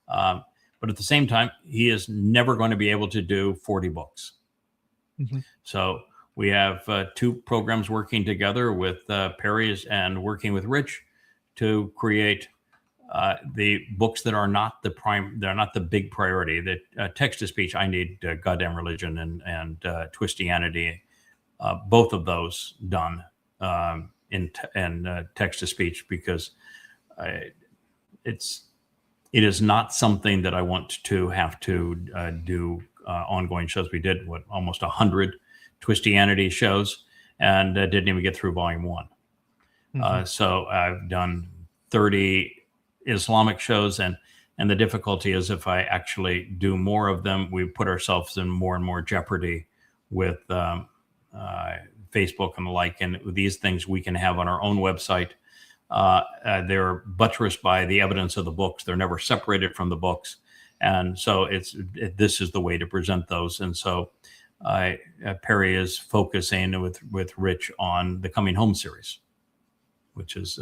But at the same time, he is never going to be able to do 40 books. So we have 2 programs working together with Perry's and working with Rich to create the books that are not they're not the big priority. That text to speech, I need Goddamn Religion and Twistianity, both of those done in text to speech, because it is not something that I want to have to do ongoing shows. We did almost 100 Twistianity shows and didn't even get through volume 1. So I've done 30 Islamic shows, and the difficulty is if I actually do more of them, we put ourselves in more and more jeopardy with Facebook and the like. And these things we can have on our own website. They're buttressed by the evidence of the books. They're never separated from the books. And so this is the way to present those. And so Perry is focusing with Rich on the Coming Home series, which is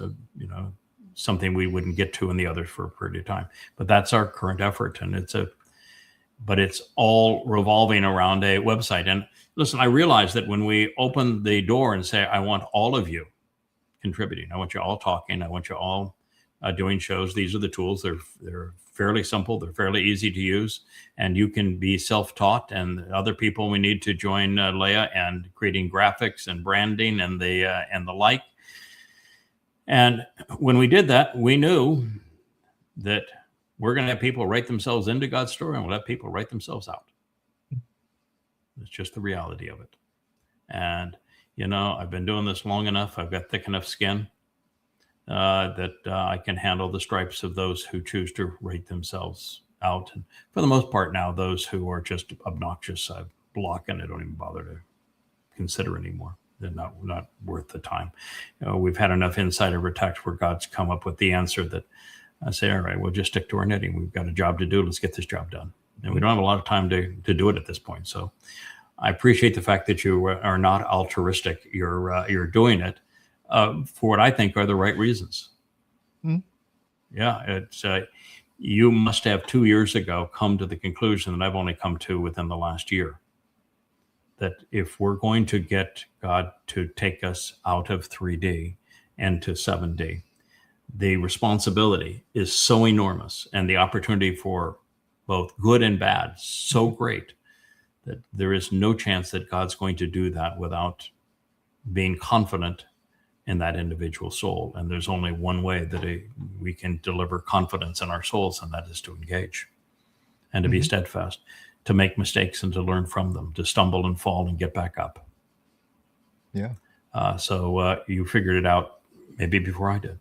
something we wouldn't get to in the others for a period of time. But that's our current effort, and it's all revolving around a website. And listen, I realize that when we open the door and say, I want all of you contributing, I want you all talking, I want you all doing shows. These are the tools. They're fairly simple. They're fairly easy to use, and you can be self-taught. And other people, we need to join Leah and creating graphics and branding and the like. And when we did that, we knew that we're going to have people write themselves into God's story, and we'll have people write themselves out. It's just the reality of it. And I've been doing this long enough. I've got thick enough skin that I can handle the stripes of those who choose to write themselves out. And for the most part now, those who are just obnoxious, I block, and I don't even bother to consider anymore. They're not worth the time. We've had enough insider attacks where God's come up with the answer that I say, all right, we'll just stick to our knitting. We've got a job to do. Let's get this job done. And we don't have a lot of time to do it at this point. So I appreciate the fact that you are not altruistic. You're doing it for what I think are the right reasons. Yeah, it's you must have 2 years ago come to the conclusion that I've only come to within the last year, that if we're going to get God to take us out of 3D and to 7D, the responsibility is so enormous, and the opportunity for both good and bad so great, that there is no chance that God's going to do that without being confident in that individual soul. And there's only one way that we can deliver confidence in our souls, and that is to engage and to be steadfast, to make mistakes and to learn from them, to stumble and fall and get back up. Yeah. So you figured it out maybe before I did.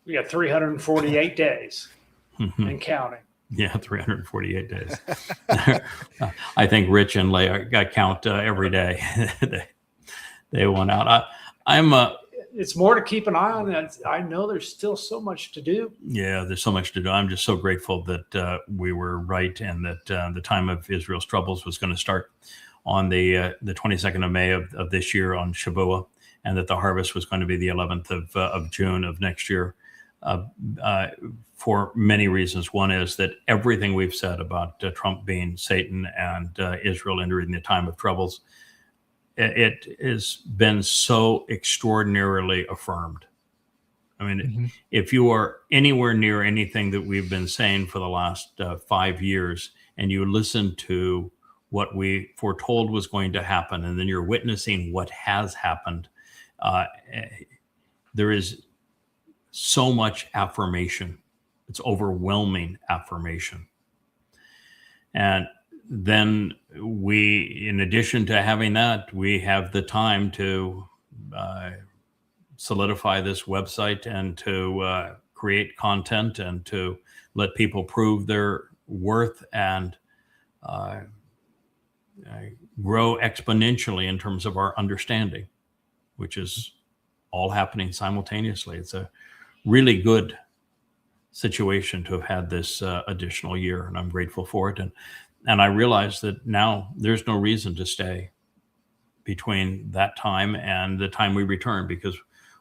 We got 348 days and counting. Yeah, 348 days. I think Rich and Leah count every day. they went out. It's more to keep an eye on. And I know there's still so much to do. Yeah, there's so much to do. I'm just so grateful that we were right, and that the time of Israel's troubles was going to start on the 22nd of May of this year on Shavuot, and that the harvest was going to be the 11th of June of next year. For many reasons. One is that everything we've said about Trump being Satan and Israel entering the time of troubles, it has been so extraordinarily affirmed. I mean, if you are anywhere near anything that we've been saying for the last 5 years, and you listen to what we foretold was going to happen, and then you're witnessing what has happened, there is so much affirmation. It's overwhelming affirmation. And then we, in addition to having that, we have the time to solidify this website and to create content and to let people prove their worth and grow exponentially in terms of our understanding, which is all happening simultaneously. It's a really good situation to have had this additional year, and I'm grateful for it. And I realize that now there's no reason to stay between that time and the time we return, because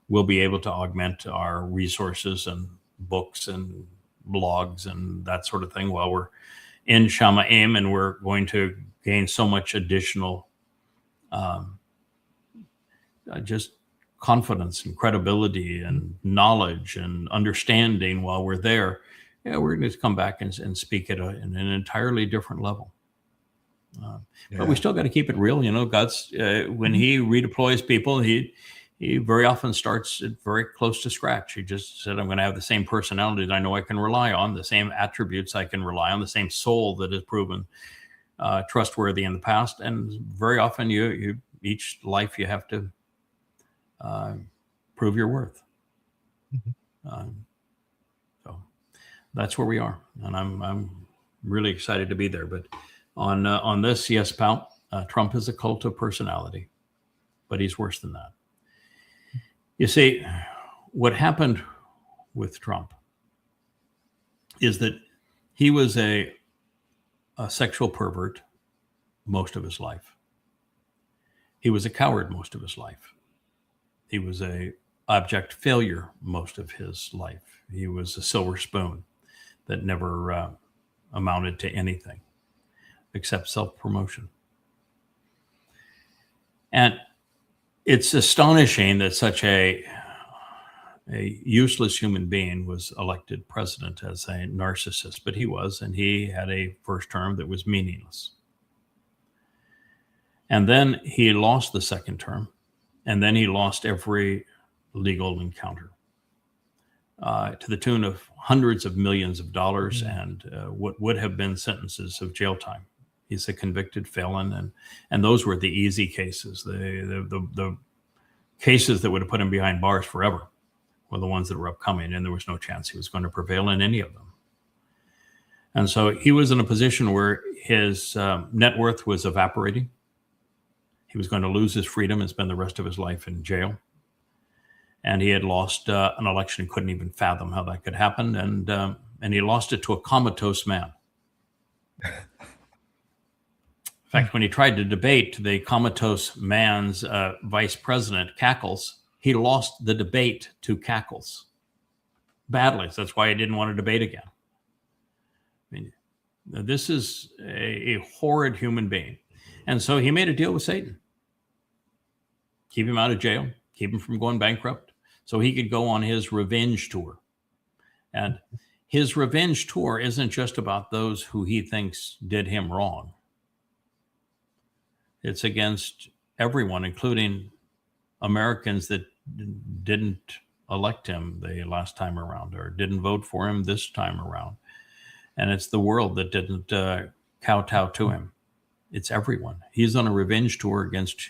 we'll be able to augment our resources and books and blogs and that sort of thing while we're in Shamayim, and we're going to gain so much additional just confidence and credibility and knowledge and understanding while we're there. Yeah, we're going to come back and speak at an entirely different level. But we still got to keep it real. God's when he redeploys people, he very often starts at very close to scratch. He just said, I'm going to have the same personality that I know I can rely on, the same attributes I can rely on, the same soul that has proven trustworthy in the past. And very often you each life you have to prove your worth. So that's where we are, and I'm really excited to be there. But on this, yes, pal, Trump is a cult of personality, but he's worse than that. You see, what happened with Trump is that he was a a sexual pervert most of his life. He was a coward most of his life. He was a abject failure most of his life. He was a silver spoon that never amounted to anything except self-promotion. And it's astonishing that such a useless human being was elected president as a narcissist, but he was, and he had a first term that was meaningless. And then he lost the second term, and then he lost every legal encounter to the tune of hundreds of millions of dollars and what would have been sentences of jail time. He's a convicted felon, and those were the easy cases. The cases that would have put him behind bars forever were the ones that were upcoming, and there was no chance he was going to prevail in any of them. And so he was in a position where his net worth was evaporating. He was going to lose his freedom and spend the rest of his life in jail. And he had lost an election, couldn't even fathom how that could happen, and he lost it to a comatose man. In fact, when he tried to debate the comatose man's vice president, Cackles, he lost the debate to Cackles badly. So that's why he didn't want to debate again. I mean, this is a horrid human being. And so he made a deal with Satan. Keep him out of jail, keep him from going bankrupt, so he could go on his revenge tour. And his revenge tour isn't just about those who he thinks did him wrong. It's against everyone, including Americans that didn't elect him the last time around or didn't vote for him this time around. And it's the world that didn't kowtow to him. It's everyone. He's on a revenge tour against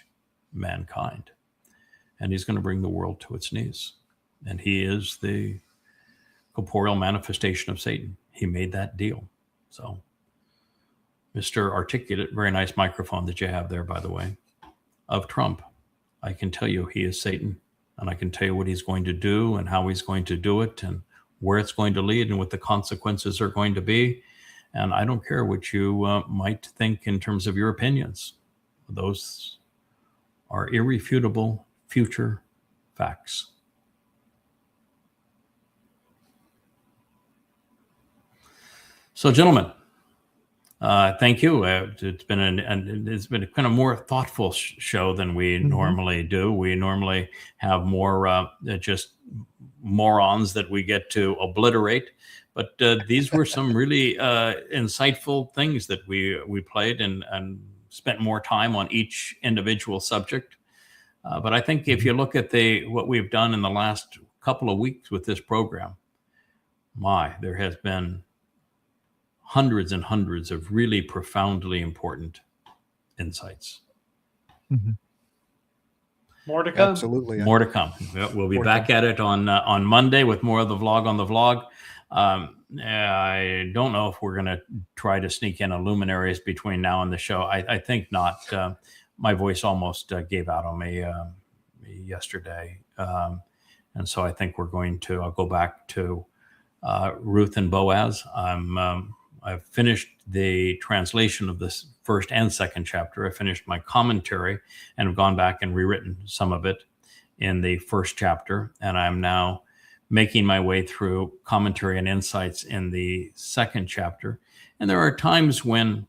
mankind. And he's going to bring the world to its knees. And he is the corporeal manifestation of Satan. He made that deal. So, Mr. Articulate, very nice microphone that you have there, by the way, of Trump. I can tell you he is Satan, and I can tell you what he's going to do and how he's going to do it and where it's going to lead and what the consequences are going to be. And I don't care what you might think in terms of your opinions. Those are irrefutable future facts. So, gentlemen, thank you. It's been a kind of more thoughtful show than we normally do. We normally have more just morons that we get to obliterate, but these were some really insightful things that we played and spent more time on each individual subject. But I think if you look at what we've done in the last couple of weeks with this program, there has been hundreds and hundreds of really profoundly important insights. More to come. Absolutely. More to come. We'll be back at it on Monday with more of the vlog on the vlog. I don't know if we're going to try to sneak in a luminaries between now and the show. I think not. My voice almost gave out on me yesterday. And so I think I'll go back to Ruth and Boaz. I've finished the translation of this first and second chapter. I finished my commentary and have gone back and rewritten some of it in the first chapter. And I'm now making my way through commentary and insights in the second chapter. And there are times when,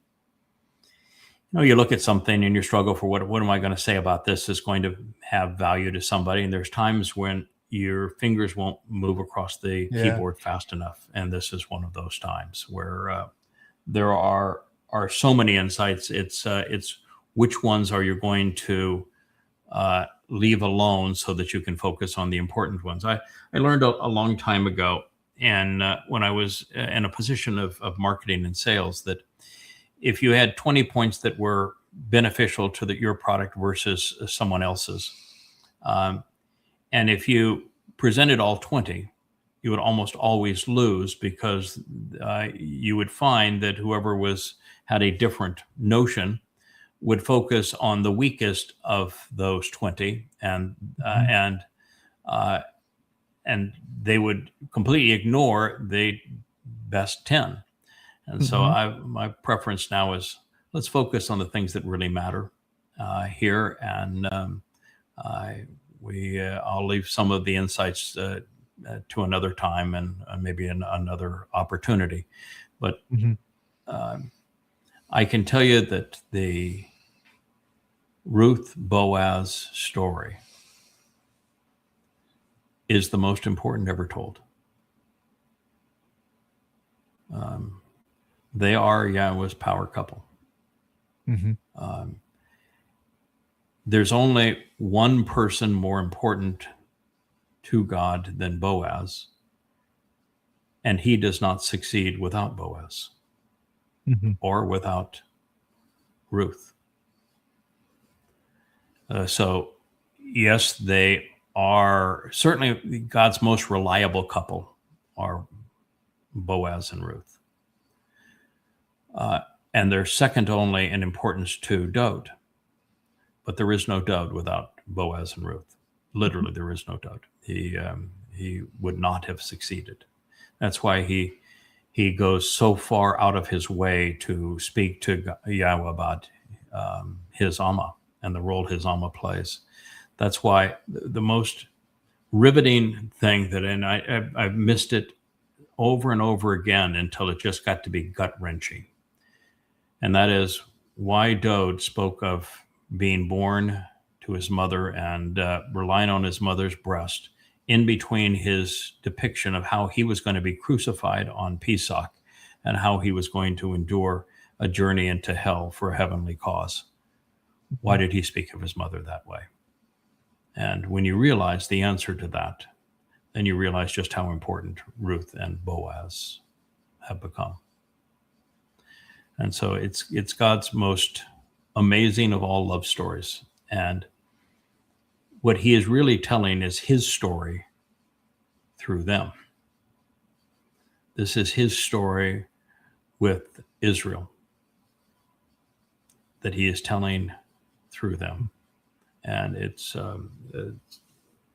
you look at something and you struggle for what am I going to say about this is going to have value to somebody. And there's times when your fingers won't move across the keyboard fast enough. And this is one of those times where there are so many insights. It's which ones are you going to leave alone so that you can focus on the important ones. I learned a long time ago, and when I was in a position of marketing and sales, that if you had 20 points that were beneficial to your product versus someone else's, and if you presented all 20, you would almost always lose because you would find that whoever had a different notion would focus on the weakest of those 20, and they would completely ignore the best 10. And so my preference now is let's focus on the things that really matter here. And I'll leave some of the insights to another time and maybe another opportunity. But I can tell you that the Ruth Boaz story is the most important ever told. They are Yahweh's power couple. There's only one person more important to God than Boaz, and he does not succeed without Boaz or without Ruth. So, yes, they are certainly God's most reliable couple are Boaz and Ruth. And they're second only in importance to Dowd. But there is no Dowd without Boaz and Ruth. Literally, there is no Dowd. He would not have succeeded. That's why he goes so far out of his way to speak to Yahweh about his Amma and the role his Amma plays. That's why the most riveting thing that, and I've missed it over and over again until it just got to be gut-wrenching. And that is why Dowd spoke of being born to his mother and relying on his mother's breast in between his depiction of how he was going to be crucified on Pesach and how he was going to endure a journey into hell for a heavenly cause. Why did he speak of his mother that way? And when you realize the answer to that, then you realize just how important Ruth and Boaz have become. And so it's God's most amazing of all love stories. And what he is really telling is his story through them. This is his story with Israel that he is telling through them. And it's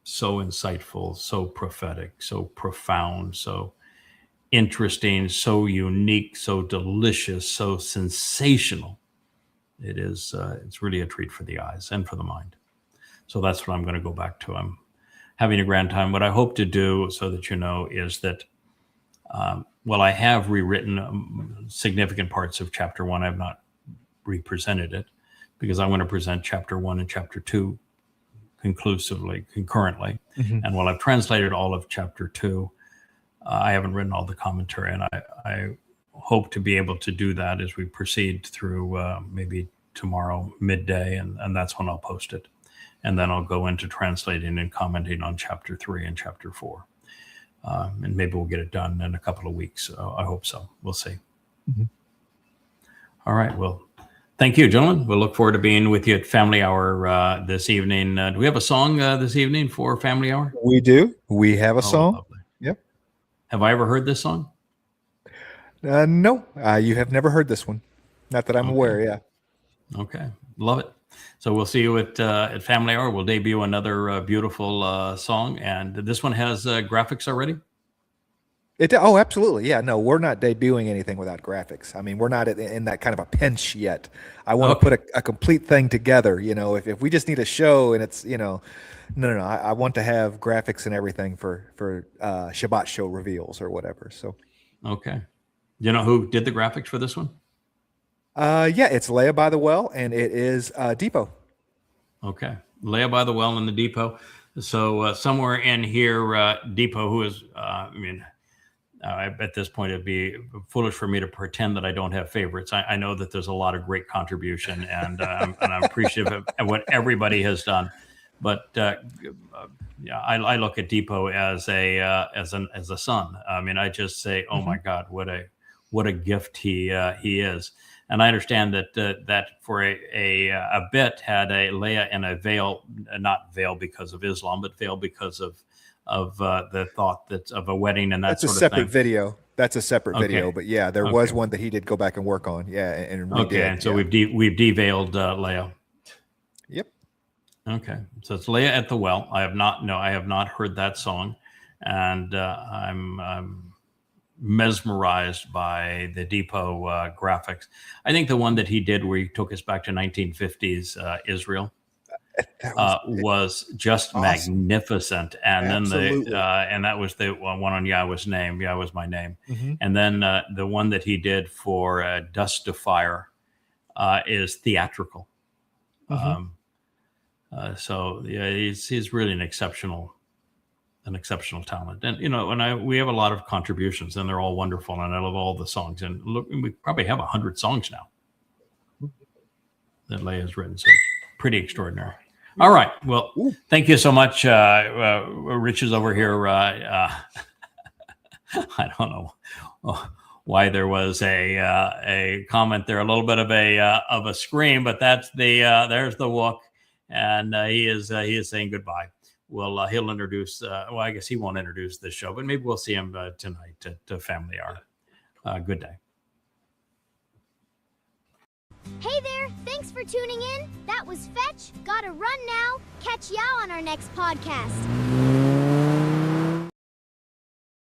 so insightful, so prophetic, so profound, so interesting, so unique, so delicious, so sensational. It is, it's really a treat for the eyes and for the mind. So that's what I'm going to go back to. I'm having a grand time. What I hope to do, so that you know, is that, well, I have rewritten significant parts of chapter 1. I have not represented it because I want to present chapter 1 and chapter 2 concurrently. And while I've translated all of chapter 2, I haven't written all the commentary, and I hope to be able to do that as we proceed through maybe tomorrow midday, and that's when I'll post it. And then I'll go into translating and commenting on chapter 3 and chapter 4. And maybe we'll get it done in a couple of weeks. I hope so. We'll see. All right. Well, thank you, gentlemen. We'll look forward to being with you at Family Hour this evening. Do we have a song this evening for Family Hour? We do. We have a song. Lovely. Yep. Have I ever heard this song? No, you have never heard this one. Not that I'm aware. Yeah. Okay. Love it. So we'll see you at Family Hour. We'll debut another beautiful song. And this one has graphics already? Oh, absolutely. Yeah, no, we're not debuting anything without graphics. I mean, we're not in that kind of a pinch yet. I want to put a complete thing together. You know, if we just need a show and it's, you know, no. I want to have graphics and everything for Shabbat show reveals or whatever. So, okay. You know who did the graphics for this one? Yeah, it's Leah by the Well, and it is Depot. Okay, Leah by the Well and the Depot. So somewhere in here, Depot, who is, at this point, it'd be foolish for me to pretend that I don't have favorites. I know that there's a lot of great contribution, and I'm appreciative of what everybody has done. But yeah, I look at Depot as a son. I mean, I just say, oh my God, what a gift he is. And I understand that for a bit had a Leah in a veil, not veil because of Islam, but veil because of the thought that of a wedding and that's sort of thing. That's a separate video. That's a separate video. But yeah, there was one that he did go back and work on. Yeah, and okay. And so we've deveiled Leah. Yep. Okay, so it's Leah at the Well. I have not heard that song, and I'm mesmerized by the Depot graphics. I think the one that he did where he took us back to 1950s Israel was just awesome. Magnificent. And Absolutely. Then and that was the one on Yahweh's name. Yahweh's my name. Mm-hmm. And then the one that he did for Dust to Fire is theatrical. Mm-hmm. So yeah, he's really an exceptional talent. And we have a lot of contributions, and they're all wonderful, and I love all the songs. And look, we probably have 100 songs now that Leah has written, so it's pretty extraordinary. All right, well, thank you so much. Rich is over here. I don't know why there was a comment there, a little bit of a scream, but that's there's the Wook, and he is saying goodbye. Well, he'll introduce. Well, I guess he won't introduce this show, but maybe we'll see him tonight at Family Hour. Good day. Hey there! Thanks for tuning in. That was Fetch. Gotta run now. Catch y'all on our next podcast.